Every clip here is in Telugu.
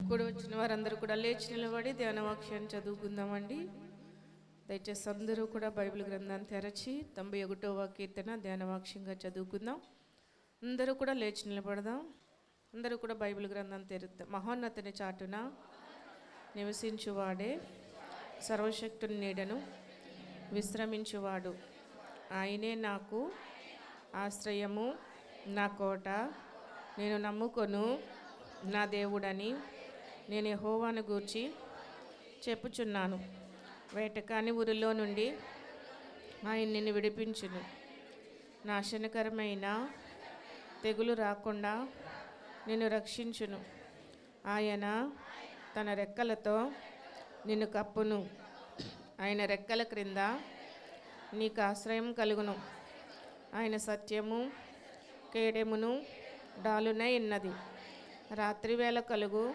కూడా వచ్చిన వారందరూ కూడా లేచి నిలబడి ధ్యాన వాక్యాన్ని చదువుకుందామండి. దయచేసి అందరూ కూడా బైబిల్ గ్రంథాన్ని తెరచి 91వ కీర్తన ధ్యాన వాక్యంగా చదువుకుందాం. అందరూ కూడా లేచి నిలబడదాం. అందరూ కూడా బైబిల్ గ్రంథాన్ని తెరుద్దాం. మహోన్నతుని చాటున నివసించువాడే, సర్వశక్తుని నీడను విశ్రమించువాడు. ఆయనే నాకు ఆశ్రయము, నా కోట, నేను నమ్ముకొను నా దేవుడని నేను యెహోవాను గూర్చి చెప్పుచున్నాను. వేటకాని ఊరిలో నుండి ఆయన నిన్ను విడిపించును. నాశనకరమైన తెగులు రాకుండా నిన్ను రక్షించును. ఆయన తన రెక్కలతో నిన్ను కప్పును. ఆయన రెక్కల క్రింద నీకు ఆశ్రయం కలుగును. ఆయన సత్యము కేడెమును డాలునై ఉన్నది. రాత్రి వేళ కలుగు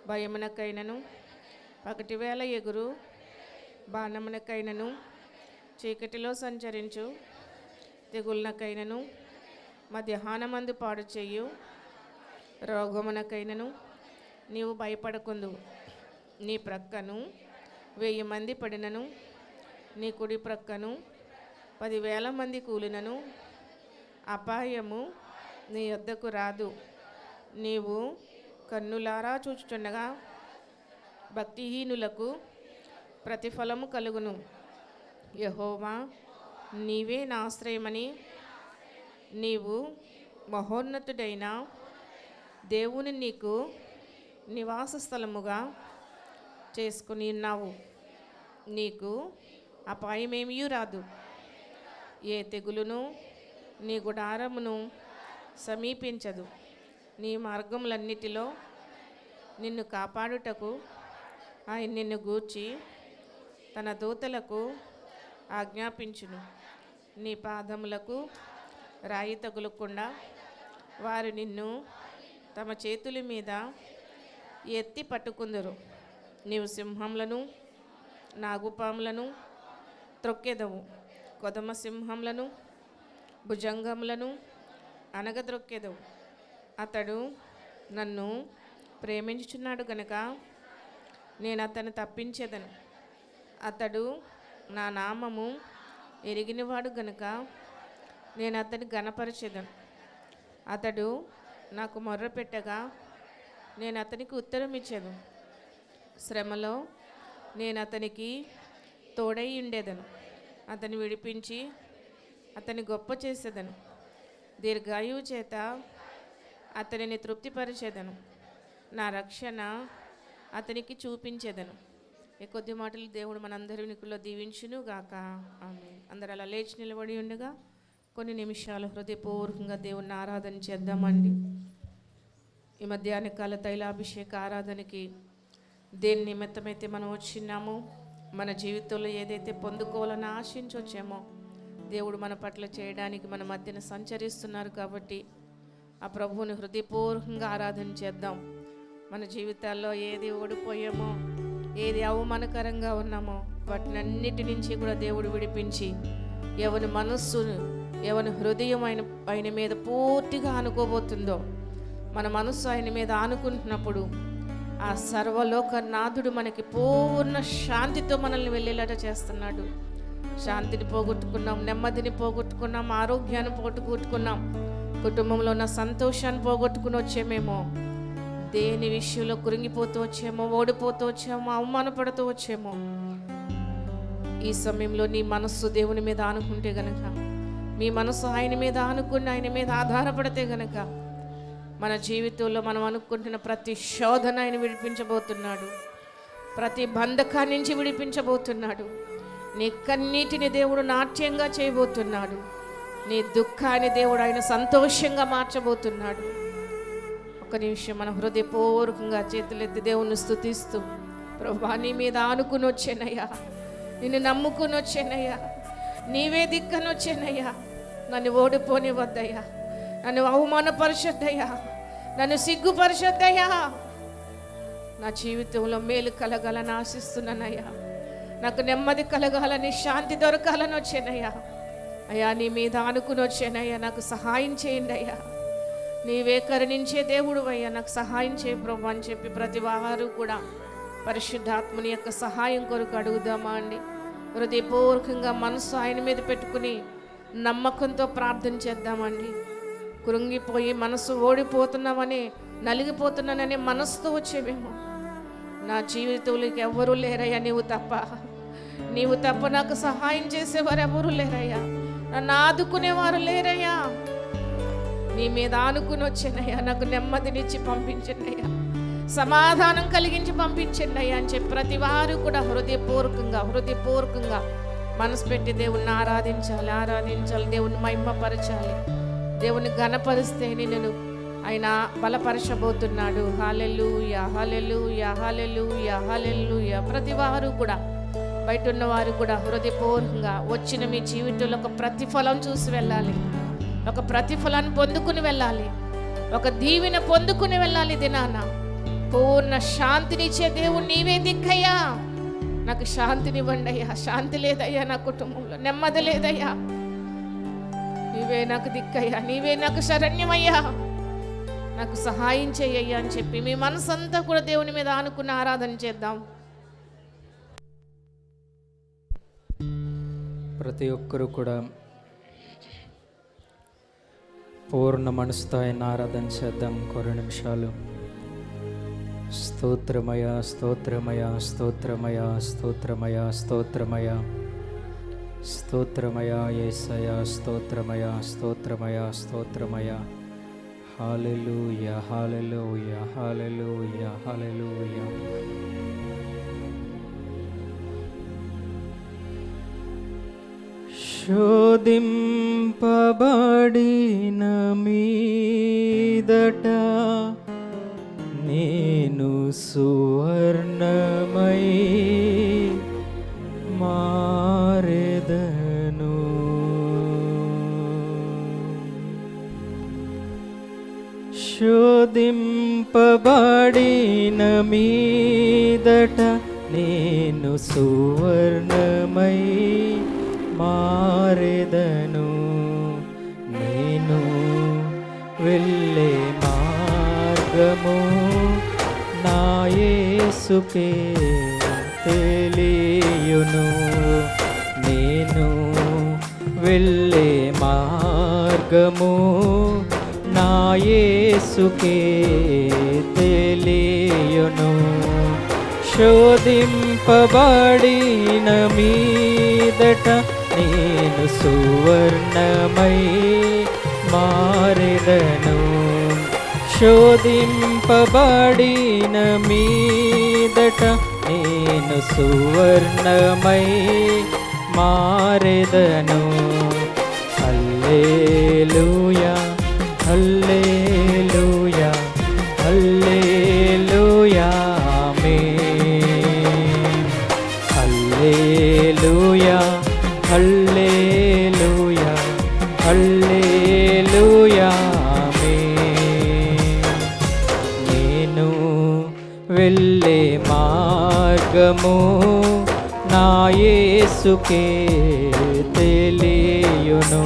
భయమునకైనను, పగటి వేళ ఎగురు బాణమునకైనను, చీకటిలో సంచరించు తెగుళ్ళకైనను, మధ్యాహ్నమందు పాడు చేయు రోగమునకైనను నీవు భయపడకుందు. నీ ప్రక్కను 1000 మంది పడినను, నీ కుడి ప్రక్కను 10,000 మంది కూలినను అపాయము నీ యొద్దకు రాదు. నీవు కన్నులారా చూచుచుండగా భక్తిహీనులకు ప్రతిఫలము కలుగును. యెహోవా నీవే నా ఆశ్రయమని నీవు మహోన్నతుడైన దేవుని నీకు నివాస స్థలముగా చేసుకుని ఉన్నావు. నీకు అపాయమేమీ రాదు. ఏ తెగులును నీ గుడారమును సమీపించదు. నీ మార్గములన్నిటిలో నిన్ను కాపాడుటకు ఆయన నిన్ను గూర్చి తన దూతలకు ఆజ్ఞాపించును. నీ పాదములకు రాయి తగులకుండా వారు నిన్ను తమ చేతుల మీద ఎత్తి పట్టుకుందరు. నీవు సింహములను నాగుపాములను త్రొక్కెదవు. కొదమ సింహములను భుజంగములను అనగద్రొక్కెదవు. అతడు నన్ను ప్రేమించుచున్నాడు గనుక నేను అతన్ని తప్పించేదను. అతడు నా నామము ఎరిగినవాడు గనుక నేను అతన్ని ఘనపరచెదను. అతడు నాకు మొర్ర పెట్టగా నేను అతనికి ఉత్తరం ఇచ్చేదను. శ్రమలో నేను అతనికి తోడై ఉండేదను. అతన్ని విడిపించి అతన్ని గొప్ప చేసేదను. దీర్ఘాయువు చేత అతనిని తృప్తిపరిచేదను. నా రక్షణ అతనికి చూపించేదను. ఈ కొద్ది మాటలు దేవుడు మనందరి వినికిలో దీవించును గాక. ఆమేన్. అందరూ అలా లేచి నిలబడి ఉండగా కొన్ని నిమిషాలు హృదయపూర్వకంగా దేవుణ్ణి ఆరాధన చేద్దామండి. ఈ మధ్యాహ్న కాల తైలాభిషేక ఆరాధనకి దేని నిమిత్తమైతే మనం వచ్చినామో, మన జీవితంలో ఏదైతే పొందుకోవాలని ఆశించి వచ్చామో దేవుడు మన పట్ల చేయడానికి మన మధ్యన సంచరిస్తున్నారు. కాబట్టి ఆ ప్రభువుని హృదయపూర్వకంగా ఆరాధన చేద్దాం. మన జీవితాల్లో ఏది ఓడిపోయామో, ఏది అవమానకరంగా ఉన్నామో వాటినన్నిటి నుంచి కూడా దేవుడు విడిపించి ఎవరి మనస్సు, ఎవరి హృదయం ఆయన మీద పూర్తిగా ఆనుకోబోతుందో, మన మనస్సు ఆయన మీద ఆనుకుంటున్నప్పుడు ఆ సర్వలోక నాథుడు మనకి పూర్ణ శాంతితో మనల్ని వెళ్ళేలాగా చేస్తున్నాడు. శాంతిని పోగొట్టుకున్నాం, నెమ్మదిని పోగొట్టుకున్నాం, ఆరోగ్యాన్ని పోగొట్టుకున్నాం, కుటుంబంలో ఉన్న సంతోషాన్ని పోగొట్టుకుని వచ్చేమేమో, దేని విషయంలో కురింగిపోతూ వచ్చేమో, ఓడిపోతూ వచ్చేమో, అవమానపడుతూ వచ్చేమో. ఈ సమయంలో నీ మనస్సు దేవుని మీద ఆనుకుంటే గనక, మీ మనస్సు ఆయన మీద ఆనుకుని ఆయన మీద ఆధారపడితే గనక మన జీవితంలో మనం అనుకుంటున్న ప్రతి శోధన ఆయన విడిపించబోతున్నాడు. ప్రతి బంధకాన్ని నుంచి విడిపించబోతున్నాడు. నీ కన్నీటిని దేవుడు నాట్యంగా చేయబోతున్నాడు. నీ దుఃఖాన్ని దేవుడు ఆయన సంతోషంగా మార్చబోతున్నాడు. ఒక నిమిషం మన హృదయపూర్వకంగా చేతులెత్తి దేవుణ్ణి స్తుతిస్తూ, ప్రభువా నీ మీద ఆనుకుని వచ్చానయ్యా, నిన్ను నమ్ముకుని వచ్చానయ్యా, నీవే దిక్కని వచ్చానయ్యా, నన్ను ఓడిపోనివద్దయ్యా, నన్ను అవమానపరచొద్దయ్యా, నన్ను సిగ్గుపరచొద్దయ్యా, నా జీవితంలో మేలు కలగాలని ఆశిస్తున్నానయ్యా, నాకు నెమ్మది కలగాలని, శాంతి దొరకాలని వచ్చానయ్యా. అయ్యా నీ మీద ఆనుకుని వచ్చానయ్యా, నాకు సహాయం చేయండి అయ్యా. నీవే కరుణించే దేవుడు అయ్యా, నాకు సహాయం చేయ ప్రభు అని చెప్పి ప్రతి వారు కూడా పరిశుద్ధాత్మని యొక్క సహాయం కొరకు అడుగుదామా అండి. హృదయపూర్వకంగా మనసు ఆయన మీద పెట్టుకుని నమ్మకంతో ప్రార్థన చేద్దామండి. కృంగిపోయి మనసు ఓడిపోతున్నామని, నలిగిపోతున్నానని మనసుతో వచ్చేవేమో. నా జీవితంలోకి ఎవరూ లేరయ్యా, నీవు తప్ప నాకు సహాయం చేసేవారు ఎవరూ లేరయ్యా, నన్ను ఆదుకునేవారు లేరయ్యా. నీ మీద ఆనుకుని వచ్చానయ్యా, నాకు నెమ్మదినిచ్చి పంపించండి అయ్యా, సమాధానం కలిగించి పంపించండి అయ్యా అని చెప్పి ప్రతి వారు కూడా హృదయపూర్వకంగా మనసు పెట్టి దేవుణ్ణి ఆరాధించాలి, దేవుని మహిమపరచాలి. దేవుని ఘనపరిస్తే నేను ఆయన బలపరచబోతున్నాడు. హల్లెలూయా, హల్లెలూయా, హల్లెలూయా, హల్లెలూయా. ప్రతి వారు కూడా, బయట ఉన్నవారు కూడా హృదయపూర్వకంగా వచ్చిన మీ జీవితంలో ఒక ప్రతిఫలం చూసి వెళ్ళాలి, ఒక ప్రతిఫలాన్ని పొందుకుని వెళ్ళాలి, ఒక దీవెన పొందుకుని వెళ్ళాలి. దినాన పూర్ణ శాంతినిచ్చే దేవుడు నీవే దిక్కయ్యా. నాకు శాంతినివ్వండి అయ్యా. శాంతి లేదయ్యా నా కుటుంబంలో, నెమ్మది లేదయ్యా. నీవే నాకు దిక్కయ్యా, నీవే నాకు శరణ్యమయ్యా, నాకు సహాయం చెయ్యయ్యా అని చెప్పి మీ మనసంతా కూడా దేవుని మీద ఆనుకుని ఆరాధన చేద్దాం. ప్రతి ఒక్కరూ కూడా పూర్ణ మనసుతో ఆయన ఆరాధన చేద్దాం. కొన్ని నిమిషాలు. స్తోత్రమయ, స్తోత్రమయ, స్తోత్రమయ, స్తోత్రమయ, స్తోత్రమయ, స్తోత్రమయ యేసయ్య, స్తోత్రమయ, స్తోత్రమయ, స్తోత్రమయ. హల్లెలూయా, హల్లెలూయా, హల్లెలూయా, హల్లెలూయా. శోధింపబడిన మీదట నేను సువర్ణమై మారెదను. శోధింపబడిన మీదట నేను సువర్ణమై మారెదను. నేను వెళ్ళే మార్గము నా యేసుకే తెలియును. నేను వెళ్ళే మార్గము నా యేసుకే తెలియును. శోధింపబడిన మీదట నేను సువర్ణమై మారెదను. శోధింపబడిన మీదట నేను సువర్ణమై మారెదను. హల్లెలూయా, హల్లెలూయా, హల్లెలూయా, ఆమేన్. హల్లెలూయా, హల్లెలూయా, హల్లెలూయా, ఆమేన్. నేను వెళ్ళే మార్గము నా యేసుకే తెలియును.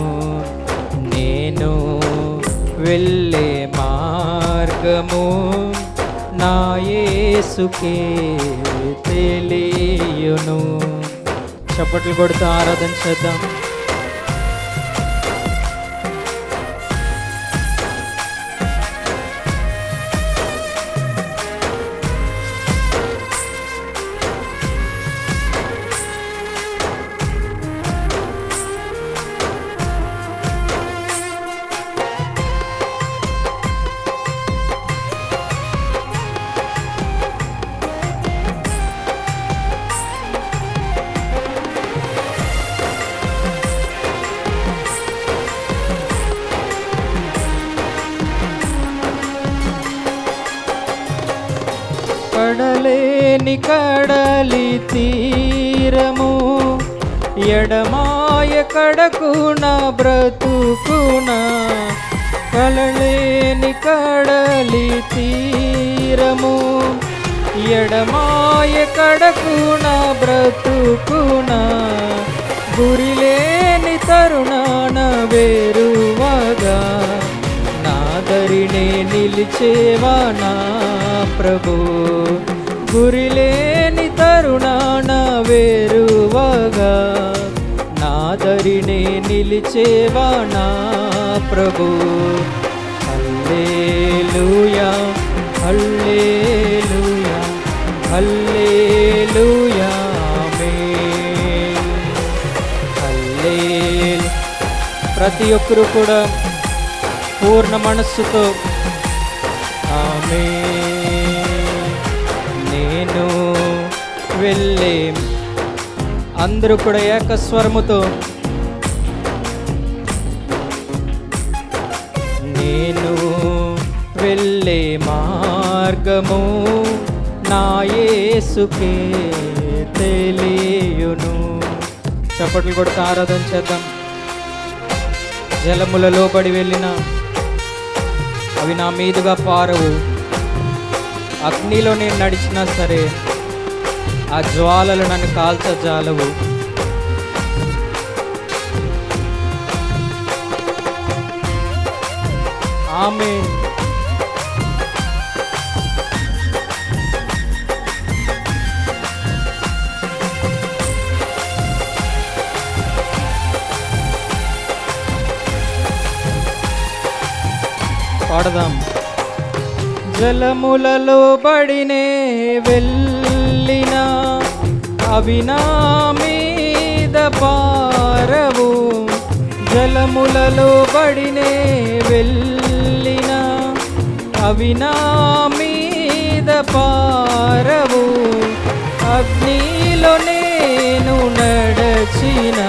నేను వెళ్ళే మార్గము నా యేసుకే తెలియును. చప్పట్లు కొడుతూ ఆరాధన చేద్దాం. కడలేని కడలి తీరము ఎడమాయ కడకున బ్రతుకున. కడలేని కడలి తీరము ఎడమాయ కడకున బ్రతుకున. గురిలేని తరుణాన వేరువగా నాదరి దరినే నిలిచేవా నా ప్రభు, గురిలేని తరుణాన వేరువగా నా దరినే నిలిచేవా నా ప్రభు. హల్లెలూయా హల్లెలూయా హల్లెలూయా ఆమేన్. హల్లెలూయా. ప్రతి ఒక్కరు కూడా పూర్ణ మనస్సుతో ఆమేన్. నేను వెళ్ళే, అందరూ కూడా ఏకస్వరముతో నేను వెళ్ళే మార్గము నా యేసుకే తెలియును. చప్పట్లు కొడుతూ ఆరాధన చేద్దాం. జలములలో పడి వెళ్ళిన అవి నా మీదుగా పారవు, అగ్నిలో నేను నడిచినా సరే ఆ జ్వాలలు నన్ను కాల్చజాలవు. ఆమేన్. పాడదాం. జలములలో బడినే వెళ్ళిన అవి నా మీద పారవు, జలములలో బడినే వెళ్ళిన అవి నా మీద పారవు, అగ్నిలో నేను నడచిన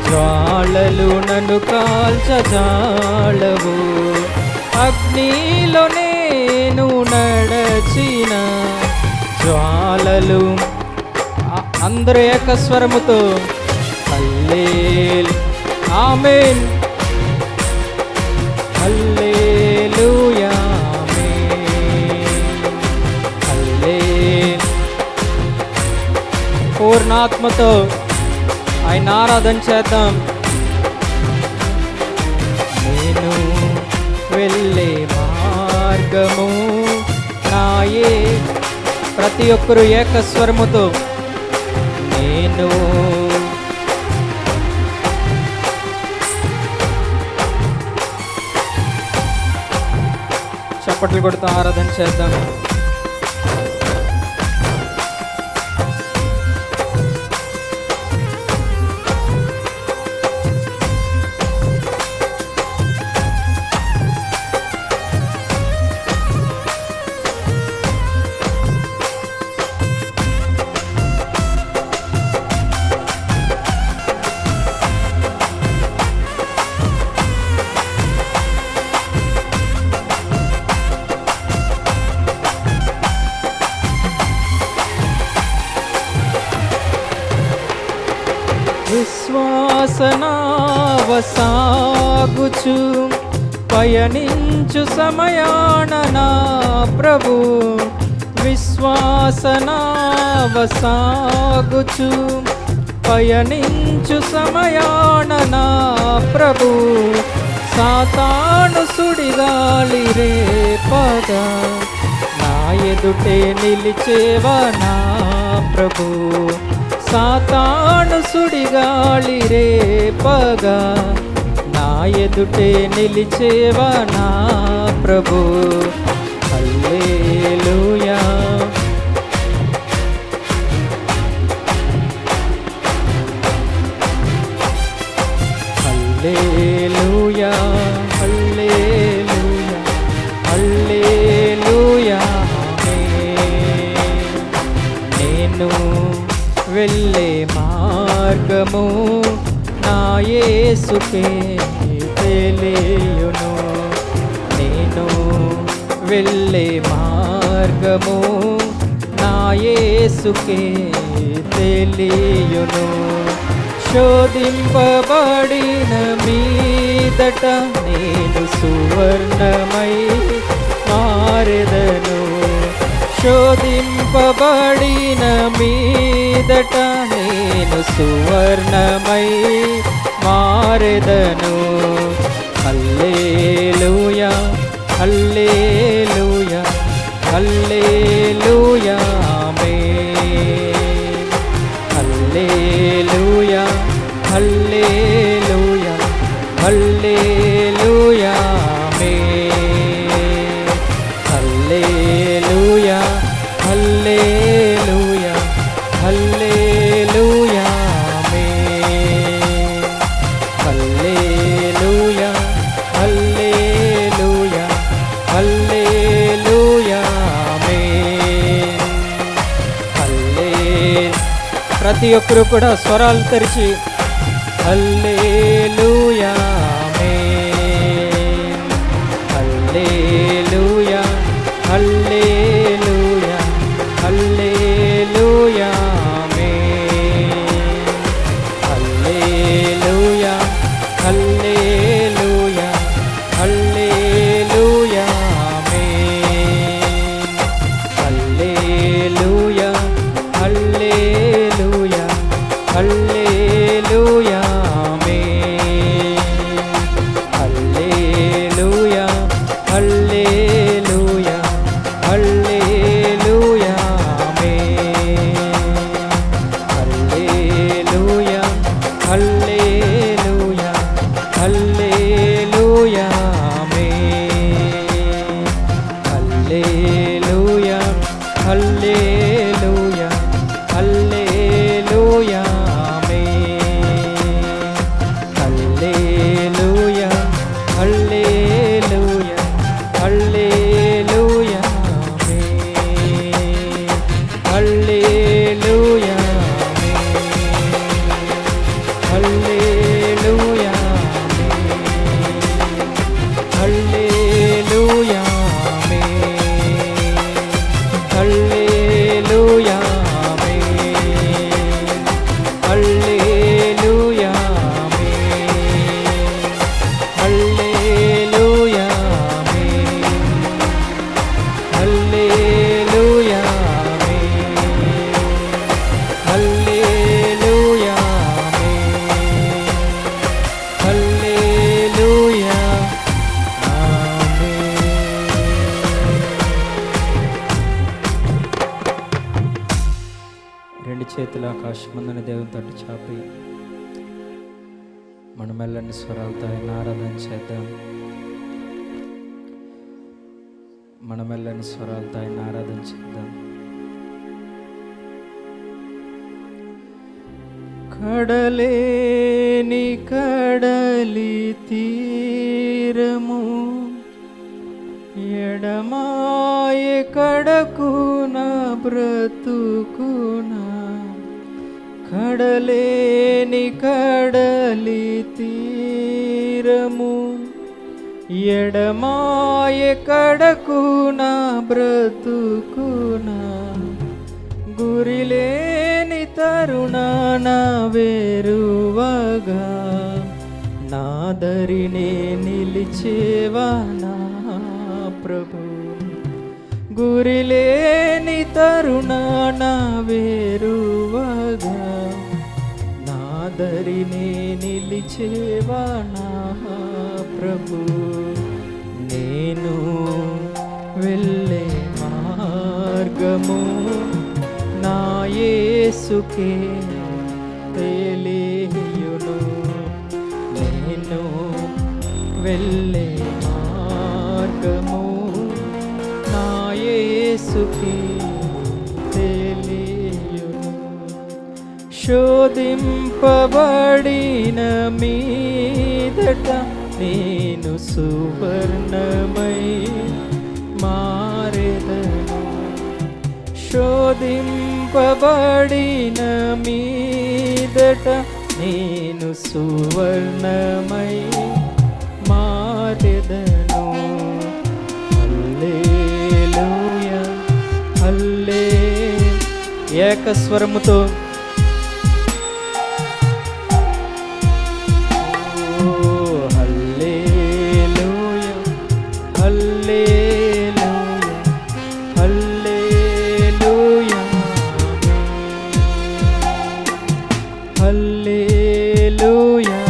జ్వాలలు నన్ను కాల్చజాలవు, అగ్నిలో నేను నడచిన జ్వాలలు. అందరూ ఏకస్వరముతో హల్లెలూయా ఆమేన్ హల్లెలూయా ఆమేన్ హల్లెలూయా. పూర్ణాత్మతో ఆయన ఆరాధన చేద్దాం. నేను వెళ్ళే మార్గము నాయే. ప్రతి ఒక్కరు ఏకస్వరముతో నేను చప్పట్లు కొడుతూ ఆరాధన చేద్దాం. విశ్వాసనావసాగుచు పయనించు సమయాన నా ప్రభు, విశ్వాసనావసాగుచు పయనించు సమయాన నా ప్రభు, సాతాను సుడిగాలి రేపగా నా ఎదుటే నిలిచేవా నా ప్రభు, సాతాను సుడిగాలి రేపగా నా ఎదుటే నిలిచేవా నా ప్రభు. హల్లెలూయా హల్లెలూయా హల్లెలూయా హల్లెలూయా ఆమేన్. నేను వెళ్ళే మార్గము నా యేసుకే తెలియును, నేను వెళ్ళే మార్గము నా యేసుకే తెలియును. శోధింపబడిన మీదట నేను సువర్ణమై మారెదను, శోధింపబడిన మీదట నేను సువర్ణమై మారెదను. హల్లెలూయా హల్లెలూయా హల్లెలూయా ఆమేన్. హల్లెలూయా హల్లెలూయా హల్లెలూయా ఆమేన్. హల్లెలూయా హల్లెలూయా హల్లెలూయా ఆమేన్. హల్లెలూయా హల్లెలూయా హల్లెలూయా ఆమేన్. ప్రతి ఒక్కరు కూడా స్వరాలు తెరిచి హల్లెలూయా ఆమేన్. హల్లెలూయా హల్లెలూయా హల్లెలూయా ఆమేన్. హల్లెలూయా హల్లెలూయా హల్లెలూయా ఆమేన్. హల్లెలూయా హల్లెలూయా హల్లెలూయా ఆమేన్. హల్లెలూయా హల్లెలూయా హల్లెలూయా ఆమేన్. హల్లెలూయా హల్లెలూయా హల్లెలూయా ఆమేన్. హల్లెలూయా హల్లెలూయా హల్లెలూయా ఆమేన్. హల్లెలూయా హల్లెలూయా హల్లెలూయా ఆమేన్. హల్లెలూయా ఆమేన్. హల్లెలూయా ఆమేన్. హల్లెలూయా ఆమేన్. హల్లెలూయా ఆమేన్. హల్లెలూయా ఆమేన్. హల్లెలూయా ఆమేన్. హల్లెలూయా ఆమేన్. హల్లెలూయా ఆమేన్. హల్లెలూయా ఆమేన్. రెండు చేతుల ఆకాశమందున దేవుని తట్టు చాపి మన మెల్లని స్వరాలతో ఆయన ఆరాధన చేద్దాం. మన మెల్లని స్వరాలతో ఆయన ఆరాధన చేద్దాం. కడలేని కడలి తీరము ఎడమాయే కడకున బ్రతుకున. కడలేని కడలి తీరము ఎడమాయే కడకున బ్రతుకున. గురిలేని తరుణాన వేరువగా నాదరినే నిలిచేవా నా ప్రభు. గురిలేని తరుణాన వేరువగా నాదరినే నిలిచేవా నా ప్రభు. నేను వెళ్ళే మార్గము నా యేసుకే తెలియును. నేను వెళ్ళే మార్గము నా యేసుకే తెలియును. శోధింపబడిన మీదట నేను సువర్ణమై మారెదను. శోధింపబడిన మీదట నేను సువర్ణమై మారెదను. హల్లెలూయా హల్లెలూయా. ఏకస్వరముతో హల్లెలూయా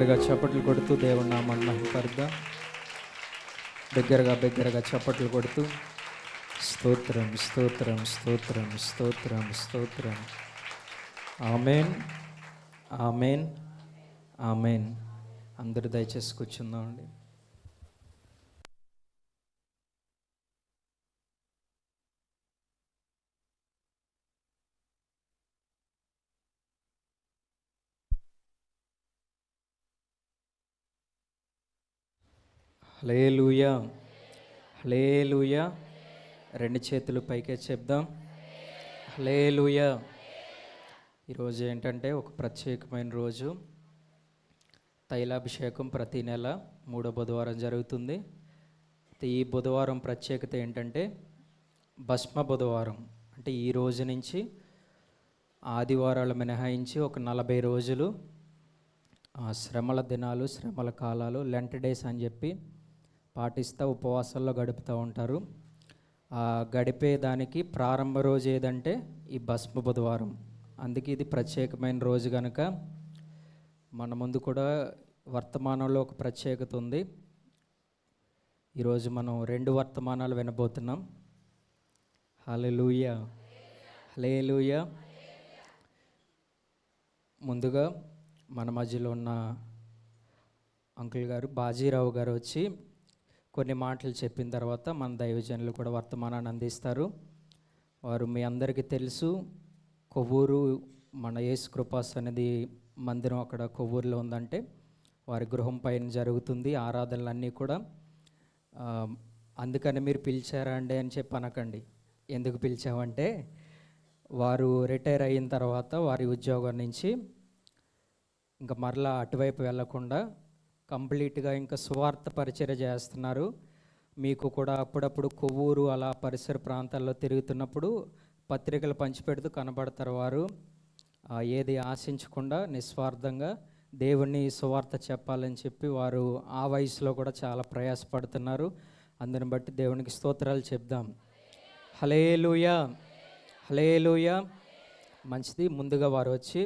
బిగ్గరగా చప్పట్లు కొడుతూ దేవుని నామాన్ని మహిమపరుద్దాం. బిగ్గరగా చప్పట్లు కొడుతూ స్తోత్రం స్తోత్రం స్తోత్రం స్తోత్రం స్తోత్రం. ఆమేన్ ఆమేన్ ఆమేన్. అందరూ దయచేసి కూర్చుందామండి. హల్లెలూయా హల్లెలూయా. రెండు చేతులు పైకే చెప్దాం. హల్లెలూయా. ఈరోజు ఏంటంటే ఒక ప్రత్యేకమైన రోజు. తైలాభిషేకం ప్రతి నెల 3వ బుధవారం జరుగుతుంది. ఈ బుధవారం ప్రత్యేకత ఏంటంటే భస్మ బుధవారం. అంటే ఈ రోజు నుంచి ఆదివారాలు మినహాయించి ఒక 40 రోజులు శ్రమల దినాలు, శ్రమల కాలాలు, లెంట్ డేస్ అని చెప్పి పాటిస్తూ ఉపవాసాల్లో గడుపుతూ ఉంటారు. గడిపే దానికి ప్రారంభ రోజు ఏదంటే ఈ భస్మ బుధవారం. అందుకే ఇది ప్రత్యేకమైన రోజు కనుక మన ముందు కూడా వర్తమానంలో ఒక ప్రత్యేకత ఉంది. ఈరోజు మనం 2 వర్తమానాలు వినబోతున్నాం. హల్లెలూయా హల్లెలూయా. ముందుగా మన మధ్యలో ఉన్న అంకుల్ గారు బాజీరావు గారు వచ్చి కొన్ని మాటలు చెప్పిన తర్వాత మన దైవజనులు కూడా వర్తమానాన్ని అందిస్తారు. వారు మీ అందరికీ తెలుసు, కొవ్వూరు మన యేసు కృపా సన్నిధి మందిరం అక్కడ కొవ్వూరులో ఉందంటే వారి గృహం పైన జరుగుతుంది ఆరాధనలన్నీ కూడా. అందుకని మీరు పిలిచారా అండి అని చెప్పి అనకండి. ఎందుకు పిలిచామంటే వారు రిటైర్ అయిన తర్వాత వారి ఉద్యోగం నుంచి ఇంకా మరలా అటువైపు వెళ్లకుండా కంప్లీట్గా ఇంకా సువార్త పరిచర్య చేస్తున్నారు. మీకు కూడా అప్పుడప్పుడు కొవ్వూరు అలా పరిసర ప్రాంతాల్లో తిరుగుతున్నప్పుడు పత్రికలు పంచిపెడుతూ కనబడతారు. వారు ఏది ఆశించకుండా నిస్వార్థంగా దేవుని సువార్త చెప్పాలని చెప్పి వారు ఆ వయసులో కూడా చాలా ప్రయాసపడుతున్నారు. అందుని బట్టి దేవునికి స్తోత్రాలు చెప్దాం. హల్లెలూయా హల్లెలూయా. మంచిది. ముందుగా వారు వచ్చి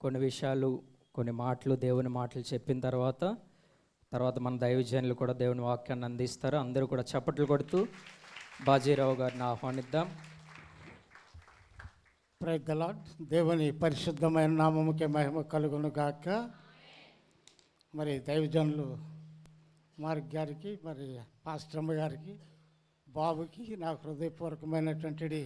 కొన్ని విషయాలు, కొన్ని మాటలు, దేవుని మాటలు చెప్పిన తర్వాత మన దైవజనులు కూడా దేవుని వాక్యాన్ని అందిస్తారు. అందరూ కూడా చప్పట్లు కొడుతూ బాజీరావు గారిని ఆహ్వానిద్దాం. Praise the lord. దేవుని పరిశుద్ధమైన నామముకే మహిమ కలుగును గాక. మరి దైవజనులు మార్క్ గారికి, మరి పాస్టమ్మ గారికి, బాబుకి నాకు హృదయపూర్వకమైనటువంటి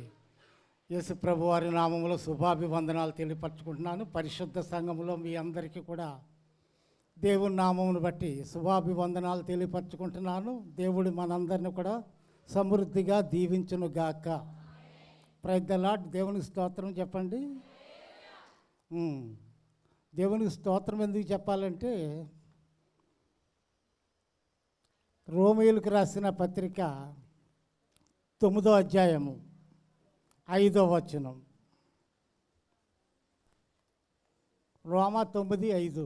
యేసు ప్రభు వారి నామములో శుభాభివందనాలు తెలియపరచుకుంటున్నాను. పరిశుద్ధ సంఘములో మీ అందరికీ కూడా దేవుని నామమును బట్టి శుభాభివందనాలు తెలియపరచుకుంటున్నాను. దేవుడు మనందరిని కూడా సమృద్ధిగా దీవించును గాక. Praise the lord. దేవునికి స్తోత్రం చెప్పండి. దేవునికి స్తోత్రం ఎందుకు చెప్పాలంటే రోమీయులకు రాసిన పత్రిక 9వ అధ్యాయము 5వ వచనం. రోమా 9:5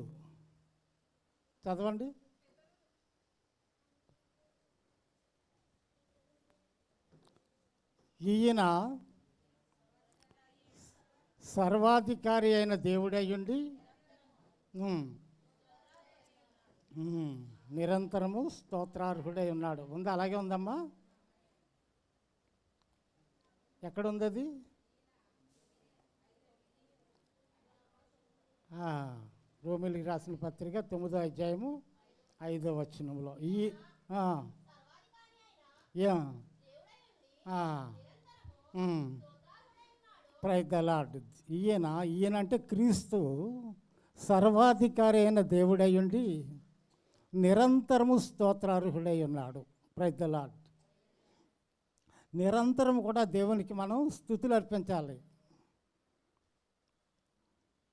చదవండి. ఈయన సర్వాధికారి అయిన దేవుడయ్యుండి నిరంతరము స్తోత్రార్హుడై ఉన్నాడు. ఉందా? అలాగే ఉందమ్మా. ఎక్కడుంది అది? రోమిలికి రాసిన పత్రిక 9వ అధ్యాయము 5వ వచనంలో ప్రైజ్ ది లార్డ్. ఈయన అంటే క్రీస్తు సర్వాధికారి అయిన దేవుడై ఉండి నిరంతరము స్తోత్రార్హుడై ఉన్నాడు. Praise the lord. నిరంతరం కూడా దేవునికి మనం స్తుతులు అర్పించాలి.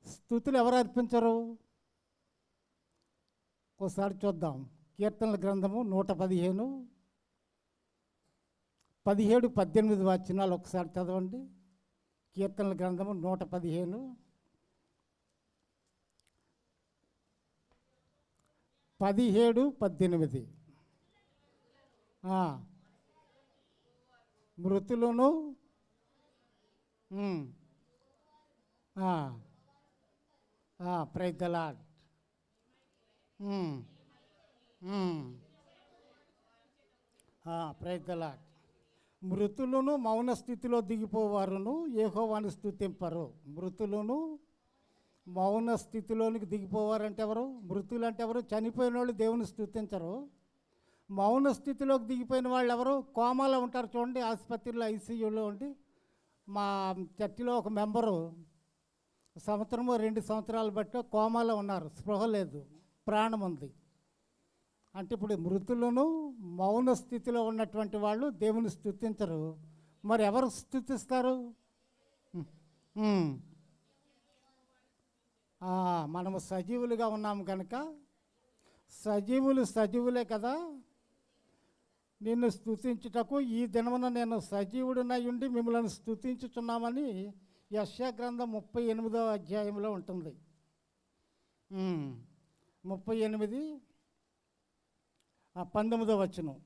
స్తుతులు ఎవరు అర్పించరు? ఒకసారి చూద్దాం. కీర్తనల గ్రంథము 115 17, 18 వచనాలు ఒకసారి చదవండి. కీర్తనల గ్రంథము 115 17, 18. మృతులను praise the lord. Praise the lord. మృతులను మౌన స్థితిలో దిగిపోవారును యెహోవాను స్తుతింపరు. మృతులను మౌన స్థితిలోనికి దిగిపోవారంటే ఎవరు? మృతులు అంటే ఎవరు? చనిపోయిన వాళ్ళు దేవుని స్తుతించరు. మౌన స్థితిలోకి దిగిపోయిన వాళ్ళు ఎవరు? కోమాలో ఉంటారు చూడండి, ఆసుపత్రిలో ఐసీయూలో ఉండి. మా చర్చిలో ఒక మెంబరు సంవత్సరము 2 సంవత్సరాలు బట్టి కోమాలో ఉన్నారు, స్పృహ లేదు, ప్రాణం ఉంది. అంటే ఇప్పుడు మృతులను మౌన స్థితిలో ఉన్నటువంటి వాళ్ళు దేవుని స్తుతించరు. మరి ఎవరు స్తుతిస్తారు? మనము సజీవులుగా ఉన్నాము కనుక సజీవులే కదా. నిన్ను స్తుతించుటకు ఈ దినమున నేను సజీవుడినై ఉండి మిమ్మల్ని స్తుతించుచున్నామని యెషయా గ్రంథం 38వ అధ్యాయంలో ఉంటుంది. 19వ వచనం.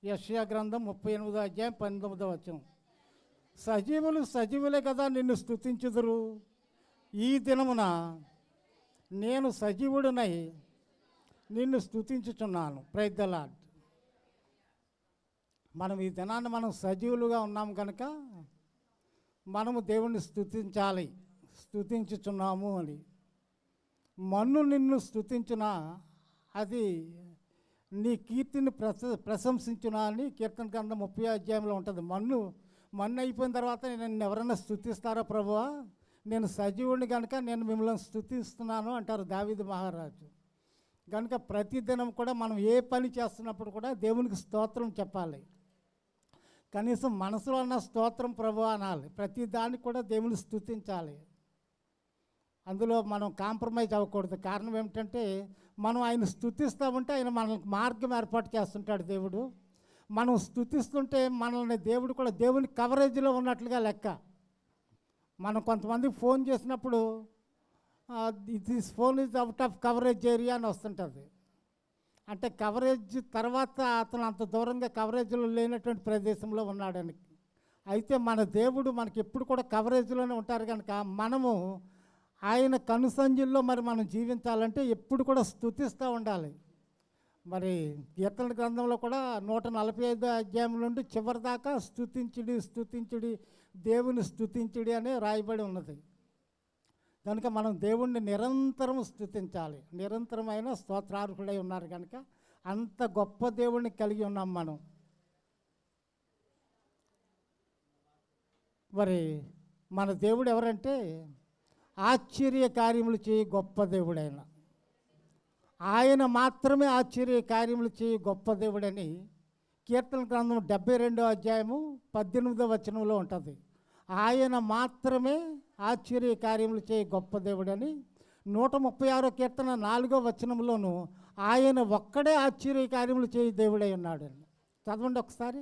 యెషయా గ్రంథం 38వ అధ్యాయం 19వ వచనం. సజీవులే కదా నిన్ను స్తుతించుదురు. ఈ దినమున నేను సజీవుడినై నిన్ను స్తుతించుచున్నాను. Praise the lord. మనం ఈ దినాన్ని మనం సజీవులుగా ఉన్నాం కనుక మనము దేవుణ్ణి స్తుతించాలి. స్తుతించుచున్నాము అని. మన్ను నిన్ను స్తుతించునా అది నీ కీర్తిని ప్రశంసించునా అని కీర్తన గ్రంథం 30వ అధ్యాయంలో ఉంటుంది. మన్ను అయిపోయిన తర్వాత నేను ఎవరైనా స్తుతిస్తారా ప్రభువా? నేను సజీవుడిని కనుక నేను మిమ్మల్ని స్తుతిస్తున్నాను అంటారు దావీదు మహారాజు. కనుక ప్రతిదినం కూడా మనం ఏ పని చేస్తున్నప్పుడు కూడా దేవునికి స్తోత్రం చెప్పాలి. కనీసం మనసులో ఉన్న స్తోత్రం ప్రభువా అనాలి. ప్రతి దానికి కూడా దేవుని స్తుతించాలి. అందులో మనం కాంప్రమైజ్ అవ్వకూడదు. కారణం ఏమిటంటే మనం ఆయన స్తుతిస్తూ ఉంటే ఆయన మనకు మార్గం ఏర్పాటు చేస్తుంటాడు దేవుడు. మనం స్తుతిస్తుంటే మనల్ని దేవుడు కూడా దేవుని కవరేజ్లో ఉన్నట్లుగా లెక్క. మనం కొంతమందికి ఫోన్ చేసినప్పుడు this phone is out of coverage area అని వస్తుంటుంది. అంటే కవరేజ్ తర్వాత అతను అంత దూరంగా కవరేజ్లో లేనటువంటి ప్రదేశంలో ఉన్నాడని. అయితే మన దేవుడు మనకి ఎప్పుడు కూడా కవరేజ్లోనే ఉంటారు కనుక మనము ఆయన కనుసంజుల్లో మరి మనం జీవించాలంటే ఎప్పుడు కూడా స్తుతిస్తూ ఉండాలి. మరి కీర్తన గ్రంథంలో కూడా 145వ అధ్యాయం నుండి చివరి దాకా స్తుతించుడి దేవుని స్తుతించుడి అనే రాయబడి ఉన్నది. కనుక మనం దేవుణ్ణి నిరంతరం స్తుతించాలి. నిరంతరమైన స్తోత్రార్హుడై ఉన్నారు కనుక అంత గొప్ప దేవుణ్ణి కలిగి ఉన్నాం మనం. మరి మన దేవుడు ఎవరంటే ఆశ్చర్య కార్యములు చేయి గొప్ప దేవుడైన ఆయన మాత్రమే ఆశ్చర్య కార్యములు చేయి గొప్ప దేవుడని కీర్తన గ్రంథం 72వ అధ్యాయము 18వ వచనంలో ఉంటుంది. ఆయన మాత్రమే ఆశ్చర్య కార్యములు చేయి గొప్ప దేవుడని 136వ కీర్తన 4వ వచనంలోనూ ఆయన ఒక్కడే ఆశ్చర్య కార్యములు చేయి దేవుడై ఉన్నాడు. చదవండి ఒకసారి.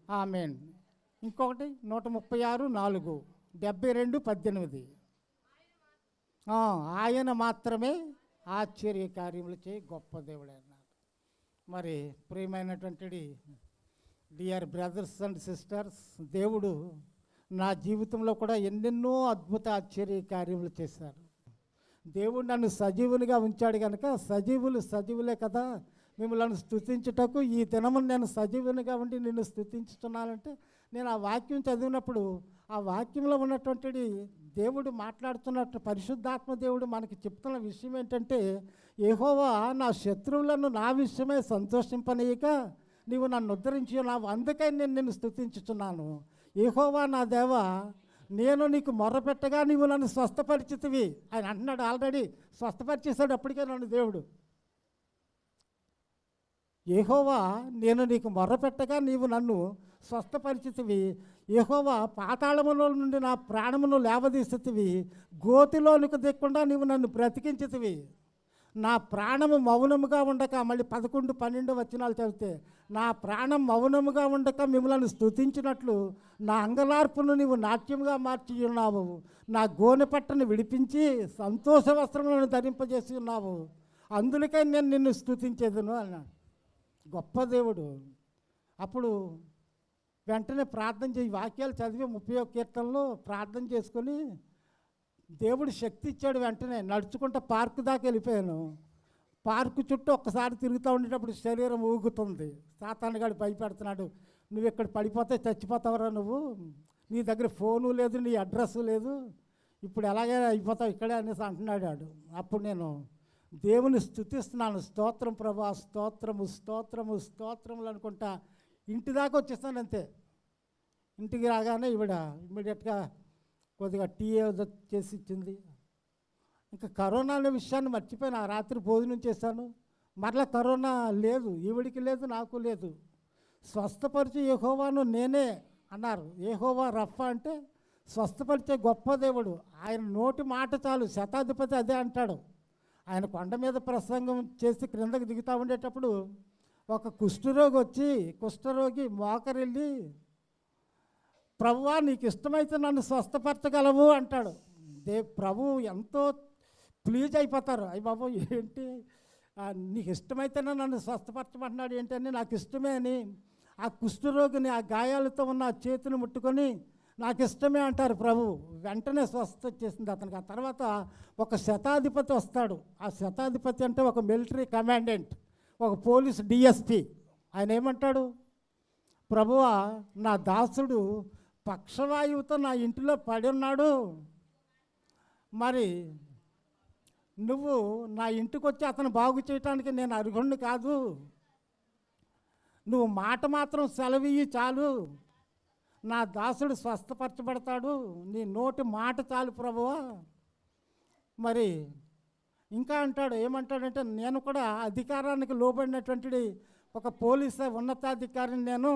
ఆమేన్. ఇంకొకటి 136:4, 72:18. ఆయన మాత్రమే ఆశ్చర్య కార్యములు చేయి గొప్ప దేవుడు అన్నాడు. మరి ప్రియమైనటువంటి డియర్ బ్రదర్స్ అండ్ సిస్టర్స్, దేవుడు నా జీవితంలో కూడా ఎన్నెన్నో అద్భుత ఆశ్చర్య కార్యములు చేశారు. దేవుడు నన్ను సజీవునిగా ఉంచాడు కనుక సజీవులే కదా మిమ్మల్ని స్తుతించుటకు ఈ దినమును నేను సజీవునిగా ఉండి నిన్ను స్తుతించుతున్నానంటే నేను ఆ వాక్యం చదివినప్పుడు ఆ వాక్యంలో ఉన్నటువంటి దేవుడు మాట్లాడుతున్నట్టు పరిశుద్ధాత్మ దేవుడు మనకి చెప్తున్న విషయం ఏంటంటే, యెహోవా నా శత్రువులను నా విషయమే సంతోషింపనీయక నీవు నన్ను ఉద్ధరించి ఉన్నావు, అందుకని నేను నిన్ను స్తుతించుతున్నాను. యెహోవా నా దేవా, నేను నీకు మొర్రపెట్టగా నీవు నన్ను స్వస్థపరిచితివి ఆయన అంటున్నాడు. ఆల్రెడీ స్వస్థపరిచేశాడు అప్పటికే నన్ను దేవుడు. యెహోవా నేను నీకు మొర్రపెట్టగా నీవు నన్ను స్వస్థపరిచితివి. యెహోవా పాతాళములో నుండి నా ప్రాణమును లేవదీసితివి. గోతిలోనికి దిక్కుండా నీవు నన్ను బ్రతికించితివి. నా ప్రాణము మౌనముగా ఉండక, మళ్ళీ 11, 12 వచనాలు చదివితే, నా ప్రాణం మౌనముగా ఉండక మిమ్మల్ని స్తుతించినట్లు నా అంగలార్పును నీవు నాట్యముగా మార్చి ఉన్నావు. నా గోనె పట్టను విడిపించి సంతోష వస్త్రములను ధరింపజేసి ఉన్నావు, అందులకై నేను నిన్ను స్తుతించేదను అన్నాడు. గొప్ప దేవుడు. అప్పుడు వెంటనే ప్రార్థన చేయి, వాక్యాలు చదివి 31 కీర్తనలో ప్రార్థన చేసుకొని దేవుడు శక్తి ఇచ్చాడు. వెంటనే నడుచుకుంటూ పార్కు దాకా వెళ్ళిపోయాను. పార్కు చుట్టూ ఒక్కసారి తిరుగుతూ ఉండేటప్పుడు శరీరం ఊగుతుంది. సాతానుగాడు భయపెడుతున్నాడు, నువ్వు ఇక్కడ పడిపోతే చచ్చిపోతావరా, నువ్వు నీ దగ్గర ఫోను లేదు, నీ అడ్రస్ లేదు, ఇప్పుడు ఎలాగైనా అయిపోతావు ఇక్కడే అనేసి అంటున్నాడు వాడు. అప్పుడు నేను దేవుని స్తుతిస్తున్నాను, స్తోత్రం ప్రభా, స్తోత్రము స్తోత్రము స్తోత్రములు అనుకుంటా ఇంటి దాకా వచ్చేస్తాను. అంతే, ఇంటికి రాగానే ఈవిడ ఇమ్మీడియట్గా కొద్దిగా టీ ఏదో చేసి ఇచ్చింది. ఇంకా కరోనా అనే విషయాన్ని మర్చిపోయిన. ఆ రాత్రి భోజనం చేశాను, మరలా కరోనా లేదు, ఈవిడికి లేదు, నాకు లేదు. స్వస్థపరిచే యెహోవాను నేనే అన్నారు. యెహోవా రఫా అంటే స్వస్థపరిచే గొప్ప దేవుడు. ఆయన నోటి మాట చాలు, శతాధిపతి అదే అంటాడు. ఆయన కొండ మీద ప్రసంగం చేసి క్రిందకి దిగుతూ ఉండేటప్పుడు ఒక కుష్ఠరోగి వచ్చి, కుష్ఠరోగి మోకరిల్లి, ప్రభువా నీకు ఇష్టమైతే నన్ను స్వస్థపరచగలవు అంటాడు. ప్రభువు ఎంతో ప్లీజ్ అయిపోతారు. అయ్యి బాబు ఏంటి, నీకు ఇష్టమైతేనే నన్ను స్వస్థపరచమంటున్నాడు ఏంటని, నాకు ఇష్టమే అని ఆ కుష్ఠరోగిని ఆ గాయాలతో ఉన్న ఆ చేతిని ముట్టుకొని నాకు ఇష్టమే అంటారు ప్రభు. వెంటనే స్వస్థ వచ్చేసింది అతనికి. ఆ తర్వాత ఒక శతాధిపతి వస్తాడు. ఆ శతాధిపతి అంటే ఒక మిలిటరీ కమాండెంట్, ఒక పోలీస్ డిఎస్పి. ఆయన ఏమంటాడు, ప్రభువా నా దాసుడు పక్షవాయువుతో నా ఇంటిలో పడి ఉన్నాడు, మరి నువ్వు నా ఇంటికి వచ్చి అతను బాగు చేయటానికి నేను అర్హుణ్ణి కాదు, నువ్వు మాట మాత్రం సెలవియ్యి చాలు, నా దాసుడు స్వస్థపరచబడతాడు, నీ నోటి మాట చాలు ప్రభువా. మరి ఇంకా అంటాడు, ఏమంటాడంటే, నేను కూడా అధికారానికి లోబడినటువంటి ఒక పోలీసు ఉన్నతాధికారిని, నేను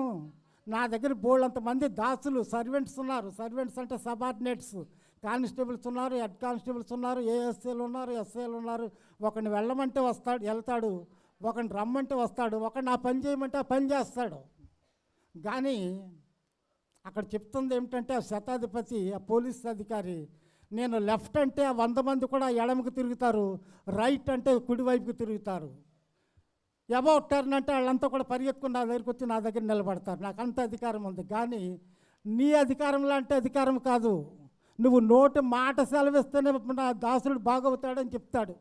నా దగ్గర బోళ్ళంతమంది దాసులు సర్వెంట్స్ ఉన్నారు. సర్వెంట్స్ అంటే సబార్డినేట్స్, కానిస్టేబుల్స్ ఉన్నారు, హెడ్ కానిస్టేబుల్స్ ఉన్నారు, ఏఎస్ఏలు ఉన్నారు, ఎస్ఏలు ఉన్నారు. ఒకరిని వెళ్ళమంటే వెళ్తాడు, ఒకరిని రమ్మంటే వస్తాడు, ఒకరిని ఆ పని చేయమంటే ఆ పని చేస్తాడు. కానీ అక్కడ చెప్తుంది ఏమిటంటే, ఆ శతాధిపతి, ఆ పోలీస్ అధికారి, నేను లెఫ్ట్ అంటే ఆ 100 మంది కూడా ఎడమకు తిరుగుతారు, రైట్ అంటే కుడివైపుకి తిరుగుతారు, అబౌట్ టర్న్ అంటే వాళ్ళంతా కూడా పరిగెత్తుకుని నా దగ్గరికి వచ్చి నా దగ్గర నిలబడతారు. నాకు అంత అధికారం ఉంది. కానీ నీ అధికారం లాంటి అధికారం కాదు, నువ్వు నోటి మాట సెలవిస్తేనే నా దాసుడు బాగవుతాడని చెప్తాడు.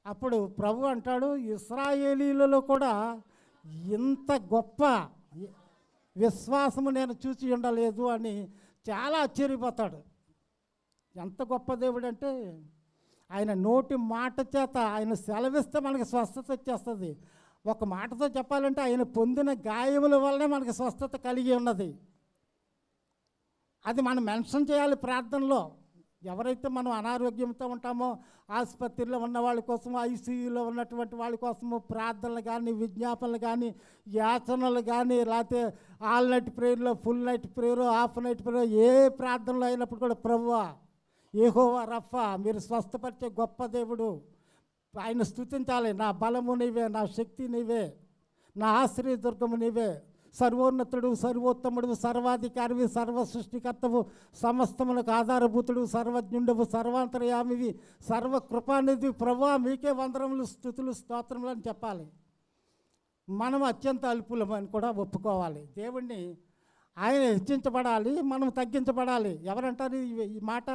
అప్పుడు ప్రభు అంటాడు, ఇశ్రాయేలీలలో కూడా ఇంత గొప్ప విశ్వాసము నేను చూసి ఉండలేదు అని చాలా ఆశ్చర్యపోతాడు. ఎంత గొప్ప దేవుడు అంటే, ఆయన నోటి మాట చేత ఆయన సెలవిస్తే మనకి స్వస్థత వచ్చేస్తుంది. ఒక మాటతో చెప్పాలంటే ఆయన పొందిన గాయముల వల్లనే మనకి స్వస్థత కలిగి ఉన్నది. అది మనం మెన్షన్ చేయాలి ప్రార్థనలో. ఎవరైతే మనం అనారోగ్యంతో ఉంటామో ఆసుపత్రిలో ఉన్న వాళ్ళ కోసము, ఐసీయూలో ఉన్నటువంటి వాళ్ళ కోసము ప్రార్థనలు కానీ, విజ్ఞాపనలు కానీ, యాచనలు కానీ, లేకపోతే ఆల్ నైట్ ప్రేయర్లో, full night prayer, half night prayer, ఏ ప్రార్థనలో అయినప్పుడు కూడా ప్రభువా యెహోవా రఫా, మీరు స్వస్థపరిచే గొప్ప దేవుడు, ఆయన స్తుతించాలి. నా బలము నీవే, నా శక్తి నీవే, నా ఆశ్రయదుర్గము నీవే, సర్వోన్నతుడు, సర్వోత్తముడు, సర్వాధికారివి, సర్వ సృష్టికర్తవు, సమస్తములకు ఆధారభూతుడు, సర్వజ్ఞుండవు, సర్వాంతర్యామివి, సర్వకృపానిధి ప్రభువా మీకే వందనములు, స్తుతులు, స్తోత్రములు అని చెప్పాలి. మనం అత్యంత అల్పులమని కూడా ఒప్పుకోవాలి. దేవుణ్ణి ఆయన హెచ్చించబడాలి, మనం తగ్గించబడాలి. ఎవరంటారు ఈ మాట?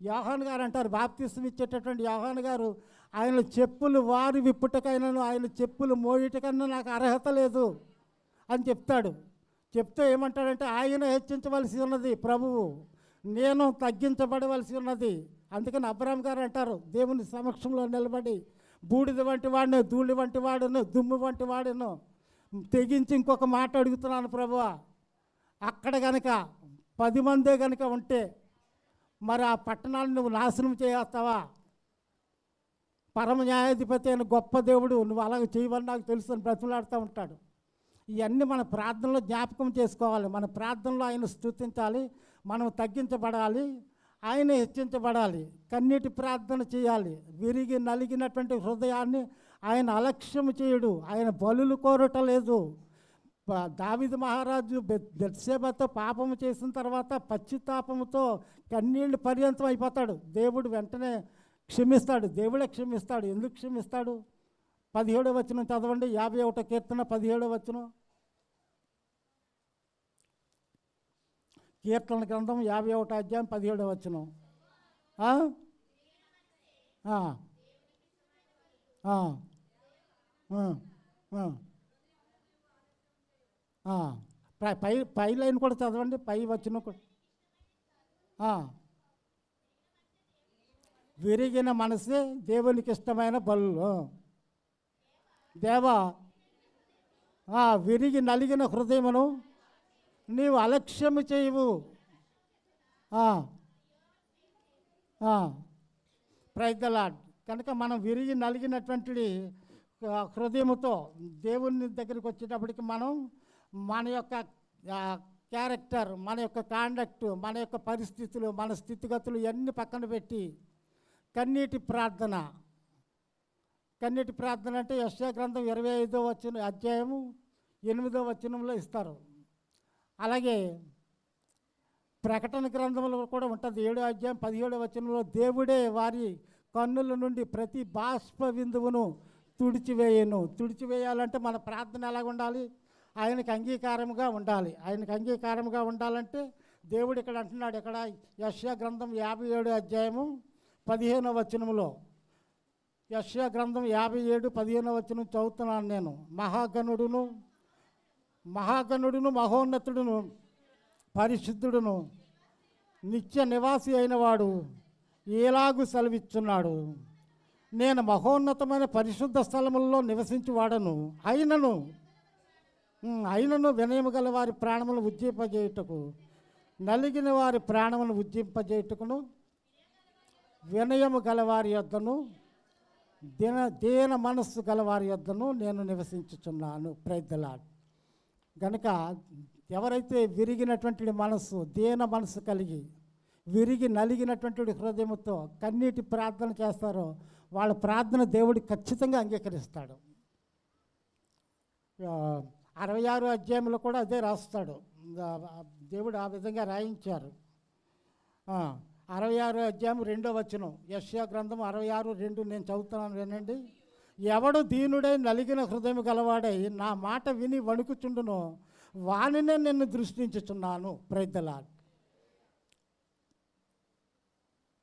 యోహాను గారు అంటారు. బాప్తిసం ఇచ్చేటటువంటి యోహాను గారు, ఆయన చెప్పులు వారి విప్పుటకైనాను, ఆయన చెప్పులు మోయుటకైనా నాకు అర్హత లేదు అని చెప్తాడు. చెప్తే ఏమంటాడంటే, ఆయన హెచ్చించవలసి ఉన్నది ప్రభువు, నేను తగ్గించబడవలసి ఉన్నది. అందుకని అబ్రాహాం గారు అంటారు, దేవుని సమక్షంలో నిలబడి, బూడిద వంటి వాడిని, ధూళి వంటి వాడును, దుమ్ము వంటి వాడును, తెగించి ఇంకొక మాట అడుగుతున్నాను ప్రభువా, అక్కడ కనుక 10 మందే కనుక ఉంటే మరి ఆ పట్టణాన్ని నువ్వు నాశనం చేస్తావా? పరమ న్యాయాధిపతి అయిన గొప్ప దేవుడు, నువ్వు అలాగే చేయవని నాకు తెలుసు అని బ్రతిమలాడుతూ ఉంటాడు. ఇవన్నీ మన ప్రార్థనలో జ్ఞాపకం చేసుకోవాలి. మన ప్రార్థనలో ఆయన స్తుతించాలి, మనం తగ్గించబడాలి, ఆయన హెచ్చించబడాలి, కన్నీటి ప్రార్థన చేయాలి. విరిగి నలిగినటువంటి హృదయాన్ని ఆయన అలక్ష్యం చేయుడు, ఆయన బలులు కోరటలేదు. దావీదు మహారాజు బెత్షెబతో పాపము చేసిన తర్వాత పశ్చాత్తాపముతో కన్నీళ్ళు పర్యంతం అయిపోతాడు. దేవుడు వెంటనే క్షమిస్తాడు, దేవుడే క్షమిస్తాడు. ఎందుకు క్షమిస్తాడు? 17వ వచనం చదవండి, 51వ కీర్తన 17వ వచనం. కీర్తన గ్రంథం 51 అధ్యాయం 17 వచనం. ఆ? ఆ. ఆ. ఆ. ఆ. ఆ. పై పై లైన్ కూడా చదవండి, పై వచనం కూడా. ఆ. విరిగిన మనసే దేవునికి ఇష్టమైన బలు. దేవా, విరిగి నలిగిన హృదయమును నీవు అలక్ష్యము చేయవు. Praise the lord. కనుక మనం విరిగి నలిగినటువంటి హృదయముతో దేవుని దగ్గరికి వచ్చేటప్పటికి మనం మన యొక్క క్యారెక్టర్, మన యొక్క కాండక్ట్, మన యొక్క పరిస్థితులు, మన స్థితిగతులు ఇవన్నీ పక్కన పెట్టి కన్నీటి ప్రార్థన అంటే యెషయా గ్రంథం 25వ అధ్యాయము 8వ వచనంలో ఇస్తారు. అలాగే ప్రకటన గ్రంథంలో కూడా ఉంటుంది, 7వ అధ్యాయం 17వ వచనంలో దేవుడే వారి కన్నుల నుండి ప్రతి బాష్ప బిందువును తుడిచివేయాలంటే మన ప్రార్థన ఎలాగ ఉండాలి? ఆయనకు అంగీకారముగా ఉండాలి. ఆయనకు అంగీకారముగా ఉండాలంటే దేవుడు ఇక్కడ అంటున్నాడు, ఇక్కడ యెషయా గ్రంథం 57వ అధ్యాయము 15వ వచనంలో, యెషయా గ్రంథం 57:15 వచనం చదువుతున్నాను నేను. మహాగణుడును మహోన్నతుడును పరిశుద్ధుడును నిత్య నివాసి అయిన వాడు ఎలాగూ సెలవిస్తున్నాడు, నేను మహోన్నతమైన పరిశుద్ధ స్థలములలో నివసించువాడను, అయినను వినయము గల వారి ప్రాణములను ఉజ్జింపజేయుటకు, నలిగిన వారి ప్రాణములను ఉజ్జింపజేయుటకును, వినయము గలవారి యొద్దను దీన మనస్సు గలవారి యొద్దను నేను నివసించుచున్నాను. Praise the lord. కనుక ఎవరైతే విరిగినటువంటి మనస్సు, దీన మనస్సు కలిగి విరిగి నలిగినటువంటి హృదయముతో కన్నీటి ప్రార్థన చేస్తారో వాళ్ళ ప్రార్థన దేవుడు ఖచ్చితంగా అంగీకరిస్తాడు. 66వ అధ్యాయంలో కూడా అదే రాస్తాడు, దేవుడు ఆ విధంగా రాయించారు. 66వ అధ్యాయం 2వ వచనం, యెషయా గ్రంథం 66:2 నేను చదువుతున్నాను, వినండి. ఎవడు దీనుడై నలిగిన హృదయం గలవాడై నా మాట విని వణుకుచుండునో వానినే నిన్ను దృష్టించుచున్నాను. Praise the lord.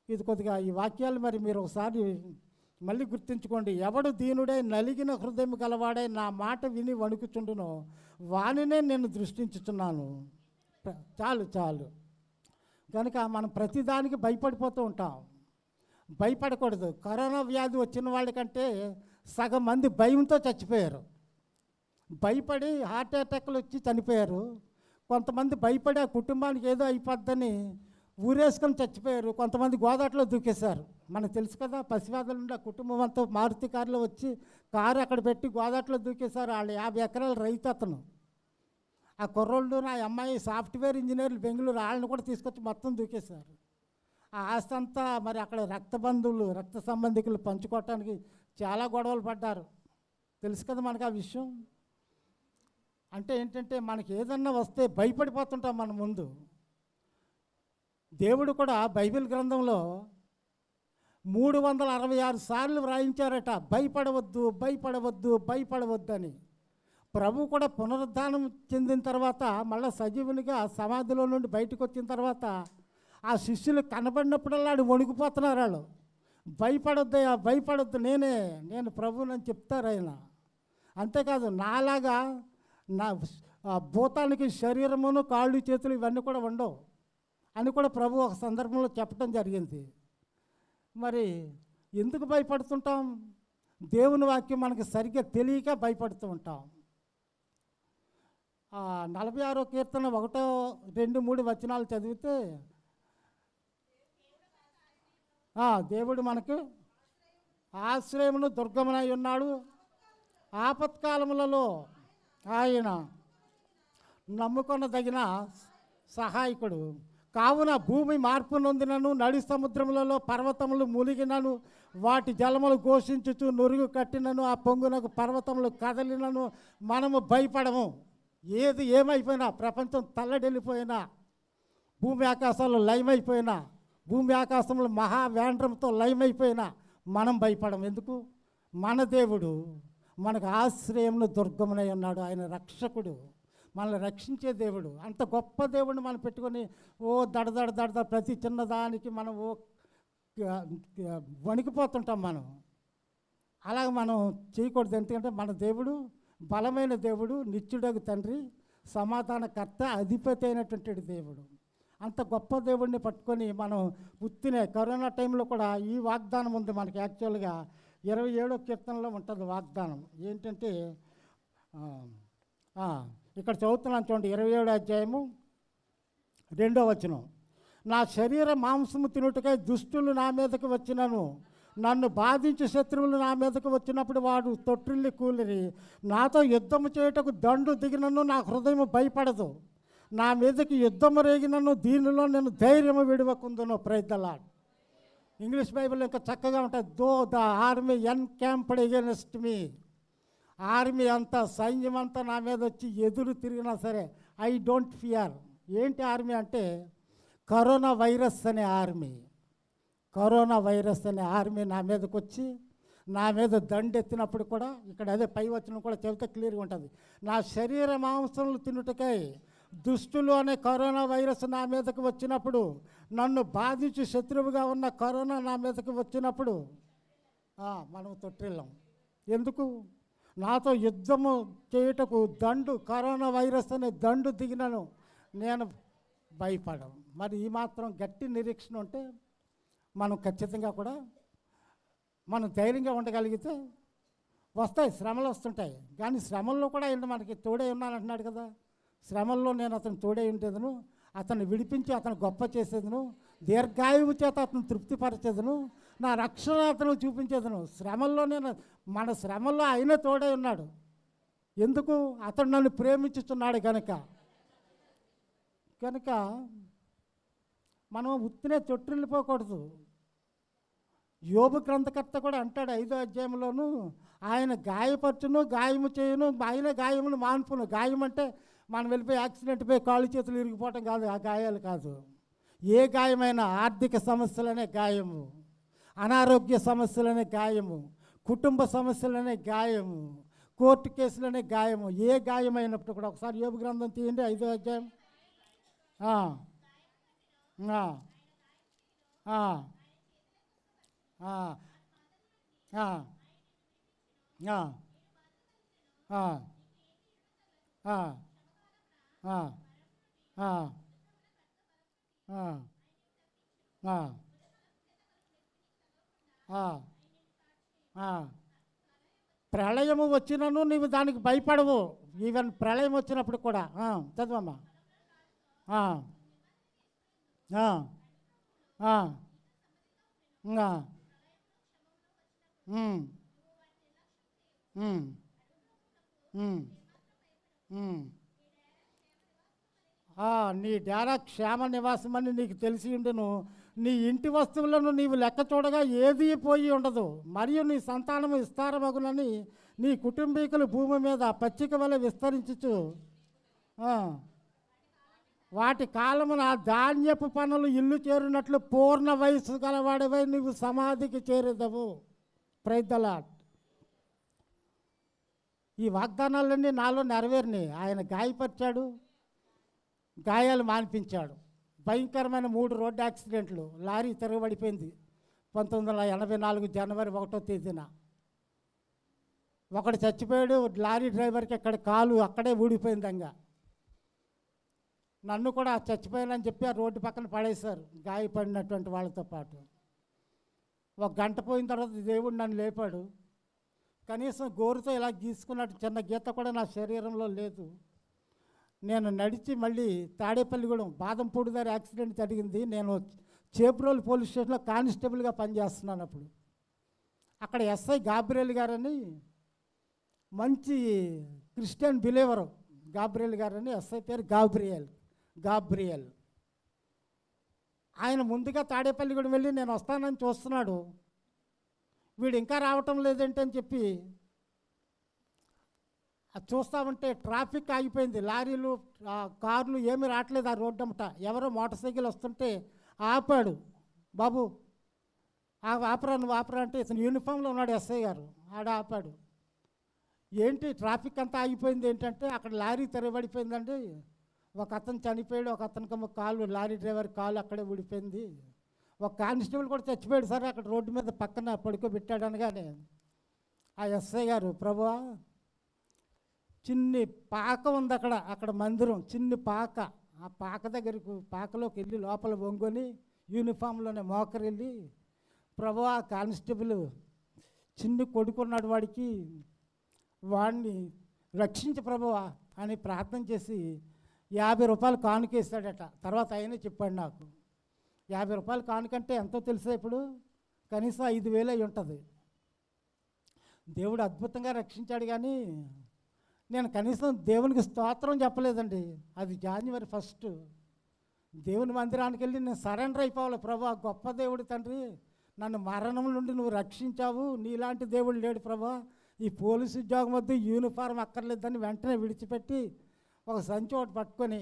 ఇది కొద్దిగా ఈ వాక్యాలు మరి మీరు ఒకసారి మళ్ళీ గుర్తుంచుకోండి. ఎవడు దీనుడై నలిగిన హృదయం గలవాడై నా మాట విని వణుకుచుండునో వానినే నేను దృష్టించుచున్నాను. చాలు. కనుక మనం ప్రతిదానికి భయపడిపోతూ ఉంటాం. భయపడకూడదు. కరోనా వ్యాధి వచ్చిన వాళ్ళకంటే సగం మంది భయంతో చచ్చిపోయారు. భయపడి హార్ట్ అటాక్లు వచ్చి చనిపోయారు. కొంతమంది భయపడి ఆ కుటుంబానికి ఏదో అయిపోద్దని ఊరేసుకొని చచ్చిపోయారు. కొంతమంది గోదాట్లో దూకేశారు. మనకు తెలుసు కదా, పసివాదల నుండి ఆ కుటుంబం అంతా మారుతి కారులో వచ్చి కారు అక్కడ పెట్టి గోదాట్లో దూకేశారు. వాళ్ళు 50 ఎకరాల రైతు అతను. ఆ కుర్రోళ్ళు, నా అమ్మాయి సాఫ్ట్వేర్ ఇంజనీర్లు బెంగళూరు, వాళ్ళని కూడా తీసుకొచ్చి మొత్తం దూకేశారు. ఆ ఆస్తి అంతా మరి అక్కడ రక్త బంధువులు, రక్త సంబంధికులు పంచుకోవటానికి చాలా గొడవలు పడ్డారు. తెలుసు కదా మనకు ఆ విషయం. అంటే ఏంటంటే మనకి ఏదన్నా వస్తే భయపడిపోతుంటాం మన ముందు. దేవుడు కూడా బైబిల్ గ్రంథంలో 366 సార్లు వ్రాయించారట, భయపడవద్దు అని. ప్రభు కూడా పునరుద్ధానం చెందిన తర్వాత మళ్ళీ సజీవునిగా సమాధిలో నుండి బయటకు వచ్చిన తర్వాత ఆ శిష్యులు కనబడినప్పుడల్లా వణికిపోతున్నారు. వాళ్ళు భయపడొద్దు, నేను ప్రభువునని చెప్తారు ఆయన. అంతేకాదు, నాలాగా నా భూతానికి శరీరమును, కాళ్ళు, చేతులు ఇవన్నీ కూడా ఉండవు అని కూడా ప్రభు ఒక సందర్భంలో చెప్పడం జరిగింది. మరి ఎందుకు భయపడుతుంటాం? దేవుని వాక్యం మనకి సరిగ్గా తెలియక భయపడుతూ ఉంటాం. 46వ కీర్తన 1, 2, 3 వచనాలు చదివితే, దేవుడు మనకు ఆశ్రయమును దుర్గమునై ఉన్నాడు, ఆపత్కాలములలో ఆయన నమ్ముకొనదగిన సహాయకుడు. కావున భూమి మార్పు నొందినను, నడి సముద్రములలో పర్వతములు మూలిగినను, వాటి జలములు ఘోషించుచు నురుగు కట్టినను, ఆ పొంగునకు పర్వతములు కదలినను మనము భయపడము. ఏది ఏమైపోయినా, ప్రపంచం తల్లడెళ్ళిపోయినా, భూమి ఆకాశాలు లయమైపోయినా, భూమి ఆకాశంలో మహావేంద్రంతో లయమైపోయినా మనం భయపడం. ఎందుకు? మన దేవుడు మనకు ఆశ్రయంను దుర్గమునై ఉన్నాడు. ఆయన రక్షకుడు. మనల్ని రక్షించే దేవుడు. అంత గొప్ప దేవుడిని మనం పెట్టుకొని దడ ప్రతి చిన్నదానికి మనం వణికిపోతుంటాం మనం. అలాగ మనం చేయకూడదు. ఎందుకంటే మన దేవుడు బలమైన దేవుడు, నిత్యుడగు తండ్రి, సమాధానకర్త, అధిపతి అయినటువంటి దేవుడు. అంత గొప్ప దేవుడిని పట్టుకొని మనం ఉత్తినే కరోనా టైంలో కూడా ఈ వాగ్దానం ఉంది మనకి. యాక్చువల్గా 27వ కీర్తనలో ఉంటుంది వాగ్దానం. ఏంటంటే ఇక్కడ చదువుతున్నాను చూడండి, 27వ అధ్యాయము 2వ వచనం. నా శరీర మాంసము తినుటకై దుష్టులు నా మీదకి వచ్చినను, నన్ను బాధించి శత్రువులు నా మీదకు వచ్చినప్పుడు వాడు తొట్టిల్లి కూలిరి. నాతో యుద్ధము చేయుటకు దండు దిగినను నా హృదయం భయపడదు. నా మీదకి యుద్ధము రేగినను దీనిలో నేను ధైర్యము విడవకుందును. Praise the Lord. English Bible ఇంకా చక్కగా ఉంటుంది. Though the army encamped against me. Army అంతా, సైన్యం అంతా నా మీద వచ్చి ఎదురు తిరిగినా సరే ఐ డోంట్ ఫియర్. ఏంటి ఆర్మీ అంటే కరోనా వైరస్ అనే ఆర్మీ. కరోనా వైరస్ అనే ఆర్మీ నా మీదకి వచ్చి నా మీద దండెత్తినప్పుడు కూడా ఇక్కడ అదే పై వచనం కూడా చెబితే క్లియర్గా ఉంటుంది. నా శరీర మాంసములు తినుటకై దుష్టులు అనే కరోనా వైరస్ నా మీదకి వచ్చినప్పుడు, నన్ను బాధించి శత్రువుగా ఉన్న కరోనా నా మీదకి వచ్చినప్పుడు మనం తొట్టిల్లాం. ఎందుకు? నాతో యుద్ధము చేయుటకు కరోనా వైరస్ అనే దండు దిగినను నేను భయపడను. మరి ఈ మాత్రం గట్టి నిరీక్షణ ఉంటే మనం ఖచ్చితంగా కూడా మనం ధైర్యంగా ఉండగలిగితే వస్తాయి, శ్రమలు వస్తుంటాయి. కానీ శ్రమల్లో కూడా ఆయన మనకి తోడే ఉన్నానంటున్నాడు కదా. శ్రమల్లో నేను అతను తోడే ఉండేదను, అతన్ని విడిపించి అతను గొప్ప చేసేదను, దీర్ఘాయువు చేత అతను తృప్తిపరిచేదను, నా రక్షణ అతను చూపించేదను. శ్రమల్లో మన శ్రమల్లో ఆయన తోడే ఉన్నాడు. ఎందుకు? అతను నన్ను ప్రేమించుతున్నాడు కనుక మనం ఉత్తినే తొట్టిల్లిపోకూడదు. యోబు గ్రంథకర్త కూడా అంటాడు 5వ అధ్యాయంలోనూ, ఆయన గాయపరచును, గాయము చేయును, ఆయన గాయమును మాన్పును. గాయం అంటే మనం వెళ్ళిపోయి యాక్సిడెంట్ పోయి కాళ్ళు చేతులు ఇరిగిపోవటం కాదు, ఆ గాయాలు కాదు. ఏ గాయమైనా ఆర్థిక సమస్యలనే గాయము, అనారోగ్య సమస్యలనే గాయము, కుటుంబ సమస్యలనే గాయము, కోర్టు కేసులనే గాయము. ఏ గాయమైనప్పుడు కూడా ఒకసారి యోబు గ్రంథం తీయండి 5వ అధ్యాయం. ప్రళయము వచ్చినను నీవు దానికి భయపడవు. ఈవెన్ ప్రళయం వచ్చినప్పుడు కూడా చదవమ్మా. నీ డేరా క్షేమ నివాసమని నీకు తెలిసి ఉండును. నీ ఇంటి వస్తువులను నీవు లెక్క చూడగా ఏదీ పోయి ఉండదు. మరియు నీ సంతానము విస్తారమగునని నీ కుటుంబీకులు భూమి మీద పచ్చిక వలె విస్తరించుచు వాటి కాలమున ధాన్యపు పనులు ఇల్లు చేరినట్లు పూర్ణ వయసు గలవాడివై నువ్వు సమాధికి చేరేదవు. Praise the lord. ఈ వాగ్దానాలన్నీ నాలో నెరవేరినాయి. ఆయన గాయపరిచాడు, గాయాలు మాన్పించాడు. భయంకరమైన 3 రోడ్డు యాక్సిడెంట్లు. లారీ తిరగబడిపోయింది 1984 జనవరి 1వ తేదీన. ఒకడు చచ్చిపోయాడు, లారీ డ్రైవర్కి అక్కడ కాలు అక్కడే ఊడిపోయిందంగా. నన్ను కూడా చచ్చిపోయానని చెప్పి ఆ రోడ్డు పక్కన పడేశారు గాయపడినటువంటి వాళ్ళతో పాటు. 1 గంట పోయిన తర్వాత దేవుడు నన్ను లేపాడు. కనీసం గోరుతో ఇలా గీసుకున్నట్టు చిన్న గీత కూడా నా శరీరంలో లేదు. నేను నడిచి మళ్ళీ తాడేపల్లిగూడెం బాదంపూడి దగ్గర యాక్సిడెంట్ జరిగింది. నేను చేబ్రోలు పోలీస్ స్టేషన్లో కానిస్టేబుల్గా పనిచేస్తున్నాను. అప్పుడు అక్కడ ఎస్ఐ గాబ్రియల్ గారని మంచి క్రిస్టియన్ బిలీవరు, గాబ్రియల్ గారని ఎస్ఐ పేరు గాబ్రియల్. ఆయన ముందుగా తాడేపల్లిగూడెం వెళ్ళి నేను వస్తానని చూస్తున్నాడు. వీడు ఇంకా రావటం లేదంటే అని చెప్పి అది చూస్తామంటే ట్రాఫిక్ ఆగిపోయింది. లారీలు కార్లు ఏమీ రావట్లేదు ఆ రోడ్డు అమ్మట. ఎవరో మోటార్ సైకిల్ వస్తుంటే ఆపాడు. బాబు ఆపరా, నువ్వు ఆపరా అంటే ఇతను యూనిఫామ్లో ఉన్నాడు ఎస్ఐ గారు. ఆడ ఆపాడు. ఏంటి ట్రాఫిక్ అంతా ఆగిపోయింది ఏంటంటే అక్కడ లారీ తెరబడిపోయిందండి. ఒక అతను చనిపోయాడు, ఒక అతనికి కాలు, లారీ డ్రైవర్ కాలు అక్కడే ఊడిపోయింది. ఒక కానిస్టేబుల్ కూడా చచ్చిపోయాడు సార్, అక్కడ రోడ్డు మీద పక్కన పడుకోబెట్టాడు అనగానే ఆ ఎస్ఐ గారు, ప్రభువా చిన్ని పాక ఉంది అక్కడ మందిరం, చిన్ని పాక, ఆ పాక దగ్గరకు పాకలోకి వెళ్ళి లోపల వంగుని యూనిఫామ్లోనే మోకరెళ్ళి, ప్రభువా కానిస్టేబుల్ చిన్ని కొడుకున్నాడు, వాడిని రక్షించ ప్రభువా అని ప్రార్థన చేసి 50 రూపాయలు కానుకేస్తాడట. తర్వాత ఆయనే చెప్పాడు నాకు. 50 రూపాయలు కానుకంటే ఎంతో తెలుసా ఇప్పుడు? కనీసం 5,000 అయి ఉంటుంది. దేవుడు అద్భుతంగా రక్షించాడు, కానీ నేను కనీసం దేవునికి స్తోత్రం చెప్పలేదండి. అది జనవరి 1 దేవుని మందిరానికి వెళ్ళి నేను సరెండర్ అయిపోవాలి. ప్రభా గొప్ప దేవుడు తండ్రి, నన్ను మరణం నుండి నువ్వు రక్షించావు, నీలాంటి దేవుడు లేడు ప్రభా, ఈ పోలీసు ఉద్యోగం వద్దు, యూనిఫారం అక్కర్లేదని వెంటనే విడిచిపెట్టి ఒక సంచి ఒకటి పట్టుకొని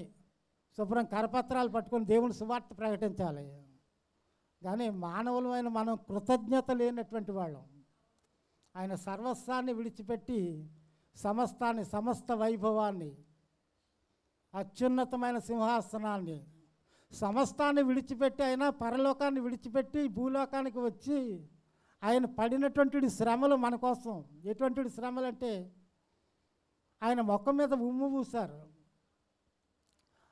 శుభ్రం కరపత్రాలు పట్టుకొని దేవుని సువార్త ప్రకటించాలి. కానీ మానవులమైన మనం కృతజ్ఞత లేనటువంటి వాళ్ళం. ఆయన సర్వస్వాన్ని విడిచిపెట్టి సమస్త వైభవాన్ని, అత్యున్నతమైన సింహాసనాన్ని, సమస్తాన్ని విడిచిపెట్టి ఆయన పరలోకాన్ని విడిచిపెట్టి భూలోకానికి వచ్చి ఆయన పడినటువంటి శ్రమలు మన కోసం. ఎటువంటి శ్రమలు అంటే ఆయన ముఖం మీద ఉమ్ము పూశారు,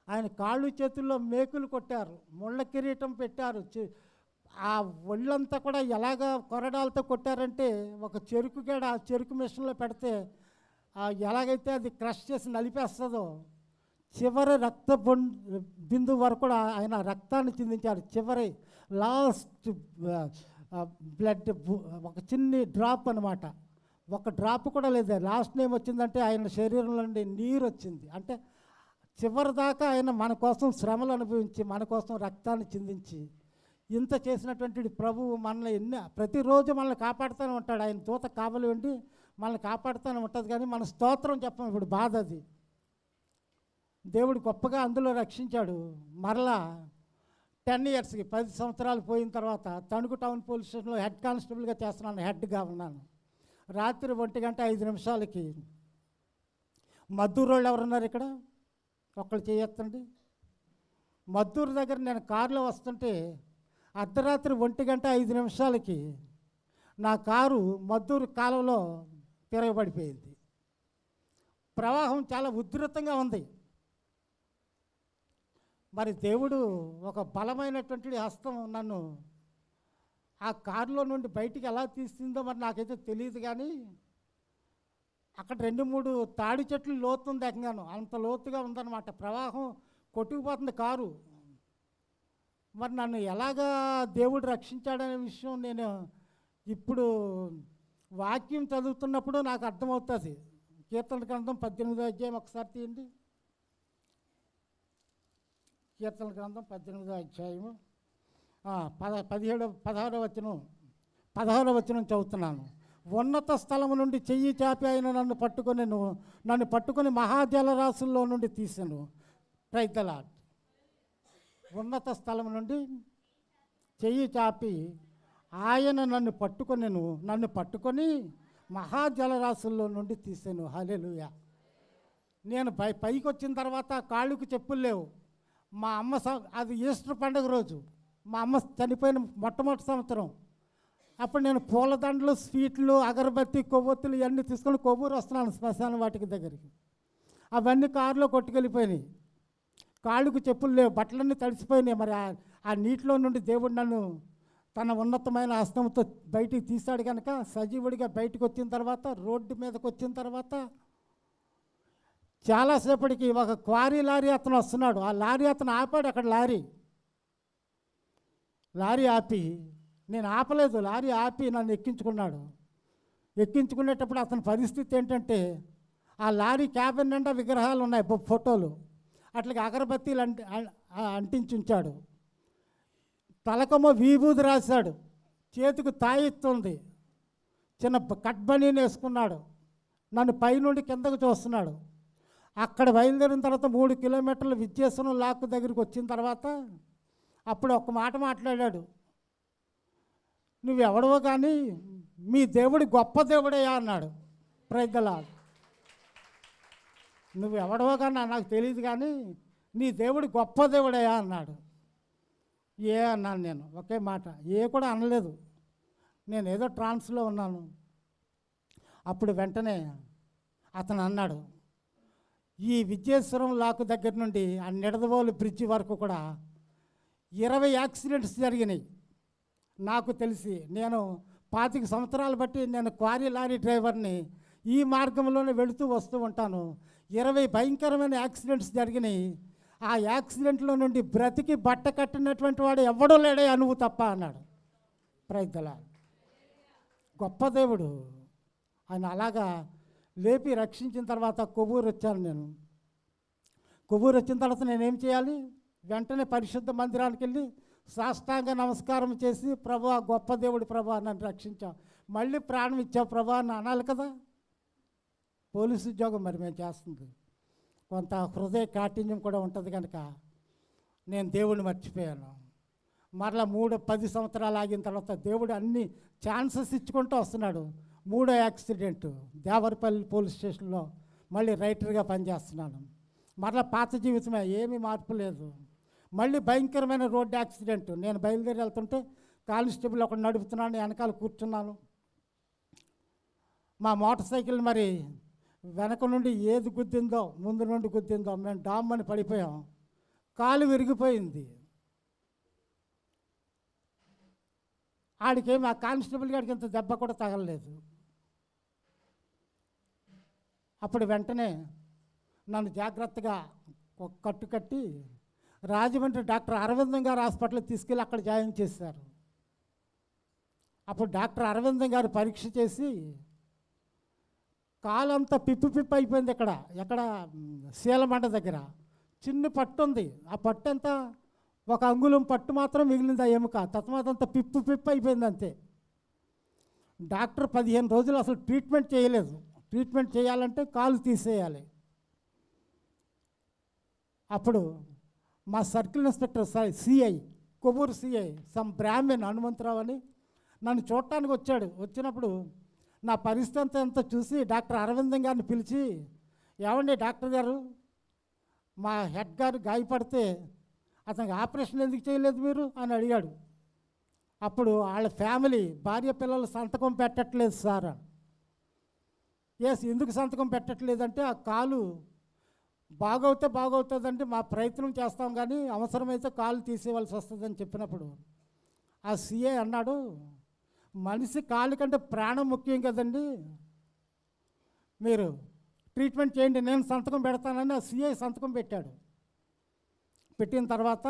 ఆయన కాళ్ళు చేతుల్లో మేకులు కొట్టారు, ముళ్ళ కిరీటం పెట్టారు, ఆ ఒళ్ళంతా కూడా ఎలాగ కొరడాలతో కొట్టారంటే ఒక చెరుకు గడ ఆ చెరుకు మిషన్లో పెడితే ఎలాగైతే అది క్రష్ చేసి నలిపేస్తుందో చివరి బిందు వరకు కూడా ఆయన రక్తాన్ని చిందించారు. చివరి లాస్ట్ బ్లడ్ ఒక చిన్ని డ్రాప్ అనమాట, ఒక డ్రాప్ కూడా లేదు. లాస్ట్ ఏమొచ్చిందంటే ఆయన శరీరంలో నుండి నీరు వచ్చింది. అంటే చివరి దాకా ఆయన మన కోసం శ్రమలు అనుభవించి మన కోసం రక్తాన్ని చిందించి ఇంత చేసినటువంటి ప్రభువు మనల్ని ప్రతిరోజు మనల్ని కాపాడుతూనే ఉంటాడు. ఆయన దూత కావలి ఉండి మనల్ని కాపాడుతూనే ఉంటుంది. కానీ మన స్తోత్రం చెప్పం. ఇప్పుడు బాధ అది. దేవుడు గొప్పగా అందులో రక్షించాడు. మరలా 10 ఇయర్స్కి 10 సంవత్సరాలు పోయిన తర్వాత తణుకు టౌన్ పోలీస్ స్టేషన్లో హెడ్ కానిస్టేబుల్గా చేస్తున్నాను, హెడ్గా ఉన్నాను. రాత్రి 1:05 మద్దూరు వాళ్ళు ఎవరున్నారు ఇక్కడ? ఒక్కళ్ళు చేయొద్దండి. మద్దూరు దగ్గర నేను కారులో వస్తుంటే అర్ధరాత్రి 1:05 నా కారు మద్దూరు కాలంలో తిరగబడిపోయింది. ప్రవాహం చాలా ఉధృతంగా ఉంది. మరి దేవుడు ఒక బలమైనటువంటి హస్తం నన్ను ఆ కారులో నుండి బయటికి ఎలా తీస్తుందో మరి నాకైతే తెలియదు. కానీ అక్కడ 2-3 తాడి చెట్లు లోతుంది, ఏకంగాను అంత లోతుగా ఉందన్నమాట. ప్రవాహం కొట్టుకుపోతుంది కారు. మరి నన్ను ఎలాగా దేవుడు రక్షించాడనే విషయం నేను ఇప్పుడు వాక్యం చదువుతున్నప్పుడు నాకు అర్థమవుతుంది. కీర్తన గ్రంథం 18వ అధ్యాయం ఒకసారి తీయండి. కీర్తన గ్రంథం 18వ అధ్యాయము 16వ వచనం చదువుతున్నాను. ఉన్నత స్థలము నుండి చెయ్యి చాపి ఆయన నన్ను పట్టుకొని మహాజలరాశుల్లో నుండి తీసాను. Praise the lord. ఉన్నత స్థలం నుండి చెయ్యి చాపి ఆయన నన్ను పట్టుకొని మహాజలరాశుల్లో నుండి తీసాను. హల్లెలూయా. నేను పైకి వచ్చిన తర్వాత కాళ్ళకు చెప్పులు లేవు. మా అమ్మ అది ఈస్టర్ పండుగ రోజు, మా అమ్మ చనిపోయిన మొట్టమొదటి సంవత్సరం. అప్పుడు నేను పూలదండలు, స్వీట్లు, అగరబత్తి, కొవ్వొత్తులు ఇవన్నీ తీసుకొని కొవ్వూరు వస్తున్నాను శ్మశానం వాటికి దగ్గరికి. అవన్నీ కారులో కొట్టుకెళ్ళిపోయినాయి. కాళ్ళకు చెప్పులు లేవు, బట్టలన్నీ తడిసిపోయినాయి. మరి ఆ నీటిలో నుండి దేవుడు నన్ను తన ఉన్నతమైన హస్తంతో బయటికి తీశాడు. కనుక సజీవుడిగా బయటకు వచ్చిన తర్వాత, రోడ్డు మీదకి వచ్చిన తర్వాత చాలాసేపటికి ఒక క్వారీ లారీ అతను వస్తున్నాడు. ఆ లారీ అతను ఆపాడు. అక్కడ లారీ ఆపి, నేను ఆపలేదు, లారీ ఆపి నన్ను ఎక్కించుకున్నాడు. ఎక్కించుకునేటప్పుడు అతని పరిస్థితి ఏంటంటే ఆ లారీ క్యాబిన్ నిండా విగ్రహాలు ఉన్నాయి, ఫోటోలు. అట్లాగే అగరబత్తీలు అంటించి ఉంచాడు. తలకమో విభూది రాశాడు, చేతికి తాయెత్తుంది, చిన్న కట్ బనీని వేసుకున్నాడు. నన్ను పైనుండి కిందకు చూస్తున్నాడు. అక్కడ బయలుదేరిన తర్వాత 3 కిలోమీటర్లు విద్యేశ్వరం లాక్ దగ్గరికి వచ్చిన తర్వాత అప్పుడు ఒక మాట మాట్లాడాడు. నువ్వెవడవో కానీ మీ దేవుడు గొప్ప దేవుడయ్యా అన్నాడు. Praise the lord. నువ్వు ఎవడవో కానీ నాకు తెలియదు కానీ నీ దేవుడు గొప్ప దేవుడయా అన్నాడు. ఏ అన్నాను నేను, ఒకే మాట, ఏ కూడా అనలేదు. నేను ఏదో ట్రాన్స్లో ఉన్నాను. అప్పుడు వెంటనే అతను అన్నాడు, ఈ విజయేశ్వరం లాకు దగ్గర నుండి ఆ నిడదవోలు బ్రిడ్జి వరకు కూడా 20 యాక్సిడెంట్స్ జరిగినాయి నాకు తెలిసి. నేను 25 సంవత్సరాలు బట్టి నేను క్వారీ లారీ డ్రైవర్ని, ఈ మార్గంలోనే వెళుతూ వస్తూ ఉంటాను. 20 భయంకరమైన యాక్సిడెంట్స్ జరిగినాయి. ఆ యాక్సిడెంట్లో నుండి బ్రతికి బట్ట కట్టినటువంటి వాడు ఎవడో లేడే అనువు తప్ప అన్నాడు. Praise the lord. గొప్ప దేవుడు ఆయన. అలాగా లేపి రక్షించిన తర్వాత కొవ్వూరు వచ్చాను నేను. కొవ్వూరు వచ్చిన తర్వాత నేనేం చేయాలి? వెంటనే పరిశుద్ధ మందిరానికి వెళ్ళి సాష్టాంగ నమస్కారం చేసి, ప్రభా గొప్ప దేవుడు ప్రభా నన్ను రక్షించావు, మళ్ళీ ప్రాణం ఇచ్చావు ప్రభా అని అనాలి కదా. పోలీసు ఉద్యోగం మరి మేము చేస్తుంది, కొంత హృదయ కాఠిన్యం కూడా ఉంటుంది కనుక నేను దేవుడిని మర్చిపోయాను. మరలా 10 సంవత్సరాలు ఆగిన తర్వాత దేవుడు అన్ని ఛాన్సెస్ ఇచ్చుకుంటూ వస్తున్నాడు. 3వ యాక్సిడెంట్ దేవరపల్లి పోలీస్ స్టేషన్లో మళ్ళీ రైటర్గా పనిచేస్తున్నాను. మరలా పాత జీవితమే, ఏమీ మార్పు లేదు. మళ్ళీ భయంకరమైన రోడ్డు యాక్సిడెంట్. నేను బయలుదేరి వెళ్తుంటే కానిస్టేబుల్ ఒకటి నడుపుతున్నాను, వెనకాల కూర్చున్నాను. మా మోటార్ సైకిల్ మరి వెనక నుండి ఏది గుద్దిందో ముందు నుండి గుద్దిందో మేము డామ్మని పడిపోయాం. కాలు విరిగిపోయింది. ఆడికేమి, ఆ కానిస్టేబుల్ గారికి ఇంత దెబ్బ కూడా తగలలేదు. అప్పుడు వెంటనే నన్ను జాగ్రత్తగా ఒక కట్టు కట్టి రాజమండ్రి డాక్టర్ అరవిందం గారు హాస్పిటల్కి తీసుకెళ్ళి అక్కడ జాయిన్ చేశారు. అప్పుడు డాక్టర్ అరవిందం గారు పరీక్ష చేసి కాలంతా పిప్పి అయిపోయింది. ఎక్కడ శీలమండ దగ్గర చిన్న పట్టు ఉంది. ఆ పట్టు అంతా ఒక అంగుళం పట్టు మాత్రం మిగిలింది. ఆ ఎముక తత్మాతంతా పిప్పి అయిపోయింది అంతే. డాక్టర్ 15 రోజులు అసలు ట్రీట్మెంట్ చేయలేదు. ట్రీట్మెంట్ చేయాలంటే కాలు తీసేయాలి. అప్పుడు మా circle inspector CI, Kovvur CI, సమ్ బ్రాహ్మణ్ హనుమంతరావు అని నన్ను చూడటానికి వచ్చాడు. వచ్చినప్పుడు నా పరిస్థితి అంతా చూసి డాక్టర్ అరవిందం గారిని పిలిచి, ఏమండి డాక్టర్ గారు, మా హెడ్ గారు గాయపడితే అతనికి ఆపరేషన్ ఎందుకు చేయలేదు మీరు అని అడిగాడు. అప్పుడు వాళ్ళ ఫ్యామిలీ భార్య పిల్లలు సంతకం పెట్టట్లేదు సార్. ఎందుకు సంతకం పెట్టట్లేదంటే, ఆ కాలు బాగవుతుందంటే మా ప్రయత్నం చేస్తాం కానీ అవసరమైతే కాలు తీసేయవలసి వస్తుందని చెప్పినప్పుడు ఆ సిఏ అన్నాడు, మనిషి కాలు కంటే ప్రాణం ముఖ్యం కదండి, మీరు ట్రీట్మెంట్ చేయండి, నేను సంతకం పెడతానని ఆ సిఐ సంతకం పెట్టాడు. పెట్టిన తర్వాత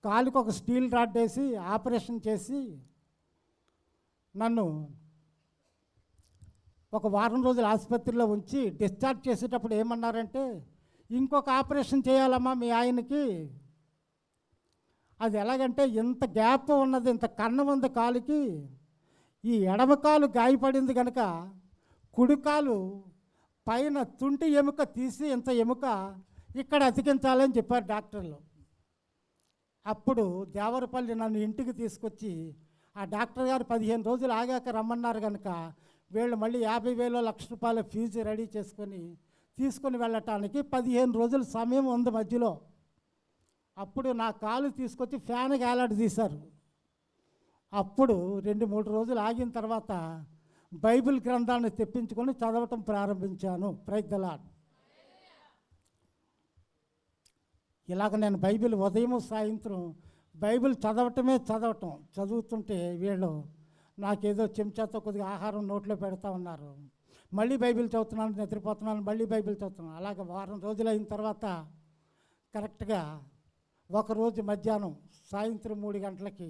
కాలుకి ఒక స్టీల్ రాడ్ వేసి ఆపరేషన్ చేసి నన్ను ఒక వారం రోజులు ఆసుపత్రిలో ఉంచి డిశ్చార్జ్ చేసేటప్పుడు ఏమన్నారంటే, ఇంకొక ఆపరేషన్ చేయాలమ్మా మీ ఆయనకి. అది ఎలాగంటే, ఇంత గ్యాప్ ఉన్నది, ఇంత కన్నం ఉంది కాలుకి, ఈ ఎడమ కాలు గాయపడింది కనుక కుడి కాలు పైన తుంటి ఎముక తీసి ఇంత ఎముక ఇక్కడ అతికించాలని చెప్పారు డాక్టర్లు. అప్పుడు దేవరపల్లి నన్ను ఇంటికి తీసుకొచ్చి ఆ డాక్టర్ గారు 15 రోజులు ఆగాక రమ్మన్నారు కనుక వీళ్ళు మళ్ళీ 50,000 లక్ష రూపాయల ఫీజు రెడీ తీసుకొని వెళ్ళటానికి 15 రోజుల సమయం ఉంది మధ్యలో. అప్పుడు నా కాలు తీసుకొచ్చి ఫ్యాన్ వేలాడి తీశారు. అప్పుడు 2-3 రోజులు ఆగిన తర్వాత బైబిల్ గ్రంథాన్ని తెప్పించుకొని చదవటం ప్రారంభించాను. Praise the lord. ఇలాగ నేను బైబిల్ ఉదయం సాయంత్రం బైబిల్ చదువుతుంటే వీళ్ళు నాకేదో చెంచాతో కొద్దిగా ఆహారం నోట్లో పెడతా ఉన్నారు. మళ్ళీ బైబిల్ చదువుతున్నాను, నిద్రపోతున్నాను, మళ్ళీ బైబిల్ చదువుతున్నాను. అలాగ వారం రోజులు అయిన తర్వాత కరెక్ట్గా ఒకరోజు మధ్యాహ్నం సాయంత్రం 3 గంటలకి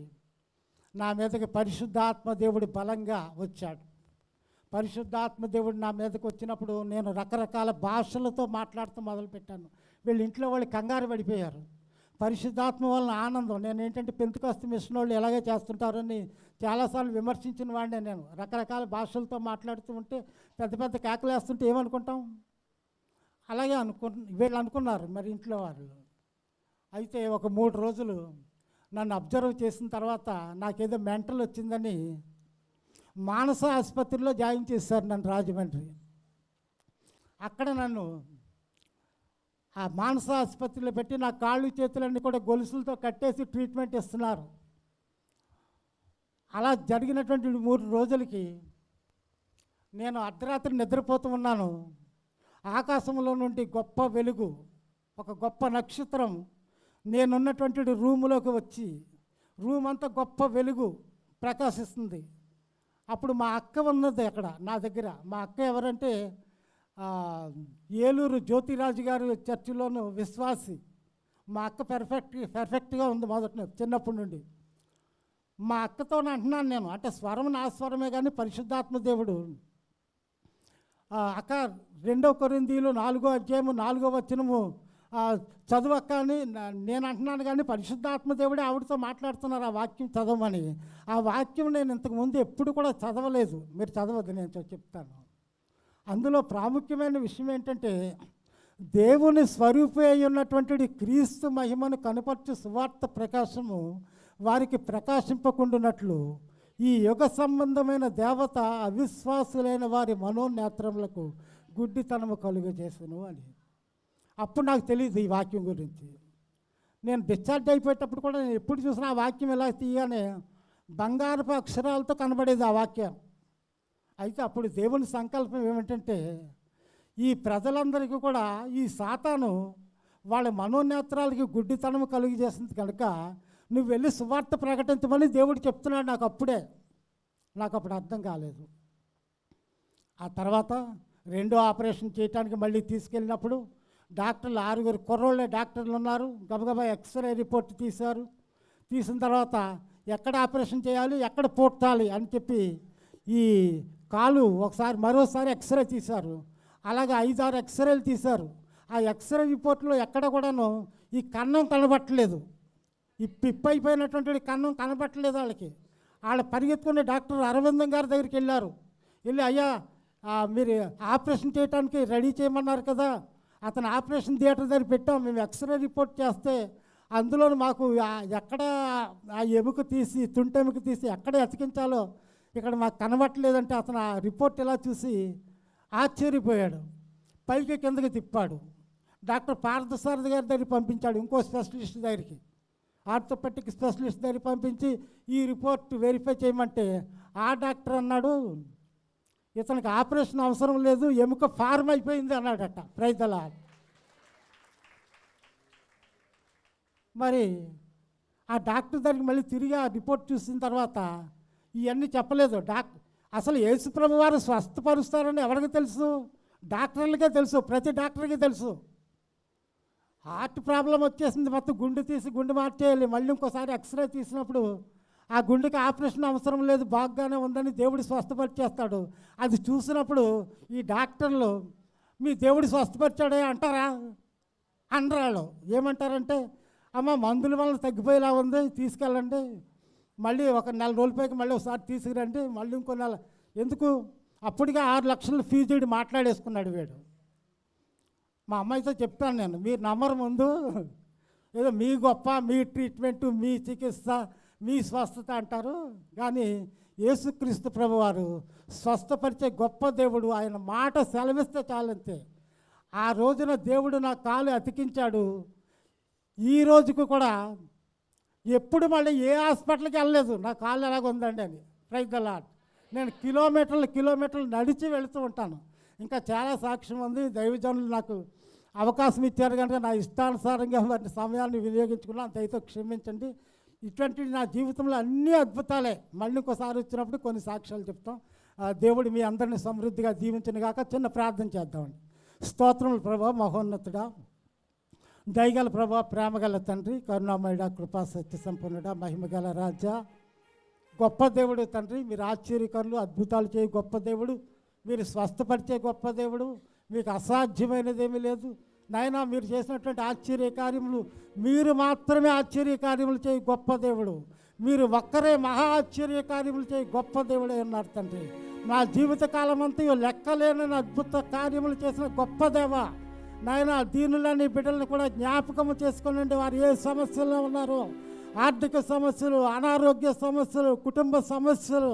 నా మీదకి పరిశుద్ధాత్మ దేవుడు బలంగా వచ్చాడు. పరిశుద్ధాత్మ దేవుడు నా మీదకి వచ్చినప్పుడు నేను రకరకాల భాషలతో మాట్లాడుతూ మొదలుపెట్టాను. వీళ్ళు ఇంట్లో వాళ్ళు కంగారు పడిపోయారు. పరిశుద్ధాత్మ వలన ఆనందం. నేను ఏంటంటే పెంతెకొస్తు మిషన్ వాళ్ళు ఎలాగే చేస్తుంటారని చాలాసార్లు విమర్శించిన వాడినే నేను. రకరకాల భాషలతో మాట్లాడుతూ ఉంటే పెద్ద పెద్ద కేకలు వేస్తుంటే ఏమనుకుంటాం, అలాగే వీళ్ళు అనుకున్నారు మరి ఇంట్లో వాళ్ళు. అయితే ఒక 3 రోజులు నన్ను అబ్జర్వ్ చేసిన తర్వాత నాకేదో మెంటల్ వచ్చిందని మానస ఆసుపత్రిలో జాయిన్ చేశారు నన్ను రాజమండ్రి. అక్కడ నన్ను ఆ మానస ఆసుపత్రిలో పెట్టి నా కాళ్ళు చేతులన్నీ కూడా గొలుసులతో కట్టేసి ట్రీట్మెంట్ ఇస్తున్నారు. అలా జరిగినటువంటి 3 రోజులకి నేను అర్ధరాత్రి నిద్రపోతూ ఉన్నాను. ఆకాశంలో నుండి గొప్ప వెలుగు, ఒక గొప్ప నక్షత్రం నేనున్నటువంటి రూములోకి వచ్చి రూమ్ అంతా గొప్ప వెలుగు ప్రకాశిస్తుంది. అప్పుడు మా అక్క ఉన్నది అక్కడ నా దగ్గర. మా అక్క ఎవరంటే ఏలూరు జ్యోతిరాజు గారి చర్చిలోను విశ్వాసి. మా అక్క పర్ఫెక్ట్గా ఉంది చిన్నప్పటి నుండి. మా అక్కతో అంటున్నాను నేను, అంటే స్వరం నా స్వరమే కానీ పరిశుద్ధాత్మ దేవుడు అక్క 2 కొరింథీయులు 4వ అధ్యాయము 4వ వచనము చదువక్క అని నేను అంటున్నాను, కానీ పరిశుద్ధాత్మ దేవుడే ఆవిడతో మాట్లాడుతున్నారు ఆ వాక్యం చదవమని. ఆ వాక్యం నేను ఇంతకుముందు ఎప్పుడు కూడా చదవలేదు. మీరు చదవద్దు, నేను చెప్తాను. అందులో ప్రాముఖ్యమైన విషయం ఏంటంటే, దేవుని స్వరూపి అయి ఉన్నటువంటి క్రీస్తు మహిమను కనపర్చు సువార్త ప్రకాశము వారికి ప్రకాశింపకుండునట్లు ఈ యుగ సంబంధమైన దేవత అవిశ్వాసులైన వారి మనోనేత్రములకు గుడ్డితనము కలుగజేసును అని. అప్పుడు నాకు తెలియదు ఈ వాక్యం గురించి. నేను డిశ్చార్జ్ అయిపోయేటప్పుడు కూడా నేను ఎప్పుడు చూసినా ఆ వాక్యం ఎలా తీయగానే బంగారపు అక్షరాలతో కనబడేది ఆ వాక్యం. అయితే అప్పుడు దేవుని సంకల్పం ఏమిటంటే, ఈ ప్రజలందరికీ కూడా ఈ సాతాను వాళ్ళ మనోనేత్రాలకి గుడ్డితనము కలుగు చేసింది కనుక నువ్వు వెళ్ళి సువార్త ప్రకటించమని దేవుడు చెప్తున్నాడు నాకు. నాకు అప్పుడు అర్థం కాలేదు. ఆ తర్వాత 2వ ఆపరేషన్ చేయడానికి మళ్ళీ తీసుకెళ్ళినప్పుడు డాక్టర్లు 6 కుర్రోళ్ళే డాక్టర్లు ఉన్నారు. గబగబా ఎక్స్రే రిపోర్ట్ తీశారు. తీసిన తర్వాత ఎక్కడ ఆపరేషన్ చేయాలి, ఎక్కడ పూడ్చాలి అని చెప్పి ఈ కాలు మరోసారి ఎక్స్రే తీశారు. అలాగే 5-6 ఎక్స్రేలు తీశారు. ఆ ఎక్స్రే రిపోర్ట్లో ఎక్కడ కూడాను ఈ కన్నం కనబట్టలేదు. ఈ పిప్పైపోయినటువంటి కన్నం కనబట్టలేదు వాళ్ళకి. వాళ్ళ పరిగెత్తుకునే డాక్టర్ అరవిందం గారి దగ్గరికి వెళ్ళారు. వెళ్ళి, అయ్యా మీరు ఆపరేషన్ చేయడానికి రెడీ చేయమన్నారు కదా, అతను ఆపరేషన్ థియేటర్ దగ్గర పెట్టాం, మేము ఎక్స్రే రిపోర్ట్ చేస్తే అందులో మాకు ఎక్కడ ఆ ఎముక తీసి తుంటెముక తీసి ఎక్కడ అతికించాలో ఇక్కడ మాకు కనబట్టలేదంటే అతను ఆ రిపోర్ట్ ఎలా చూసి ఆశ్చర్యపోయాడు. పైకి కిందకి తిప్పాడు. డాక్టర్ పార్థసారథి గారి దగ్గరికి పంపించాడు, ఇంకో స్పెషలిస్ట్ దగ్గరికి, ఆర్థోపెటిక్ స్పెషలిస్ట్ దగ్గరికి పంపించి ఈ రిపోర్ట్ వెరిఫై చేయమంటే ఆ డాక్టర్ అన్నాడు, ఇతనికి ఆపరేషన్ అవసరం లేదు, ఎముక ఫార్మ్ అయిపోయింది అన్నాడట. Praise the lord. మరి ఆ డాక్టర్ దగ్గరికి మళ్ళీ తిరిగి ఆ రిపోర్ట్ చూసిన తర్వాత ఇవన్నీ చెప్పలేదు. అసలు యేసుప్రభు వారు స్వస్థపరుస్తారని ఎవరికి తెలుసు? డాక్టర్లకే తెలుసు, ప్రతి డాక్టర్కి తెలుసు. హార్ట్ ప్రాబ్లం వచ్చేసింది, మొత్తం గుండె తీసి గుండె మార్చేయాలి. మళ్ళీ ఇంకోసారి ఎక్స్రే తీసినప్పుడు ఆ గుండెకి ఆపరేషన్ అవసరం లేదు, బాగానే ఉందని దేవుడు స్వస్థపరిచేస్తాడు. అది చూసినప్పుడు ఈ డాక్టర్లు మీ దేవుడు స్వస్థపరిచాడే అంటారా? అనరాళ్ళు. ఏమంటారంటే, అమ్మ మందుల వల్ల తగ్గిపోయేలా ఉంది, తీసుకెళ్ళండి, మళ్ళీ ఒక 4 రోజులపైకి మళ్ళీ ఒకసారి తీసుకురండి, మళ్ళీ ఇంకో నెల. ఎందుకు? అప్పటికే 6 లక్షల ఫీజు మాట్లాడేసుకున్నాడు వీడు. మా అమ్మాయితో చెప్తాను నేను, మీరు నమ్మరు ముందు, ఏదో మీ గొప్ప, మీ ట్రీట్మెంటు, మీ చికిత్స, మీ స్వస్థత అంటారు, కానీ యేసుక్రీస్తు ప్రభువారు స్వస్థపరిచే గొప్ప దేవుడు. ఆయన మాట సెలవిస్తే చాలంతే. ఆ రోజున దేవుడు నా కాలు అతికించాడు. ఈ రోజుకు కూడా ఎప్పుడు మళ్ళీ ఏ హాస్పిటల్కి వెళ్ళలేదు, నా కాళ్ళు ఎలాగ ఉందండి అని. Praise the lord. నేను కిలోమీటర్లు నడిచి వెళుతూ ఉంటాను. ఇంకా చాలా సాక్ష్యం ఉంది. దైవజనులు నాకు అవకాశం ఇచ్చారు కనుక నా ఇష్టానుసారంగా వాటి సమయాన్ని వినియోగించుకున్నాను, దయతో క్షమించండి. ఇటువంటివి నా జీవితంలో అన్నీ అద్భుతాలే. మళ్ళీ ఇంకోసారి వచ్చినప్పుడు కొన్ని సాక్ష్యాలు చెప్తాం. దేవుడు మీ అందరినీ సమృద్ధిగా దీవించిన గాక. చిన్న ప్రార్థన చేద్దామండి. స్తోత్రములు ప్రభా, మహోన్నతుడా, దయగల ప్రభా, ప్రేమగల తండ్రి, కరుణామయుడ, కృపా సత్య సంపన్నుడ, మహిమగల రాజా, గొప్ప దేవుడు తండ్రి. మీరు ఆశ్చర్యకరులు, అద్భుతాలు చేయ గొప్ప దేవుడు, మీరు స్వస్థపరిచే గొప్ప దేవుడు, మీకు అసాధ్యమైనదేమీ లేదు నాయనా. మీరు చేసినటువంటి ఆశ్చర్య కార్యములు, మీరు మాత్రమే ఆశ్చర్య కార్యములు చేయ గొప్ప దేవుడు, మీరు ఒక్కరే మహా ఆశ్చర్య కార్యములు చేయ గొప్ప దేవుడే ఉన్నారు తండ్రి. నా జీవితకాలం అంతా లెక్కలేని అద్భుత కార్యములు చేసిన గొప్ప దేవ నాయన. దీనులని బిడ్డలను కూడా జ్ఞాపకము చేసుకోనండి. వారు ఏ సమస్యల్లో ఉన్నారో, ఆర్థిక సమస్యలు, అనారోగ్య సమస్యలు, కుటుంబ సమస్యలు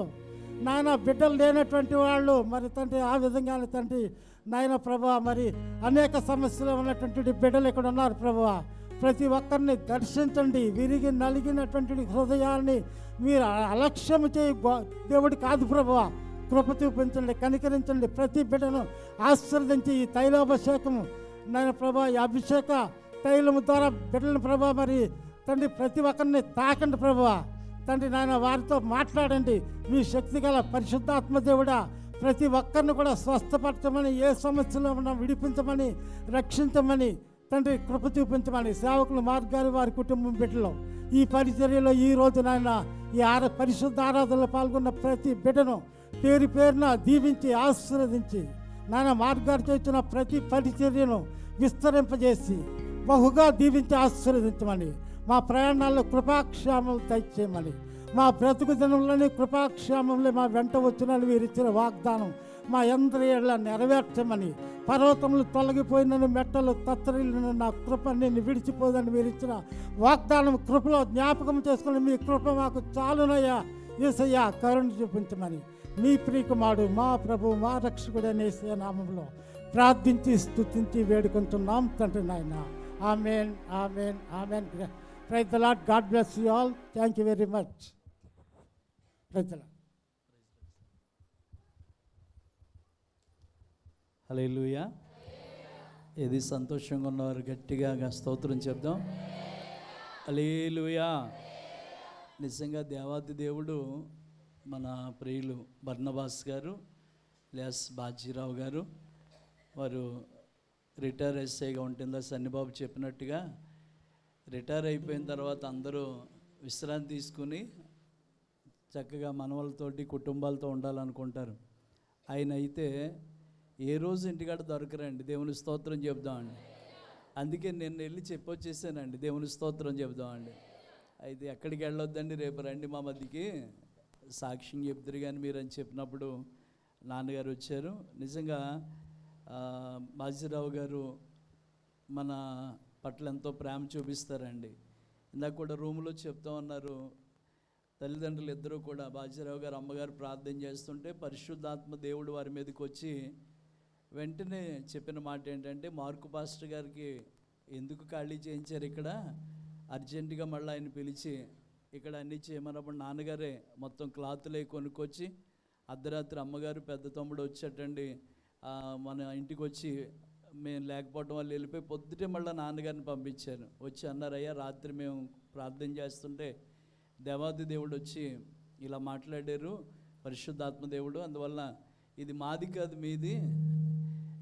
నాయన, బిడ్డలు లేనటువంటి వాళ్ళు మరి తండ్రి, ఆ విధంగానే తండ్రి నాయన ప్రభా, మరి అనేక సమస్యలు ఉన్నటువంటి బిడ్డలు ఇక్కడ ఉన్నారు ప్రభువా. ప్రతి ఒక్కరిని దర్శించండి. విరిగి నలిగినటువంటి హృదయాన్ని మీరు అలక్ష్యం చేయి దేవుడు కాదు ప్రభువా. కృప చూపించండి, కనికరించండి. ప్రతి బిడ్డను ఆశీర్వదించి ఈ తైలాభిషేకము నాయన ప్రభా, ఈ అభిషేక తైలము ద్వారా బిడ్డలను ప్రభా మరి తండ్రి ప్రతి ఒక్కరిని తాకండి ప్రభువా. తండ్రి నాయన వారితో మాట్లాడండి. మీ శక్తి గల పరిశుద్ధాత్మ దేవుడా ప్రతి ఒక్కరిని కూడా స్వస్థపరచమని, ఏ సమస్యలో ఉన్నా విడిపించమని, రక్షించమని తండ్రి కృప చూపించమని సేవకులు మార్గాలు వారి కుటుంబం బిడ్డలో ఈ పరిచర్యలో ఈ రోజు నాయన ఈ పరిశుద్ధ ఆరాధనలో పాల్గొన్న ప్రతి బిడ్డను పేరు పేరున దీవించి ఆశీర్వదించి నాయన మార్గాలు చేస్తున్న ప్రతి పరిచర్యను విస్తరింపజేసి బహుగా దీవించి ఆశీర్వదించమని, మా ప్రయాణాల్లో కృపాక్షేమం దయచేయమని, మా బ్రతుకు దినంలోని కృపాక్షేమంలో మా వెంట వచ్చినని మీరు ఇచ్చిన వాగ్దానం మా అందరి ఏళ్ళ నెరవేర్చమని, పర్వతములు తొలగిపోయినను మెట్టలు తత్తరిల్లిన నా కృప నేను విడిచిపోదని మీరు ఇచ్చిన వాగ్దానం కృపలో జ్ఞాపకం చేసుకుని మీ కృప మాకు చాలునయ్యా యేసయ్యా కరుణ చూపించమని మీ ప్రియకుమారుడు మా ప్రభు మా రక్షకుడైన యేసయ్య నామములో ప్రార్థించి స్తుతించి వేడుకుంటున్నాం తండ్రి నాయన. Amen, amen, amen. Praise the Lord. God bless you all. Thank you very much. Praise the Lord. Hallelujah. ఇది సంతోషంగా ఉన్నవారు గట్టిగా స్తోత్రం చెప్దాం. హల్లెలూయా. నిజంగా దేవాది దేవుడు మన ప్రియులు బర్నబాస్ గారు లేస్ బాజీరావు గారు వారు రిటైర్ ఎస్ఐగా ఉంటుందా సన్నిబాబు చెప్పినట్టుగా రిటైర్ అయిపోయిన తర్వాత అందరూ విశ్రాంతి తీసుకుని చక్కగా మనవలతోటి కుటుంబాలతో ఉండాలనుకుంటారు. ఆయన అయితే ఏ రోజు ఇంటికాడ దొరకరండి. దేవుని స్తోత్రం చెప్దామండి. అందుకే నేను వెళ్ళి చెప్పొచ్చేసానండి. దేవుని స్తోత్రం చెప్దామండి. అయితే ఎక్కడికి వెళ్ళొద్దండి, రేపు రండి మా మధ్యకి సాక్ష్యం చెప్తారు కానీ మీరు అని చెప్పినప్పుడు నాన్నగారు వచ్చారు. నిజంగా బాజీరావు గారు మన పట్ల ఎంతో ప్రేమ చూపిస్తారండి. ఇందాక కూడా రూమ్లో చెప్తా ఉన్నారు, తల్లిదండ్రులు ఇద్దరూ కూడా బాజీరావు గారు అమ్మగారు ప్రార్థన చేస్తుంటే పరిశుద్ధాత్మ దేవుడు వారి మీదకి వచ్చి వెంటనే చెప్పిన మాట ఏంటంటే, మార్కు పాస్టర్ గారికి ఎందుకు ఖాళీ చేయించారు, ఇక్కడ అర్జెంటుగా మళ్ళీ ఆయన పిలిచి ఇక్కడ అన్నీ చేయమన్నప్పుడు నాన్నగారే మొత్తం క్లాతులే కొనుక్కొచ్చి అర్ధరాత్రి అమ్మగారు పెద్ద తమ్ముడు వచ్చేటండి మన ఇంటికి వచ్చి మేము లేకపోవడం వల్ల వెళ్ళిపోయి పొద్దుటే మళ్ళీ నాన్నగారిని పంపించారు. వచ్చి అన్నారు, అయ్యా రాత్రి మేము ప్రార్థన చేస్తుంటే దేవాది దేవుడు వచ్చి ఇలా మాట్లాడారు పరిశుద్ధాత్మ దేవుడు, అందువల్ల ఇది మాది కాదు మీది,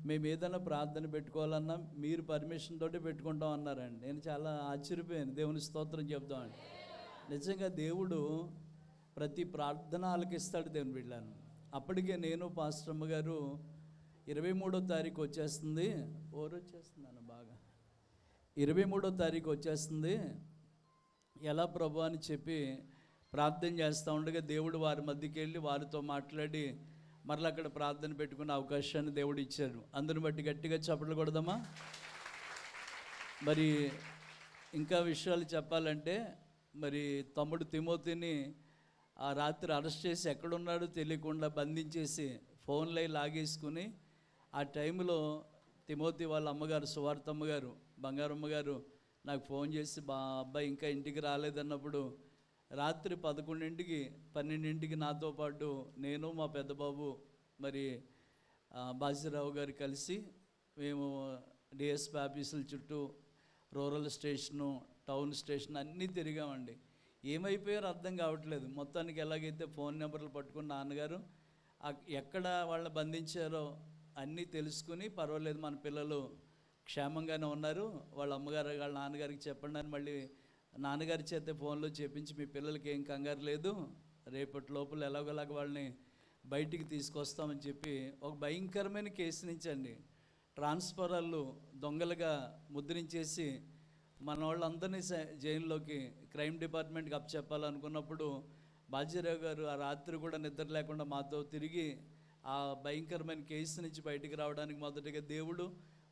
మేము ఏదైనా ప్రార్థన పెట్టుకోవాలన్నా మీరు పర్మిషన్ తోటి పెట్టుకుంటాం అన్నారండి. నేను చాలా ఆశ్చర్యపోయాను. దేవుని స్తోత్రం చెప్తామండి. నిజంగా దేవుడు ప్రతి ప్రార్థన ఆలకిస్తాడు దేవుని బిడ్డలను. అప్పటికే నేను పాస్టర్ అమ్మ గారు 23వ తారీఖు వచ్చేస్తుంది, వచ్చేస్తున్నాను బాగా 23వ తారీఖు వచ్చేస్తుంది ఎలా ప్రభు అని చెప్పి ప్రార్థన చేస్తూ ఉండగా దేవుడు వారి మధ్యకి వెళ్ళి వారితో మాట్లాడి మరలా అక్కడ ప్రార్థన పెట్టుకునే అవకాశాన్ని దేవుడు ఇచ్చాడు. అందుని బట్టి గట్టిగా చప్పట్లు కొడదామా? మరి ఇంకా విషయాలు చెప్పాలంటే, మరి తమ్ముడు తిమోతిని ఆ రాత్రి అరెస్ట్ చేసి ఎక్కడున్నాడో తెలియకుండా బంధించేసి ఫోన్లో లాగేసుకుని ఆ టైంలో తిమోతి వాళ్ళ అమ్మగారు సువార్తమ్మ గారు బంగారమ్మ గారు నాకు ఫోన్ చేసి అబ్బాయి ఇంకా ఇంటికి రాలేదన్నప్పుడు రాత్రి 11ంటికి 12ంటికి నాతో పాటు నేను మా పెద్ద బాబు మరి బాజీరావు గారు కలిసి మేము డిఎస్పీ ఆఫీసుల చుట్టూ రూరల్ స్టేషను టౌన్ స్టేషన్ అన్నీ తిరిగామండి. ఏమైపోయారో అర్థం కావట్లేదు. మొత్తానికి ఎలాగైతే ఫోన్ నెంబర్లు పట్టుకున్న నాన్నగారు ఎక్కడ వాళ్ళని బంధించారో అన్నీ తెలుసుకుని పర్వాలేదు మన పిల్లలు క్షేమంగానే ఉన్నారు, వాళ్ళ అమ్మగారు వాళ్ళ నాన్నగారికి చెప్పండి అని మళ్ళీ నాన్నగారి చేత ఫోన్లో చేపించి మీ పిల్లలకి ఏం కంగారు లేదు, రేపటి లోపల ఎలాగోలాగా వాళ్ళని బయటికి తీసుకొస్తామని చెప్పి ఒక భయంకరమైన కేసు నుంచి అండి ట్రాన్స్ఫరాలు దొంగలుగా ముద్రించేసి మన వాళ్ళందరినీ జైల్లోకి క్రైమ్ డిపార్ట్మెంట్కి అప్పచెప్పాలనుకున్నప్పుడు బాజీరావు గారు ఆ రాత్రి కూడా నిద్ర లేకుండా మాతో తిరిగి ఆ భయంకరమైన కేసు నుంచి బయటికి రావడానికి మొదటిగా దేవుడు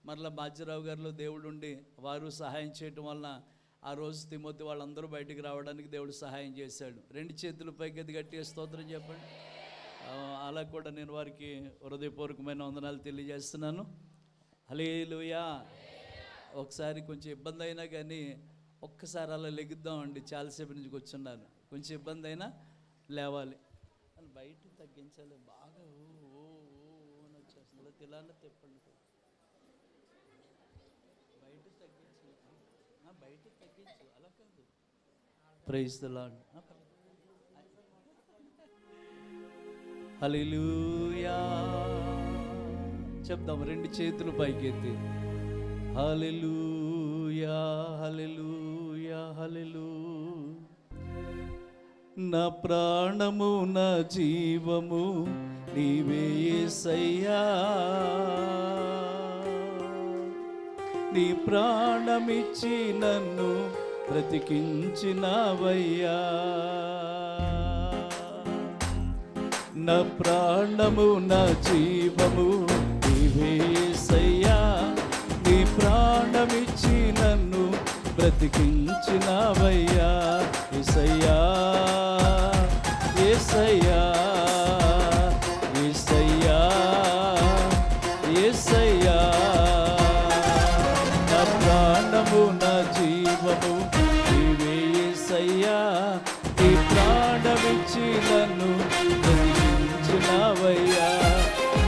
మరలా బాజీరావు గారిలో దేవుడు ఉండి వారు సహాయం చేయటం వలన ఆ రోజు తిమోతి వాళ్ళందరూ బయటికి రావడానికి దేవుడు సహాయం చేశాడు. 2 చేతులు పైకి గట్టిగా స్తోత్రం చెప్పండి. అలా కూడా నేను వారికి హృదయపూర్వకమైన వందనాలు తెలియజేస్తున్నాను. హల్లెలూయా. ఒకసారి కొంచెం ఇబ్బంది అయినా కానీ ఒక్కసారి అలా లెగుద్దామండి. చాలాసేపు నుంచి కూర్చున్నాను, కొంచెం ఇబ్బంది అయినా లేవాలి. అని బయట తగ్గించాలి. బాగా ఓ వచ్చేస్తుంది. తిలాన తిప్పండి. బయట తగ్గించు అలా కాదు. Praise the Lord. హల్లెలూయా చెప్దాం, రెండు చేతులు పైకెత్తి. హల్లెలూయా హల్లెలూయా హల్లెలూయా. నా ప్రాణము నా జీవము నీవే యేసయ్యా, నీ ప్రాణమిచ్చి నన్ను బ్రతికించినావయ్యా. నా ప్రాణము నా జీవము నీవే యేసయ్యా, నీ ప్రాణమిచ్చి నన్ను బ్రతికించినావయ్యా. యేసయ్యా యేసయ్యా యేసయ్యా యేసయ్యా. నా ప్రాణము నా జీవము నీవే యేసయ్యా, నీ ప్రాణమిచ్చి నన్ను బ్రతికించినావయ్యా,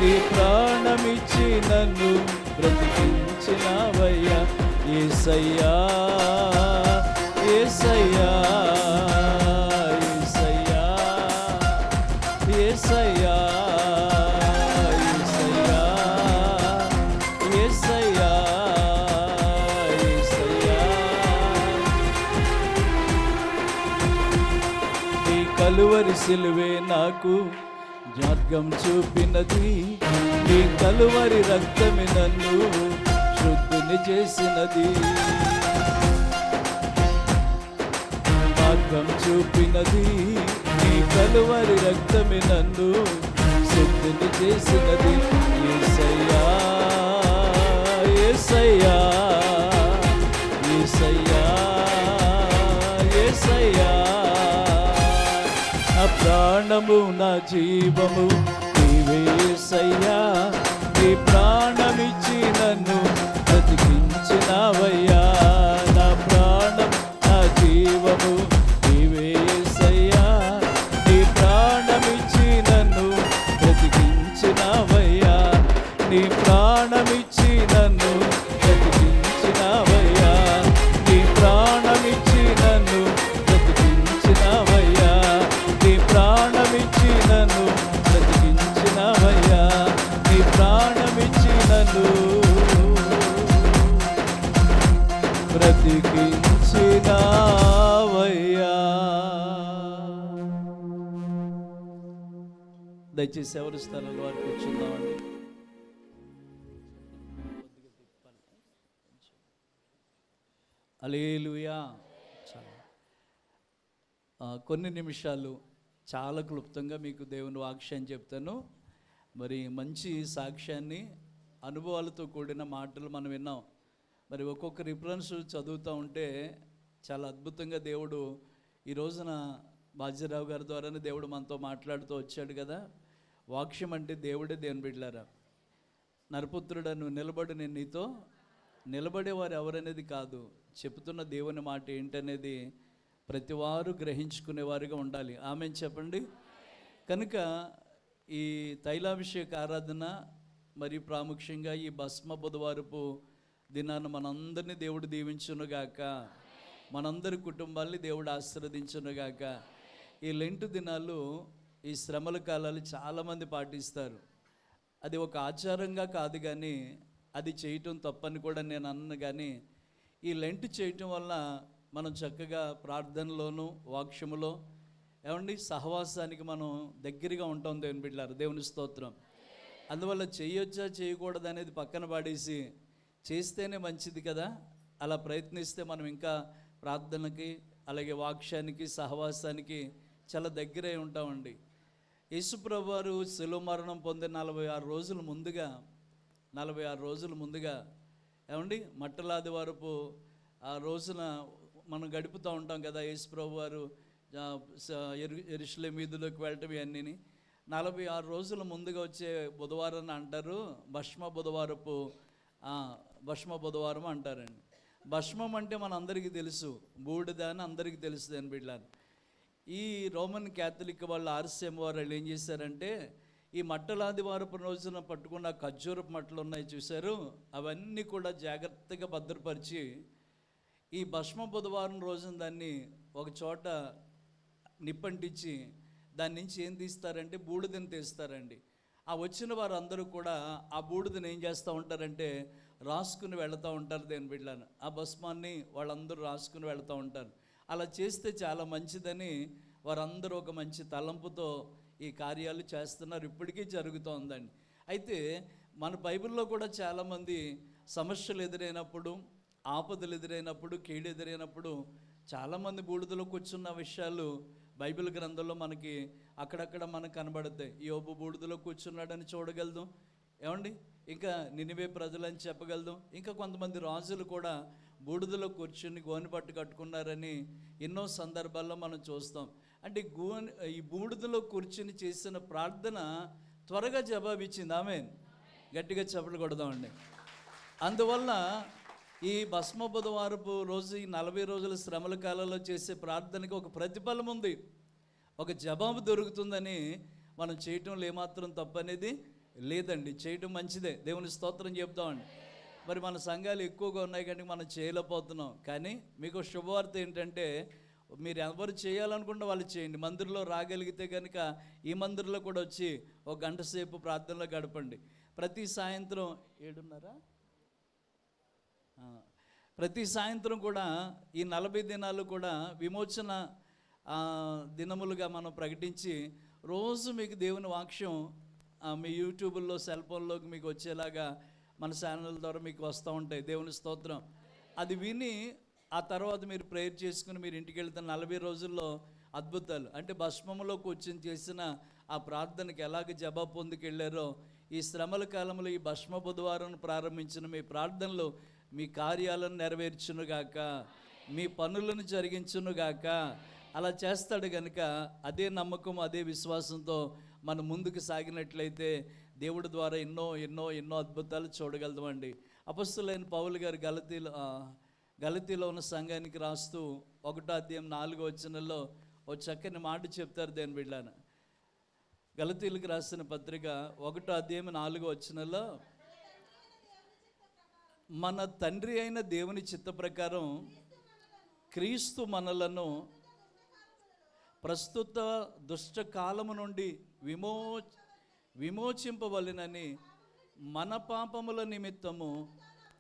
నీ ప్రాణమిచ్చి నన్ను బ్రతికించినావయ్యా. యేసయ్యా యేసయ్యా యేసయ్యా యేసయ్యా యేసయ్యా యేసయ్యా యేసయ్యా. నీ కలువరి సిలువే నాకు మార్గం చూపినది, నీ కలువరి రక్తమే నన్ను శుద్ధిని చేసినది. మార్గం చూపినది, నీ కలువరి రక్తమే నన్ను శుద్ధిని చేసినది. యేసయ్యా యేసయ్యా యేసయ్యా యేసయ్యా. నా ప్రాణము నా జీవము నీవే యేసయ్యా, నీ ప్రాణమిచ్చి నన్ను బ్రతికించినావయ్యా. నా ప్రాణం నా జీవము నీవే యేసయ్యా, నీ ప్రాణమిచ్చి నన్ను బ్రతికించినావయ్యా, నీ ప్రాణమిచ్చి నన్ను బ్రతికించినావయ్యా, నీ ప్రాణమిచ్చి నన్ను బ్రతికించినావయ్యా, నీ ప్రాణమిచ్చి నన్ను బ్రతికించినావయ్యా, నీ ప్రాణమిచ్చి నన్ను బ్రతికించినావయ్యా. దయచేసి ఎవరి స్థలంలో వారు కూర్చుందామండి. హల్లెలూయా. కొన్ని నిమిషాలు చాలా క్లుప్తంగా మీకు దేవుని వాక్యాన్ని చెప్తాను. మరి మంచి సాక్ష్యాన్ని, అనుభవాలతో కూడిన మాటలు మనం విన్నాం. మరి ఒక్కొక్క రిఫరెన్స్ చదువుతూ ఉంటే చాలా అద్భుతంగా దేవుడు ఈ రోజున బాజీరావు గారి ద్వారానే దేవుడు మనతో మాట్లాడుతూ వచ్చాడు కదా. వాక్యం అంటే దేవుడే. దేవుని బిడ్డలారా, నరపుత్రుడా నువ్వు నిలబడి, నేను నీతో నిలబడేవారు ఎవరనేది కాదు, చెప్తున్న దేవుని మాట ఏంటనేది ప్రతివారు గ్రహించుకునేవారుగా ఉండాలి. ఆమెను చెప్పండి. కనుక ఈ తైలాభిషేక ఆరాధన మరి ప్రాముఖ్యంగా ఈ భస్మ బుధవారపు దినాన్ని మనందరినీ దేవుడు దీవించునుగాక, మనందరి కుటుంబాల్ని దేవుడు ఆశీర్వదించునుగాక. ఈ లెంటు దినాలు, ఈ శ్రమల కాలాలు చాలామంది పాటిస్తారు. అది ఒక ఆచారంగా కాదు, కానీ అది చేయటం తప్పని కూడా నేను అన్నాను. కానీ ఈ లెంట్ చేయటం వల్ల మనం చక్కగా ప్రార్థనలోను వాక్యములో ఏమండి సహవాసానికి మనం దగ్గరగా ఉంటాం. దేవుని బిడ్డలారా, దేవుని స్తోత్రం. అందువల్ల చేయొచ్చా చేయకూడదు అనేది పక్కన పాడేసి చేస్తేనే మంచిది కదా. అలా ప్రయత్నిస్తే మనం ఇంకా ప్రార్థనకి, అలాగే వాక్యానికి, సహవాసానికి చాలా దగ్గరై ఉంటామండి. యేసుప్రభు వారు శిలువ మరణం పొందిన 46 రోజులు ముందుగా ఏమండి మట్టలాది వరపు ఆ రోజున మనం గడుపుతూ ఉంటాం కదా. యేసుప్రభు వారు యెరూషలేము వీధిలోకి వెళ్ళటం ఇవన్నీ. 46 రోజుల ముందుగా వచ్చే బుధవారాన్ని అంటారు భస్మ బుధవారం అంటారండి. భస్మం అంటే మన అందరికీ తెలుసు, బూడిద అని అందరికీ తెలుసు. దాని బిడ్డలు ఈ రోమన్ క్యాథలిక్ వాళ్ళు RCM వాళ్ళు ఏం చేశారంటే, ఈ మట్టలాదివారపు రోజున పట్టుకున్న ఖర్జూరపు మట్టలు ఉన్నాయి చూశారు, అవన్నీ కూడా జాగ్రత్తగా భద్రపరిచి ఈ భస్మ బుధవారం రోజున దాన్ని ఒక చోట నిప్పంటించి దాని నుంచి ఏం తీస్తారంటే బూడిదని తీస్తారండి. ఆ వచ్చిన వారు అందరూ కూడా ఆ బూడిదని ఏం చేస్తూ ఉంటారంటే రాసుకుని వెళుతూ ఉంటారు. దేని బిడ్డలను ఆ భస్మాన్ని వాళ్ళందరూ రాసుకుని వెళుతూ ఉంటారు. అలా చేస్తే చాలా మంచిదని వారందరూ ఒక మంచి తలంపుతో ఈ కార్యాలు చేస్తున్నారు. ఇప్పటికీ జరుగుతూ ఉందండి. అయితే మన బైబిల్లో కూడా చాలామంది సమస్యలు ఎదురైనప్పుడు, ఆపదలు ఎదురైనప్పుడు, కీడు ఎదురైనప్పుడు చాలామంది బూడిదలో కూర్చున్న విషయాలు బైబిల్ గ్రంథంలో మనకి అక్కడక్కడ మనకు కనబడతాయి. యోబు బూడిదలో కూర్చున్నాడని చూడగలదు ఏమండి, ఇంకా నినివే ప్రజలని చెప్పగలదు. ఇంకా కొంతమంది రాజులు కూడా బూడిదలో కూర్చుని గోనె పట్టు కట్టుకున్నారని ఎన్నో సందర్భాల్లో మనం చూస్తాం. అంటే ఈ బూడిదలో కూర్చుని చేసిన ప్రార్థన త్వరగా జవాబిచ్చింది. ఆమేన్. గట్టిగా చప్పట్లు కొడదామండి. అందువల్ల ఈ భస్మ బుధవారపు రోజు, ఈ 40 రోజుల శ్రమల కాలంలో చేసే ప్రార్థనకి ఒక ప్రతిఫలం ఉంది, ఒక జవాబు దొరుకుతుందని మనం చేయటంలో ఏమాత్రం తప్పనేది లేదండి. చేయటం మంచిదే, దేవుని స్తోత్రం చెప్తామండి. మరి మన సంఘాలు ఎక్కువగా ఉన్నాయి కానీ మనం చేయలేకపోతున్నాం. కానీ మీకు శుభవార్త ఏంటంటే, మీరు ఎవరు చేయాలనుకుంటే వాళ్ళు చేయండి. మందిరంలో రాగలిగితే కనుక ఈ మందిరంలో కూడా వచ్చి ఒక గంట సేపు ప్రార్థనలో గడపండి. ప్రతి సాయంత్రం 7:30 ప్రతి సాయంత్రం కూడా ఈ 40 దినాలు కూడా విమోచన దినములుగా మనం ప్రకటించి రోజు మీకు దేవుని వాక్యం మీ యూట్యూబ్లో, సెల్ ఫోన్లోకి మీకు వచ్చేలాగా మన ఛానల్ ద్వారా మీకు వస్తూ ఉంటాయి. దేవుని స్తోత్రం. అది విని ఆ తర్వాత మీరు ప్రేయర్ చేసుకుని మీరు ఇంటికి వెళ్తున్న 40 రోజుల్లో అద్భుతాలు, అంటే భస్మంలో కూర్చొని చేసిన ఆ ప్రార్థనకి ఎలాగ జవాబు పొందుకెళ్ళారో, ఈ శ్రమల కాలంలో ఈ భస్మ బుధవారం ప్రారంభించిన మీ ప్రార్థనలు మీ కార్యాలను నెరవేర్చునుగాక, మీ పనులను జరిగించునుగాక. అలా చేస్తాడు కనుక అదే నమ్మకం, అదే విశ్వాసంతో మనం ముందుకు సాగినట్లయితే దేవుడి ద్వారా ఎన్నో ఎన్నో ఎన్నో అద్భుతాలు చూడగలమండి. అపొస్తలులైన పౌలు గారు గలతీలో ఉన్న సంఘానికి రాస్తూ 1వ అధ్యాయం 4వ వచనంలో ఓ చక్కని మాట చెప్తారు. దేని బిడ్డలారా, గలతీలకు రాసిన పత్రిక 1వ అధ్యాయం 4వ వచనంలో, మన తండ్రి అయిన దేవుని చిత్త ప్రకారం క్రీస్తు మనలను ప్రస్తుత దుష్ట కాలము నుండి విమోచింపవలెనని మన పాపముల నిమిత్తము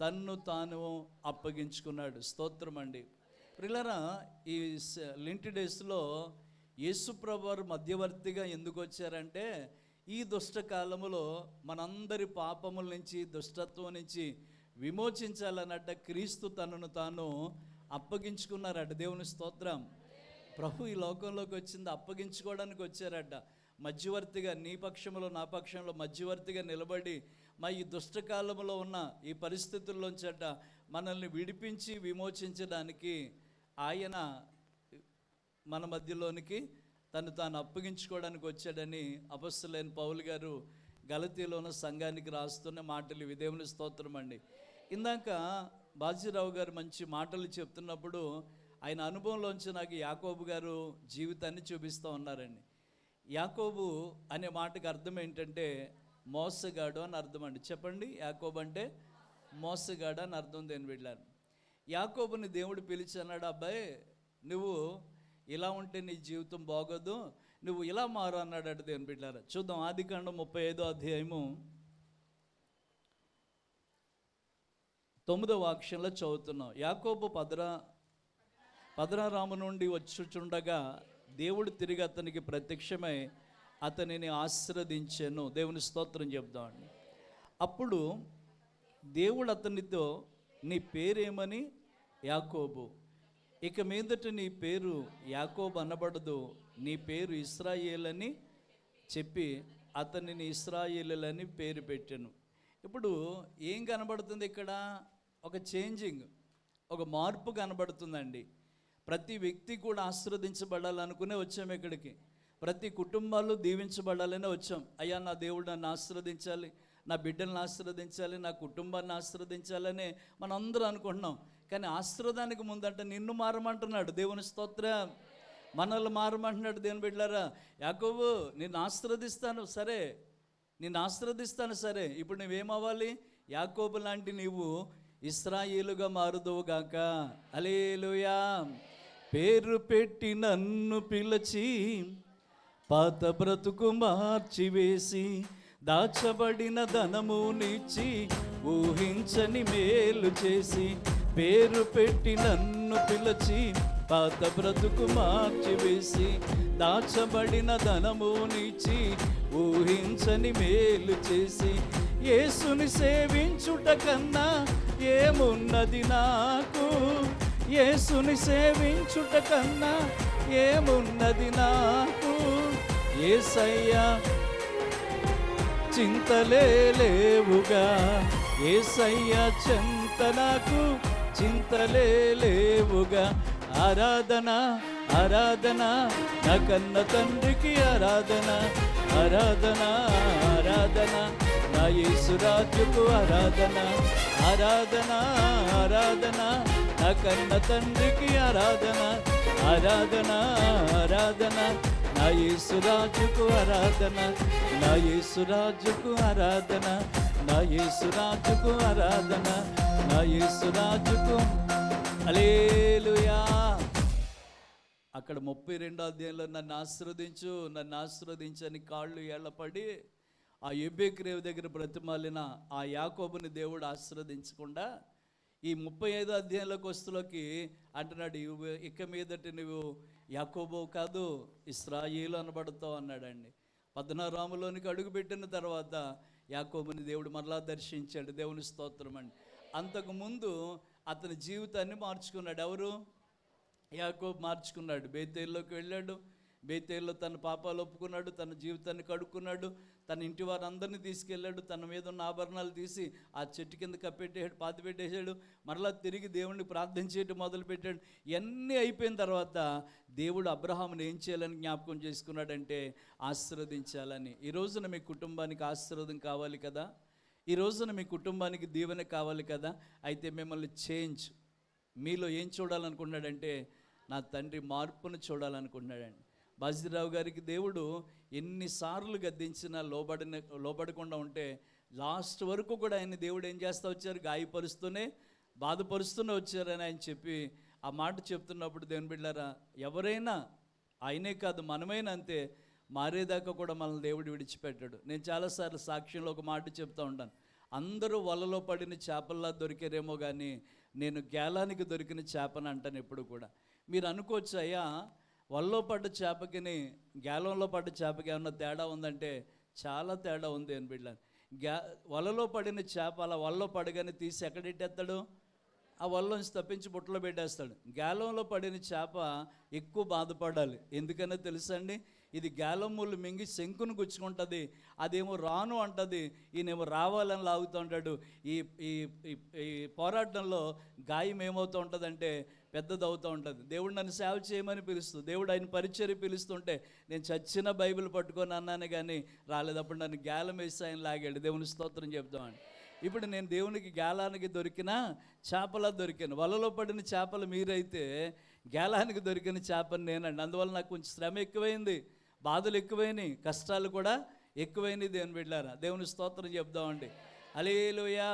తన్ను తాను అప్పగించుకున్నాడు. స్తోత్రం అండి. ప్రియులారా, ఈ లింటి డేస్లో యేసుప్రభు వారు మధ్యవర్తిగా ఎందుకు వచ్చారంటే, ఈ దుష్టకాలములో మనందరి పాపముల నుంచి, దుష్టత్వం నుంచి విమోచించాలన్నట్ట క్రీస్తు తనను తాను అప్పగించుకున్నారట. దేవుని స్తోత్రం. ప్రభు ఈ లోకంలోకి వచ్చింది అప్పగించుకోవడానికి వచ్చారట. మధ్యవర్తిగా, నీ పక్షంలో నా పక్షంలో మధ్యవర్తిగా నిలబడి మా ఈ దుష్టకాలంలో ఉన్న ఈ పరిస్థితుల్లోంచట మనల్ని విడిపించి విమోచించడానికి ఆయన మన మధ్యలోనికి తను తాను అప్పగించుకోవడానికి వచ్చాడని అపొస్తలులైన పౌలు గారు గలతీలో ఉన్న సంఘానికి రాస్తున్న మాటలు ఇవి. దేవుని స్తోత్రం అండి. ఇందాక బాజీరావు గారు మంచి మాటలు చెప్తున్నప్పుడు ఆయన అనుభవంలోంచి నాకు యాకోబు గారు జీవితాన్ని చూపిస్తూ ఉన్నారండి. యాకోబు అనే మాటకు అర్థం ఏంటంటే మోసగాడు అని అర్థం అండి. చెప్పండి, యాకోబు అంటే మోసగాడు అని అర్థం. దేని బిడ్డలారా, యాకోబుని దేవుడు పిలిచి అన్నాడు, అబ్బాయి నువ్వు ఇలా ఉంటే నీ జీవితం బాగోదు, నువ్వు ఇలా మారు అన్నాడట. దేని బిడ్డలారా, చూద్దాం. ఆదికాండం 35వ అధ్యాయము 9వ వాక్యంలో చదువుతున్నాం. యాకోబు పదరారాము నుండి వచ్చుచుండగా దేవుడు తిరిగి అతనికి ప్రత్యక్షమై అతనిని ఆశీర్వదించెను. దేవుని స్తోత్రం చెప్దామండి. అప్పుడు దేవుడు అతనితో, నీ పేరేమని? యాకోబు. ఇక మీదట నీ పేరు యాకోబు అనబడదు, నీ పేరు ఇశ్రాయేల్ అని చెప్పి అతనిని ఇశ్రాయేలులని పేరు పెట్టాను. ఇప్పుడు ఏం కనబడుతుంది ఇక్కడ? ఒక చేంజింగ్, ఒక మార్పు కనబడుతుందండి. ప్రతి వ్యక్తి కూడా ఆశీర్వదించబడాలనుకునే వచ్చాము ఇక్కడికి. ప్రతి కుటుంబాలు దీవించబడాలని వచ్చాం. అయ్యా నా దేవుడు నన్ను ఆశీర్వదించాలి, నా బిడ్డలను ఆశీర్వదించాలి, నా కుటుంబాన్ని ఆశీర్వదించాలని మనం అందరూ అనుకుంటున్నాం. కానీ ఆశీర్వాదానికి ముందంటే నిన్ను మారమంటున్నాడు దేవుని స్తోత్రం. మనల్ని మారమంటున్నాడు దేవుని బిడ్డలారా. యాకోబు నిన్ను ఆశీర్వదిస్తాను సరే, నిన్ను ఆశీర్వదిస్తాను సరే, ఇప్పుడు నువ్వేమవ్వాలి? యాకోబు లాంటి నీవు ఇశ్రాయేలుగా మారుదువుగాక. హల్లెలూయా. పేరు పెట్టి నన్ను పిలిచి పాత బ్రతుకు మార్చివేసి దాచబడిన ధనమునిచ్చి ఊహించని మేలు చేసి, పేరు పెట్టి నన్ను పిలిచి పాత బ్రతుకు మార్చివేసి దాచబడిన ధనమునిచ్చి ఊహించని మేలు చేసి, యేసుని సేవించుట కన్నా ఏమున్నది నాకు, యేసుని సేవించుట కన్నా ఏమున్నది నాకు, యేసయ్యా చింతలే లేవుగా, యేసయ్యా చింత నాకు చింతలే లేవుగా. ఆరాధన ఆరాధన నా కన్న తండ్రికి ఆరాధన, ఆరాధన ఆరాధన నా యేసురాజుకు ఆరాధన, ఆరాధన ఆరాధన నా కన్న తండ్రికి ఆరాధన, ఆరాధన ఆరాధన నా యేసురాజుకు ఆరాధన, నా యేసురాజుకు ఆరాధన, నా యేసురాజుకు ఆరాధన, నా యేసురాజుకు. హల్లెలూయా. అక్కడ 32వ అధ్యాయంలో నన్ను ఆశీర్వదించు, నన్ను ఆశీర్వదించని కాళ్ళు ఏళ్ళపడి ఆ ఎబ్బేక్రేవు దగ్గర బ్రతిమాలిన ఆ యాకోబుని దేవుడు ఆశీర్వదించకుండా ఈ 35వ అధ్యాయంలోకి వస్తులోకి అంటున్నాడు, ఇక మీదట నువ్వు యాకోబు కాదు ఇశ్రాయేలు అనబడతావు అన్నాడండి. 16 అడుగుపెట్టిన తర్వాత యాకోబుని దేవుడు మరలా దర్శించాడు. దేవుని స్తోత్రం అండి. అంతకుముందు అతని జీవితాన్ని మార్చుకున్నాడు. ఎవరు? యాకోబు మార్చుకున్నాడు. బేతేల్లోకి వెళ్ళాడు. బేతేల్లో తన పాపాలు ఒప్పుకున్నాడు, తన జీవితాన్ని కడుక్కున్నాడు, తన ఇంటి వారందరినీ తీసుకెళ్ళాడు, తన మీద ఉన్న ఆభరణాలు తీసి ఆ చెట్టు కింద కప్పెట్టేసాడు, పాతి పెట్టేశాడు. మరలా తిరిగి దేవుణ్ణి ప్రార్థించేయటం మొదలుపెట్టాడు. ఇవన్నీ అయిపోయిన తర్వాత దేవుడు అబ్రహాముని ఏం చేయాలని జ్ఞాపకం చేసుకున్నాడంటే ఆశీర్వదించాలని. ఈ రోజున మీ కుటుంబానికి ఆశీర్వాదం కావాలి కదా, ఈ రోజున మీ కుటుంబానికి దీవెన కావాలి కదా. అయితే మిమ్మల్ని చేంజ్, మీలో ఏం చూడాలనుకున్నాడంటే నా తండ్రి మార్పును చూడాలనుకున్నాడండి. బాజీరావు గారికి దేవుడు ఎన్నిసార్లు గద్దించినా లోబడకుండా ఉంటే లాస్ట్ వరకు కూడా ఆయన దేవుడు ఏం చేస్తూ వచ్చారు? గాయపరుస్తూనే బాధపరుస్తూనే వచ్చారని ఆయన చెప్పి ఆ మాట చెప్తున్నప్పుడు దేవుని బిడ్డలారా, ఎవరైనా ఆయనే కాదు మనమైనా అంతే, మారేదాకా కూడా మనల్ని దేవుడు విడిచిపెట్టాడు. నేను చాలాసార్లు సాక్ష్యంలో ఒక మాట చెప్తూ ఉంటాను, అందరూ వలలో పడిన చేపల్లా దొరికారేమో కానీ నేను గేలానికి దొరికిన చేపని అంటాను ఎప్పుడు కూడా. మీరు అనుకోవచ్చు, అయ్యా వలలో పడ్డ చేపకిని గేలంలో పడ్డ చేపకి ఏమన్నా తేడా ఉందంటే చాలా తేడా ఉంది అని బిడ్డ. వలలో పడిన చేప అలా వలలో పడగానే తీసి ఎక్కడెట్టేస్తాడు? ఆ వలలోంచి తప్పించి బుట్టలో పెట్టేస్తాడు. గేలంలో పడిన చేప ఎక్కువ బాధపడాలి. ఎందుకనే తెలుసండి, ఇది గేలం ముళ్ళు మింగి శంకును గుచ్చుకుంటుంది, అదేమో రాను అంటుంది, ఈయనేమో రావాలని లాగుతూ ఉంటాడు. ఈ ఈ ఈ పోరాటంలో గాయం ఏమవుతూ ఉంటుందంటే పెద్దది అవుతూ ఉంటుంది. దేవుడు నన్ను సేవ చేయమని పిలుస్తూ, దేవుడు ఆయన పరిచర్య పిలుస్తుంటే నేను చచ్చిన బైబిల్ పట్టుకొని అన్నాను కానీ రాలేదప్పుడు నన్ను గేలం వేసి ఆయన లాగాడు. దేవుని స్తోత్రం చెప్తామండి. ఇప్పుడు నేను దేవునికి గేలానికి దొరికిన చేపలా దొరికాను. వలలో పడిన చేపలు మీరైతే గేలానికి దొరికిన చేపని నేనండి. అందువల్ల నాకు కొంచెం శ్రమ ఎక్కువైంది, బాధలు ఎక్కువైనాయి, కష్టాలు కూడా ఎక్కువైనాయి. దేవుని బిడ్డలారా దేవుని స్తోత్రం చెప్దామండి. హల్లెలూయా.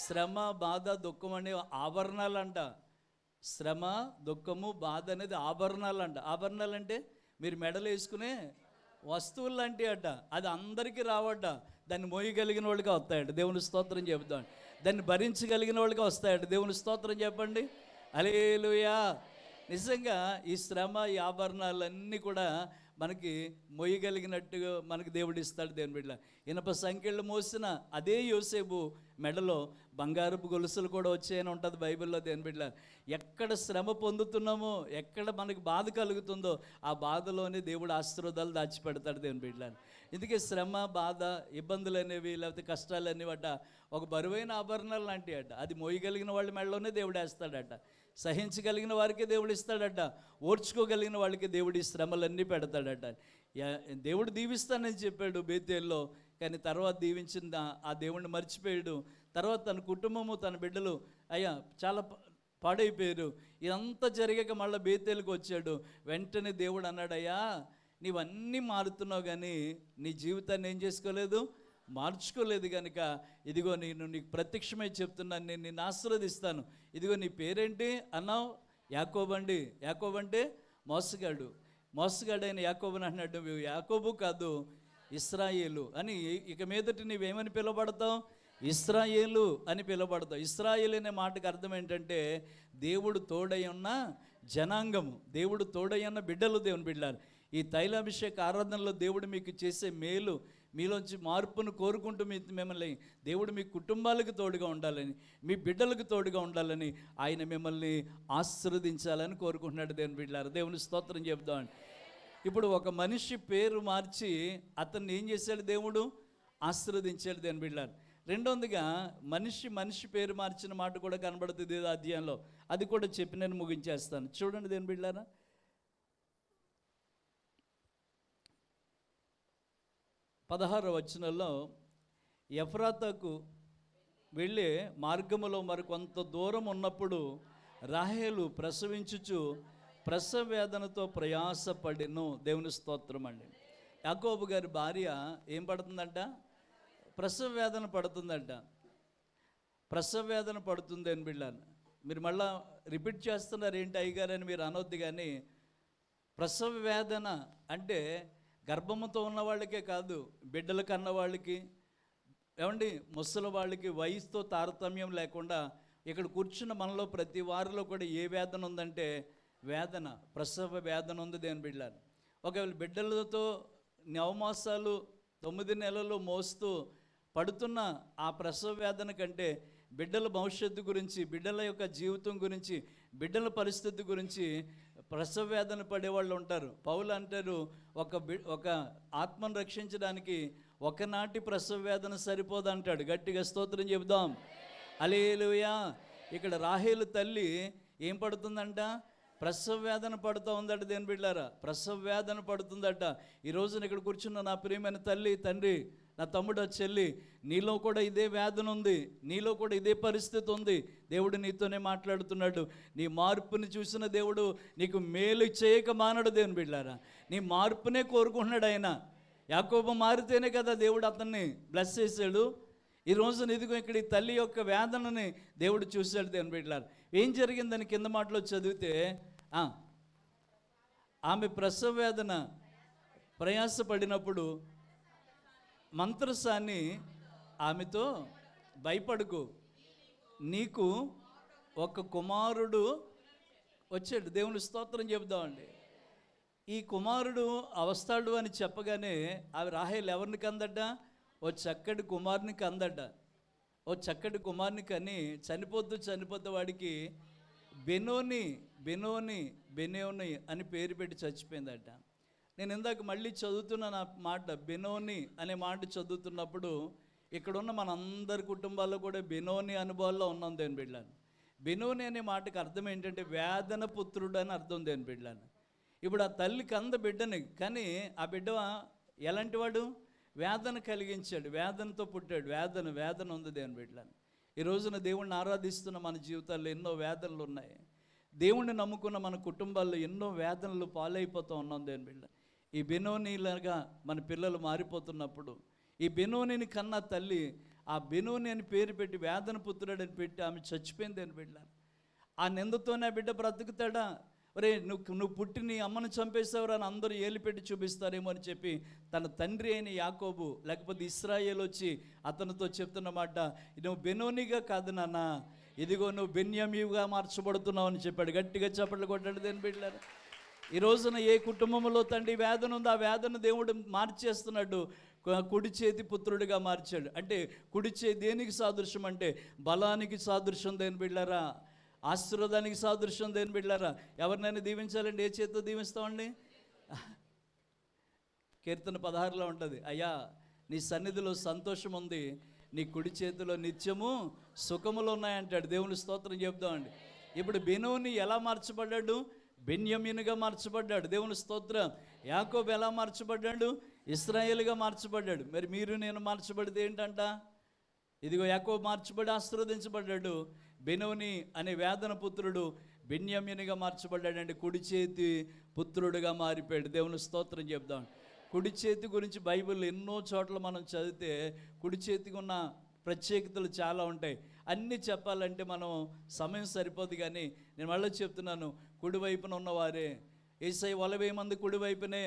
శ్రమ, బాధ, దుఃఖం అనే ఆభరణాలు అంట. శ్రమ, దుఃఖము, బాధ అనేది ఆభరణాలు అంట. ఆభరణాలు అంటే మీరు మెడలు వేసుకునే వస్తువులు లాంటివి అట. అది అందరికీ రావట. దాన్ని మోయగలిగిన వాళ్ళకి వస్తాయట. దేవుని స్తోత్రం చెప్తాం. దాన్ని భరించగలిగిన వాళ్ళకి వస్తాయట. దేవుని స్తోత్రం చెప్పండి. హల్లెలూయా. నిజంగా ఈ శ్రమ, ఈ ఆభరణాలన్నీ కూడా మనకి మొయ్యగలిగినట్టుగా మనకి దేవుడు ఇస్తాడు. దేవుని బిడ్డ ఇనప సంఖ్యలు మోసిన అదే యోసేపు మెడలో బంగారపు గొలుసులు కూడా వచ్చాయని ఉంటుంది బైబిల్లో. దేవుని బిడ్డ ఎక్కడ శ్రమ పొందుతున్నామో, ఎక్కడ మనకి బాధ కలుగుతుందో ఆ బాధలోనే దేవుడు ఆశీర్వాదాలు దాచిపెడతాడు. దేవుని బిడ్డ ఇందుకే శ్రమ, బాధ, ఇబ్బందులు అనేవి లేకపోతే కష్టాలు అనేవి అట ఒక బరువైన ఆభరణాలు లాంటివి అట. అది మోయగలిగిన వాళ్ళ మెడలోనే దేవుడు వేస్తాడట. సహించగలిగిన వారికి దేవుడు ఇస్తాడట. ఓర్చుకోగలిగిన వాళ్ళకి దేవుడు ఈ శ్రమలన్నీ పెడతాడట. దేవుడు దీవిస్తానని చెప్పాడు బేతేల్లో, కానీ తర్వాత దీవించిన ఆ దేవుడిని మర్చిపోయాడు. తర్వాత తన కుటుంబము తన బిడ్డలు అయ్యా చాలా పాడైపోయారు. ఇదంతా జరిగాక మళ్ళీ బేతేలుకు వచ్చాడు. వెంటనే దేవుడు అన్నాడు, అయ్యా నీవన్నీ మారుతున్నావు కానీ నీ జీవితాన్ని ఏం చేసుకోలేదు, మార్చుకోలేదు కనుక ఇదిగో నేను నీకు ప్రత్యక్షమై చెప్తున్నాను, నేను నిన్ను ఆశీర్వదిస్తాను. ఇదిగో నీ పేరేంటి అన్నావు? యాకోబండి. యాకోబంటే మోసగాడు. మోసగాడైన యాకోబుని అన్నాడు, నువ్వు యాకోబు కాదు ఇశ్రాయేలు అని. ఇక మీదటి నువ్వేమని పిలువబడతావు? ఇశ్రాయేలు అని పిలువబడతావు. ఇశ్రాయేలు అనే మాటకు అర్థం ఏంటంటే దేవుడు తోడై ఉన్న జనాంగము, దేవుడు తోడై ఉన్న బిడ్డలు, దేవుని బిడ్డలు. ఈ తైలాభిషేక ఆరాధనలో దేవుడు మీకు చేసే మేలు, మీలోంచి మార్పును కోరుకుంటూ మిమ్మల్ని దేవుడు మీ కుటుంబాలకు తోడుగా ఉండాలని, మీ బిడ్డలకు తోడుగా ఉండాలని ఆయన మిమ్మల్ని ఆశీర్వదించాలని కోరుకుంటున్నాడు దేవుని బిడ్డలారా. దేవుని స్తోత్రం చెప్దామండి. ఇప్పుడు ఒక మనిషి పేరు మార్చి అతన్ని ఏం చేశాడు దేవుడు? ఆశీర్వదించాడు దేవుని బిడ్డలారా. రెండోదిగా మనిషి పేరు మార్చిన మాట కూడా కనబడుతుంది ఈ అధ్యాయంలో. అది కూడా చెప్పి నేను ముగించేస్తాను. చూడండి దేవుని బిడ్డలారా, 16వ వచనంలో ఎఫ్రాతాకు వెళ్ళే మార్గములో మరి కొంత దూరం ఉన్నప్పుడు రాహేలు ప్రసవించుచు ప్రసవ వేదనతో ప్రయాసపడెను. దేవుని స్తోత్రం అండి. యాకోబు గారి భార్య ఏం పడుతుందంట? ప్రసవ వేదన పడుతుందంట. ప్రసవ వేదన పడుతుంది అని బిడ్డాను. మీరు మళ్ళా రిపీట్ చేస్తున్నారు ఏంటి అయ్యగారు అని మీరు అనొద్దు, కానీ ప్రసవ వేదన అంటే గర్భముతో ఉన్న వాళ్ళకే కాదు, బిడ్డలు కన్న వాళ్ళకి, ఏమండి ముసలి వాళ్ళకి, వయసుతో తారతమ్యం లేకుండా ఇక్కడ కూర్చున్న మనలో ప్రతి వారిలో కూడా ఏ వేదన ఉందంటే వేదన, ప్రసవ వేదన ఉంది దేని బిడ్డలు. ఒకవేళ బిడ్డలతో నవమాసాలు 9 నెలలు మోస్తూ పడుతున్న ఆ ప్రసవ వేదన కంటే బిడ్డల భవిష్యత్తు గురించి, బిడ్డల యొక్క జీవితం గురించి, బిడ్డల పరిస్థితి గురించి ప్రసవ వేదన పడేవాళ్ళు ఉంటారు. పౌలు అంటారు, ఒక ఆత్మను రక్షించడానికి ఒకనాటి ప్రసవ వేదన సరిపోదు అంటాడు. గట్టిగా స్తోత్రం చెబుదాం. హల్లెలూయా. ఇక్కడ రాహేలు తల్లి ఏం పడుతుందంట? ప్రసవ వేదన పడుతూ ఉందట దేని బిడ్డారా, ప్రసవ వేదన పడుతుందట. ఈ రోజున ఇక్కడ కూర్చున్న నా ప్రియమైన తల్లి, తండ్రి, నా తమ్ముడు, చెల్లి, నీలో కూడా ఇదే వేదన ఉంది, నీలో కూడా ఇదే పరిస్థితి ఉంది. దేవుడు నీతోనే మాట్లాడుతున్నాడు. నీ మార్పుని చూసిన దేవుడు నీకు మేలు చేయక మానడు దేవుని బిడ్డారా. నీ మార్పునే కోరుకుంటున్నాడు ఆయన. యాకోబు మారితేనే కదా దేవుడు అతన్ని బ్లెస్ చేశాడు. ఈ రోజున ఇదిగో ఇక్కడ ఈ తల్లి యొక్క వేదనని దేవుడు చూశాడు దేవుని బిడ్డలారా. ఏం జరిగిందని కింద మాటలో చదివితే, ఆమె ప్రసవ వేదన ప్రయాసపడినప్పుడు మంత్రసాన్ని ఆమెతో, భయపడకు, నీకు ఒక కుమారుడు వచ్చాడు. దేవుని స్తోత్రం చెబుదామండి. ఈ కుమారుడు అవస్తాడు అని చెప్పగానే ఆమె రాహేలు ఎవరిని కందట? ఓ చక్కటి కుమారుని కందట. ఓ చక్కటి కుమారుని కని చనిపోతూ వాడికి బెనోని అని పేరు పెట్టి చచ్చిపోయిందట. నేను ఇందాక మళ్ళీ చదువుతున్న నా మాట, బెనోని అనే మాట చదువుతున్నప్పుడు ఇక్కడున్న మన అందరి కుటుంబాల్లో కూడా బెనోని అనుభవాల్లో ఉన్నాం దేని బిడ్డలను. బెనోని అనే మాటకు అర్థం ఏంటంటే వేదన పుత్రుడు అని అర్థం దేని బిడ్డలను. ఇప్పుడు ఆ తల్లి కంద బిడ్డని, కానీ ఆ బిడ్డ ఎలాంటి వాడు? వేదన కలిగించాడు, వేదనతో పుట్టాడు. వేదన ఉంది దేవుని బిడ్డలను. ఈ రోజున దేవుణ్ణి ఆరాధిస్తున్న మన జీవితాల్లో ఎన్నో వేదనలు ఉన్నాయి. దేవుణ్ణి నమ్ముకున్న మన కుటుంబాల్లో ఎన్నో వేదనలు పాలైపోతూ ఉన్నాం దేవుని బిడ్డ. ఈ బెనోనీలాగా మన పిల్లలు మారిపోతున్నప్పుడు, ఈ బెనోనిని కన్నా తల్లి ఆ బెనోని అని పేరు పెట్టి వేదన పుత్రుడని పెట్టి ఆమె చచ్చిపోయింది అని బిడ్డ. ఆ నిందతోనే ఆ బిడ్డ బ్రతుకుతాడా? ఒరే నువ్వు పుట్టి నీ అమ్మను చంపేసావురా అని అందరూ ఏలిపెట్టి చూపిస్తారేమో అని చెప్పి తన తండ్రి అయిన యాకోబు లేకపోతే ఇశ్రాయేలు వచ్చి అతనితో చెప్తున్నమాట, నువ్వు బెనోనిగా కాదు నాన్న, ఇదిగో నువ్వు బెన్యామీగా మార్చబడుతున్నావు అని చెప్పాడు. గట్టిగా చప్పట్లు కొట్టాడు దేని బిడ్డలారా. ఈ రోజున ఏ కుటుంబంలో తండ్రి వేదన ఉందో ఆ వేదన దేవుడు మార్చేస్తున్నాడు. కుడి చేతి పుత్రుడిగా మార్చాడు. అంటే కుడి చేతి దేనికి సాదృశ్యం అంటే బలానికి సాదృశ్యం దేని బిడ్డలారా, ఆశీర్వాదానికి సాదృశ్యం దేని బిడ్డలారా. ఎవరినైనా దీవించాలండి ఏ చేతితో దీవిస్తామండి? కీర్తన 16లో ఉంటుంది, అయ్యా నీ సన్నిధిలో సంతోషం ఉంది, నీ కుడి చేతిలో నిత్యము సుఖములు ఉన్నాయంటాడు. దేవుని స్తోత్రం చెప్దామండి. ఇప్పుడు బెనోని ఎలా మార్చబడ్డాడు? బెన్యామీనుగా మార్చబడ్డాడు. దేవుని స్తోత్రం. యాకోబు ఎలా మార్చబడ్డాడు? ఇశ్రాయేలుగా మార్చబడ్డాడు. మరి మీరు నేను మార్చబడితే ఏంటంట? ఇదిగో యాకోబు మార్చబడి ఆశీర్వదించబడ్డాడు. బెనోని అనే వేదన పుత్రుడు బెన్యామీనుగా మార్చబడ్డాడండి. కుడి చేతి పుత్రుడుగా మారిపోయాడు. దేవుని స్తోత్రం చెప్దాం. కుడి చేతి గురించి బైబిల్ ఎన్నో చోట్ల మనం చదివితే కుడి చేతికి ఉన్న ప్రత్యేకతలు చాలా ఉంటాయి. అన్నీ చెప్పాలంటే మనం సమయం సరిపోదు. కానీ నేను మళ్ళీ చెప్తున్నాను, కుడివైపున ఉన్నవారే. ఏసై వలవేమంది కుడివైపునే,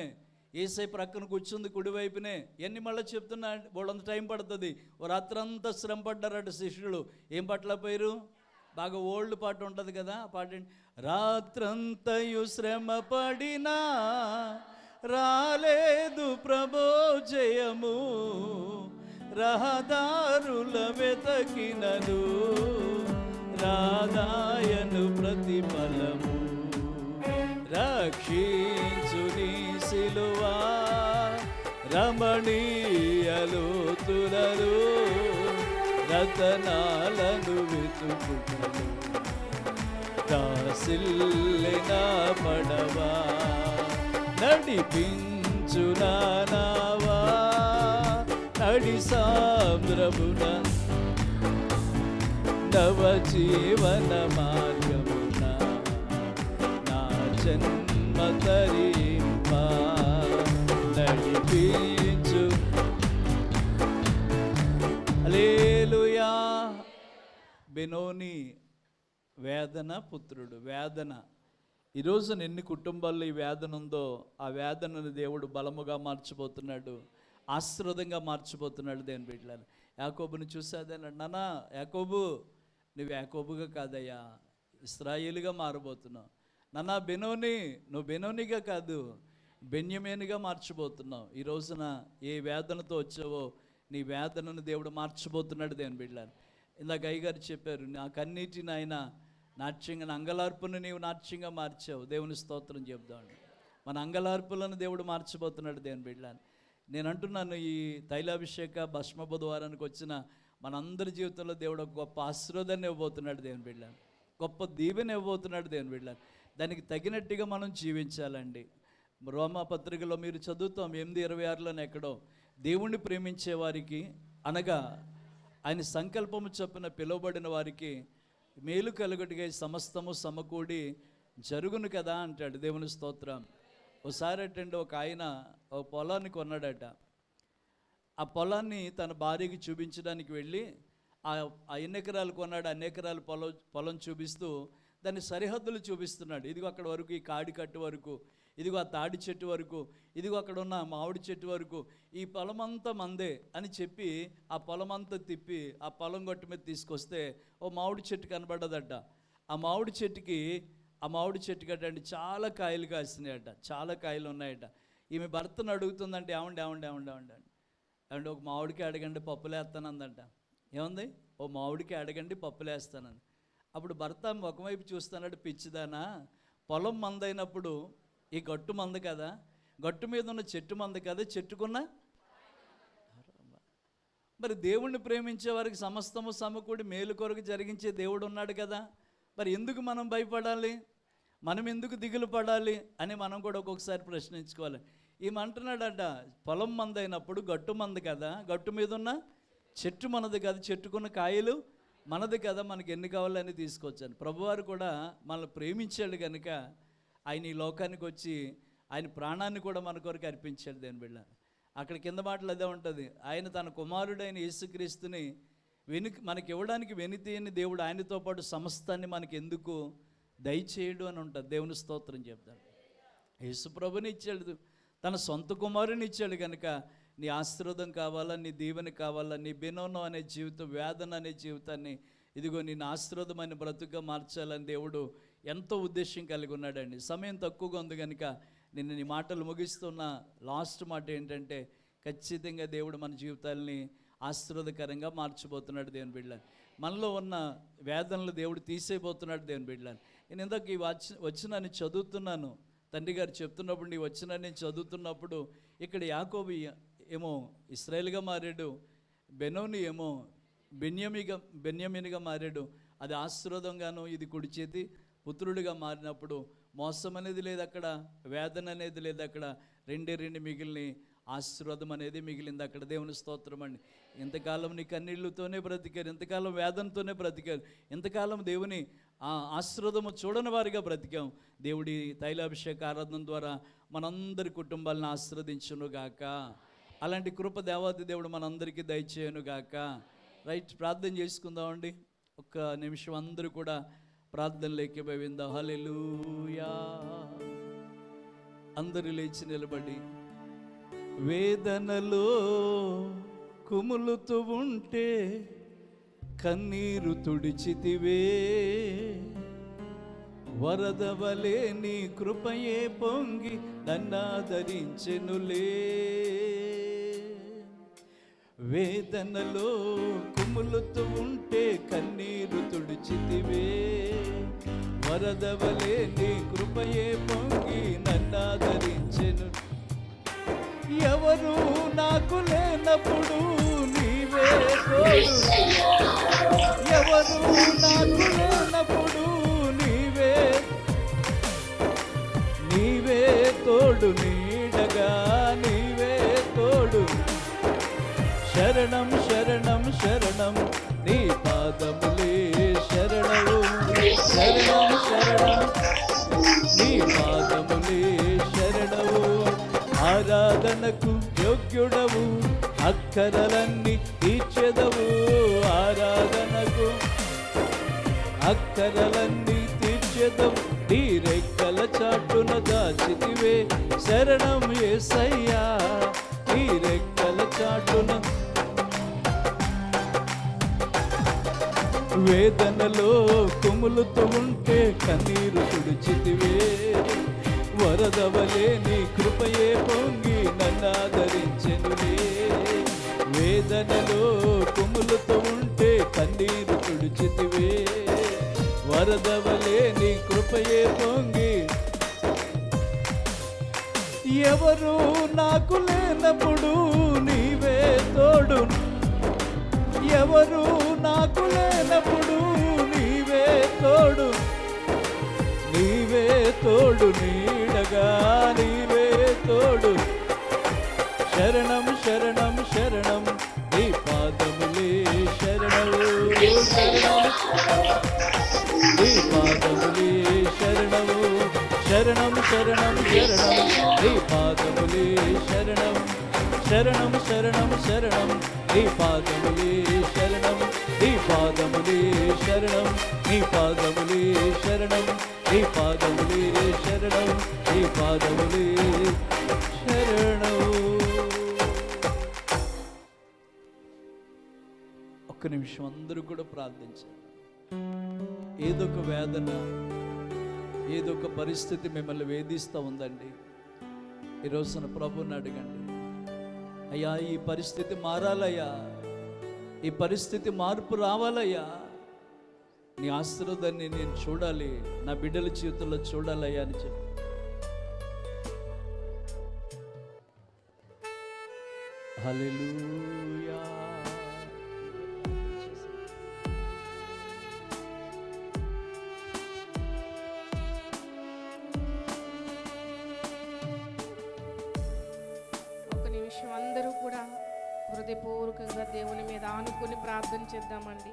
ఏసై ప్రక్కన కూర్చుంది కుడివైపునే. ఎన్ని మళ్ళీ చెప్తున్నా, వాళ్ళంత టైం పడుతుంది. ఓ రాత్రంతా శ్రమ పడ్డారట శిష్యులు. ఏం పట్టలేకపోయారు? బాగా ఓల్డ్ పాట ఉంటుంది కదా, ఆ పాట ఏంటి? రాత్రంతయు శ్రమ పడినా రాలేదు ప్రభో జయము, రహదారుల వెతకినను రాదాయను ప్రతిఫలము, రక్షించు నీ సిలువా రమణీయలు తులరు రతనాలను వెతుకుటలు, దాసిల్లిన పడవా నడిపించు నావా నడి సామ్రమున నవ జీవన మార్గమున నా జన్మ తరింప నడిపించు. హల్లెలూయా. బెనోని వేదన పుత్రుడు. వేదన. ఈరోజు ఎన్ని కుటుంబాల్లో ఈ వేదన ఉందో ఆ వేదనను దేవుడు బలముగా మార్చిపోతున్నాడు, ఆశీర్వాదంగా మార్చిపోతున్నాడు. దేవుని బిడ్డలను యాకోబుని చూసాదన్నాడు, నానా యాకోబు నువ్వు యాకోబుగా కాదయ్యా, ఇశ్రాయేలుగా మారబోతున్నావు. నానా బెనోని నువ్వు బెనోనిగా కాదు, బెన్యామీనుగా మార్చిపోతున్నావు. ఈ రోజున ఏ వేదనతో వచ్చావో నీ వేదనను దేవుడు మార్చిపోతున్నాడు. దేవుని బిడ్డలను ఇందాక అయ్యగారు చెప్పారు, నా కన్నీటిని ఆయన నాట్యంగా, అంగలార్పును నీవు నాట్యంగా మార్చావు. దేవుని స్తోత్రం చెప్దాం. మన అంగలార్పులను దేవుడు మార్చిపోతున్నాడు. దేవుని బిడ్డలను నేను అంటున్నాను, ఈ తైలాభిషేక భస్మ బుధవారానికి వచ్చిన మనందరి జీవితంలో దేవుడు ఒక గొప్ప ఆశీర్వాదాన్ని ఇవ్వబోతున్నాడు. దేవుని బిడ్డలను గొప్ప దీవెన ఇవ్వబోతున్నాడు. దేవుని బిడ్డలను దానికి తగినట్టుగా మనం జీవించాలండి. రోమా పత్రికలో మీరు చదువుతాం 8:26లోనే ఎక్కడో, దేవుణ్ణి ప్రేమించే వారికి అనగా ఆయన సంకల్పము చొప్పున పిలువబడిన వారికి మేలు కలుగుటిగా సమస్తము సమకూడి జరుగును కదా అంటాడు. దేవుని స్తోత్రం. ఒకసారి అటండి ఒక ఆయన ఒక పొలాన్ని కొన్నాడట. ఆ పొలాన్ని తన భార్యకి చూపించడానికి వెళ్ళి ఆ ఎన్ని ఎకరాలు కొన్నాడు, అన్ని ఎకరాలు పొలం చూపిస్తూ దాని సరిహద్దులు చూపిస్తున్నాడు. ఇదిగో అక్కడ వరకు, ఈ కాడి కట్టు వరకు, ఇదిగో ఆ తాడి చెట్టు వరకు, ఇదిగో అక్కడ ఉన్న మామిడి చెట్టు వరకు, ఈ పొలమంతా మందే అని చెప్పి ఆ పొలమంతా తిప్పి ఆ పొలం గట్టు మీద తీసుకొస్తే ఓ మామిడి చెట్టు కనబడ్డదట. ఆ మామిడి చెట్టు కట్టండి చాలా కాయలు కాసినాయట, చాలా కాయలు ఉన్నాయట. ఈమె భర్తను అడుగుతుందంటే, ఏమండి అండ్ ఒక మామిడికి అడగండి పప్పులేస్తానందంట. ఏముంది? ఓ మామిడికి అడగండి పప్పులేస్తానంది. అప్పుడు భర్త ఒకవైపు చూస్తున్నాడు, పిచ్చిదానా, పొలం మందైనప్పుడు ఈ గట్టు మంద కదా, గట్టు మీద ఉన్న చెట్టు మంద కదా, చెట్టుకున్న మరి దేవుణ్ణి ప్రేమించే వారికి సమస్తము సమకూడి మేలు కొరకు జరిగించే దేవుడు ఉన్నాడు కదా, మరి ఎందుకు మనం భయపడాలి, మనం ఎందుకు దిగులు పడాలి అని మనం కూడా ఒక్కొక్కసారి ప్రశ్నించుకోవాలి. ఏమంటున్నాడట, పొలం మందైనప్పుడు గట్టు మంద కదా, గట్టు మీద ఉన్న చెట్టు మనది కదా, చెట్టుకున్న కాయలు మనది కదా, మనకి ఎన్ని కావాలని తీసుకొచ్చాను. ప్రభువారు కూడా మనల్ని ప్రేమించాడు కనుక ఆయన ఈ లోకానికి వచ్చి ఆయన ప్రాణాన్ని కూడా మన కొరకు అర్పించాడు. దేని బిడ్డ అక్కడ కింద మాటలు అదే ఉంటుంది, ఆయన తన కుమారుడైన యేసుక్రీస్తుని మనకి ఇవ్వడానికి వెనితీయని దేవుడు ఆయనతో పాటు సమస్తాన్ని మనకి ఎందుకు దయచేయడు అని ఉంటుంది. దేవుని స్తోత్రం చెప్తాడు. యేసు ప్రభుని ఇచ్చాడు, తన సొంత కుమారుని ఇచ్చాడు కనుక నీ ఆశీర్వాదం కావాలా, నీ దీవెన కావాలా, నీ బెనోనం అనే జీవితం, వేదన అనే జీవితాన్ని ఇదిగో నేను ఆశీర్వాదమైన బ్రతుకుగా మార్చాలని దేవుడు ఎంతో ఉద్దేశం కలిగి ఉన్నాడండి. సమయం తక్కువగా ఉంది కనుక నేను నీ మాటలు ముగిస్తున్న లాస్ట్ మాట ఏంటంటే, ఖచ్చితంగా దేవుడు మన జీవితాలని ఆశీర్వాదకరంగా మార్చిపోతున్నాడు. దేవుని బిడ్డలని మనలో ఉన్న వేదనలు దేవుడు తీసేయబోతున్నాడు. దేవుని బిడ్డలని నేను ఇందాక ఈ వచనాన్ని చదువుతున్నాను, తండ్రి గారు చెప్తున్నప్పుడు ఈ వచనాన్ని నేను చదువుతున్నప్పుడు ఇక్కడ యాకోబు ఏమో ఇశ్రాయేలుగా మారాడు, బెనోని ఏమో బెన్యామీనుగా మారాడు. అది ఆశీర్వాదంగాను ఇది కుడి చేతి పుత్రుడిగా మారినప్పుడు మోసం అనేది లేదు అక్కడ, వేదన అనేది లేదు అక్కడ, రెండు మిగిలిన ఆశీర్వాదం అనేది మిగిలింది అక్కడ. దేవుని స్తోత్రం అండి. ఎంతకాలం నీ కన్నీళ్ళతోనే బ్రతికారు, ఎంతకాలం వేదనతోనే బ్రతికారు, ఎంతకాలం దేవుని ఆ ఆశీర్వాదము చూడని వారిగా బ్రతికాం. దేవుడి తైలాభిషేక ఆరాధన ద్వారా మనందరి కుటుంబాలను ఆశీర్వదించును గాక. అలాంటి కృప దేవాది దేవుడు మనందరికీ దయచేయను గాక. రైట్, ప్రార్థన చేసుకుందామండి. ఒక్క నిమిషం అందరూ కూడా ప్రార్థనలోకి పోయిందాం. హల్లెలూయా. అందరూ లేచి నిలబడి, వేదనలో కుములుతూ ఉంటే కన్నీరు తుడిచితివే, వరదవలే నీ కృపయే పొంగి నన్నాదరించెనులే. వేదనలో కుములుతూ ఉంటే కన్నీరు తుడిచితివే, వరదవలే నీ కృపయే పొంగి నన్నాదరించెను. ఎవరు నాకు లేనప్పుడు నీవే తోడు, ఎవరు నాకు లేనప్పుడు నీవే తోడు, నీడగా నీవే తోడు. శరణం శరణం శరణం నీ పాదములే శరణము, శరణం శరణం నీ పాదములే శరణము. ఆరాధనకు యోగ్యుడవు, అక్కరలన్నీ తీర్చెదవు. ఆరాధనకు అక్కరలన్నీ తీర్చెదవు. నీ రెక్కల చాటున దాచితివే, శరణం యేసయ్యా. నీ రెక్కల చాటున. వేదనలో కుములుతూ ఉంటే కన్నీరు తుడిచితివే, వరదవలే నీ కృపయే పొంగి నన్నాదరించెనులే. వేదనలో కుములుతూ ఉంటే కన్నీరు తుడిచితివే, వరదవలే నీ కృపయే పొంగి. ఎవరు నాకు లేనప్పుడు నీవే తోడు, ఎవరు నాకు లేనప్పుడు నీవే తోడు, నీవే తోడు, నీడగా నీవే తోడు. శరణం శరణం శరణం నీ పాదములే శరణము, నీ పాదములే శరణము. శరణం శరణం శరణం నీ పాదములే శరణం, శరణం శరణం శరణం నీ పాదములే శరణం, నీ పాదములే శరణం, నీ పాదములే శరణం, నీ పాదములే శరణం, నీ పాదములే శరణం. ఒక్క నిమిషం అందరూ కూడా ప్రార్థించారు. ఏదో ఒక వేదన, ఏదో ఒక పరిస్థితి మిమ్మల్ని వేధిస్తూ ఉందండి. ఈరోజున ప్రభువుని అడగండి, అయ్యా ఈ పరిస్థితి మారాలయ్యా, ఈ పరిస్థితి మార్పు రావాలయ్యా, నీ ఆశీర్వాదాన్ని నేను చూడాలి, నా బిడ్డల జీవితంలో చూడాలయ్యా అని చెప్పి. హల్లెలూయా. అందరూ కూడా హృదయపూర్వకంగా దేవుని మీద ఆనుకుని ప్రార్థన చేద్దామండి.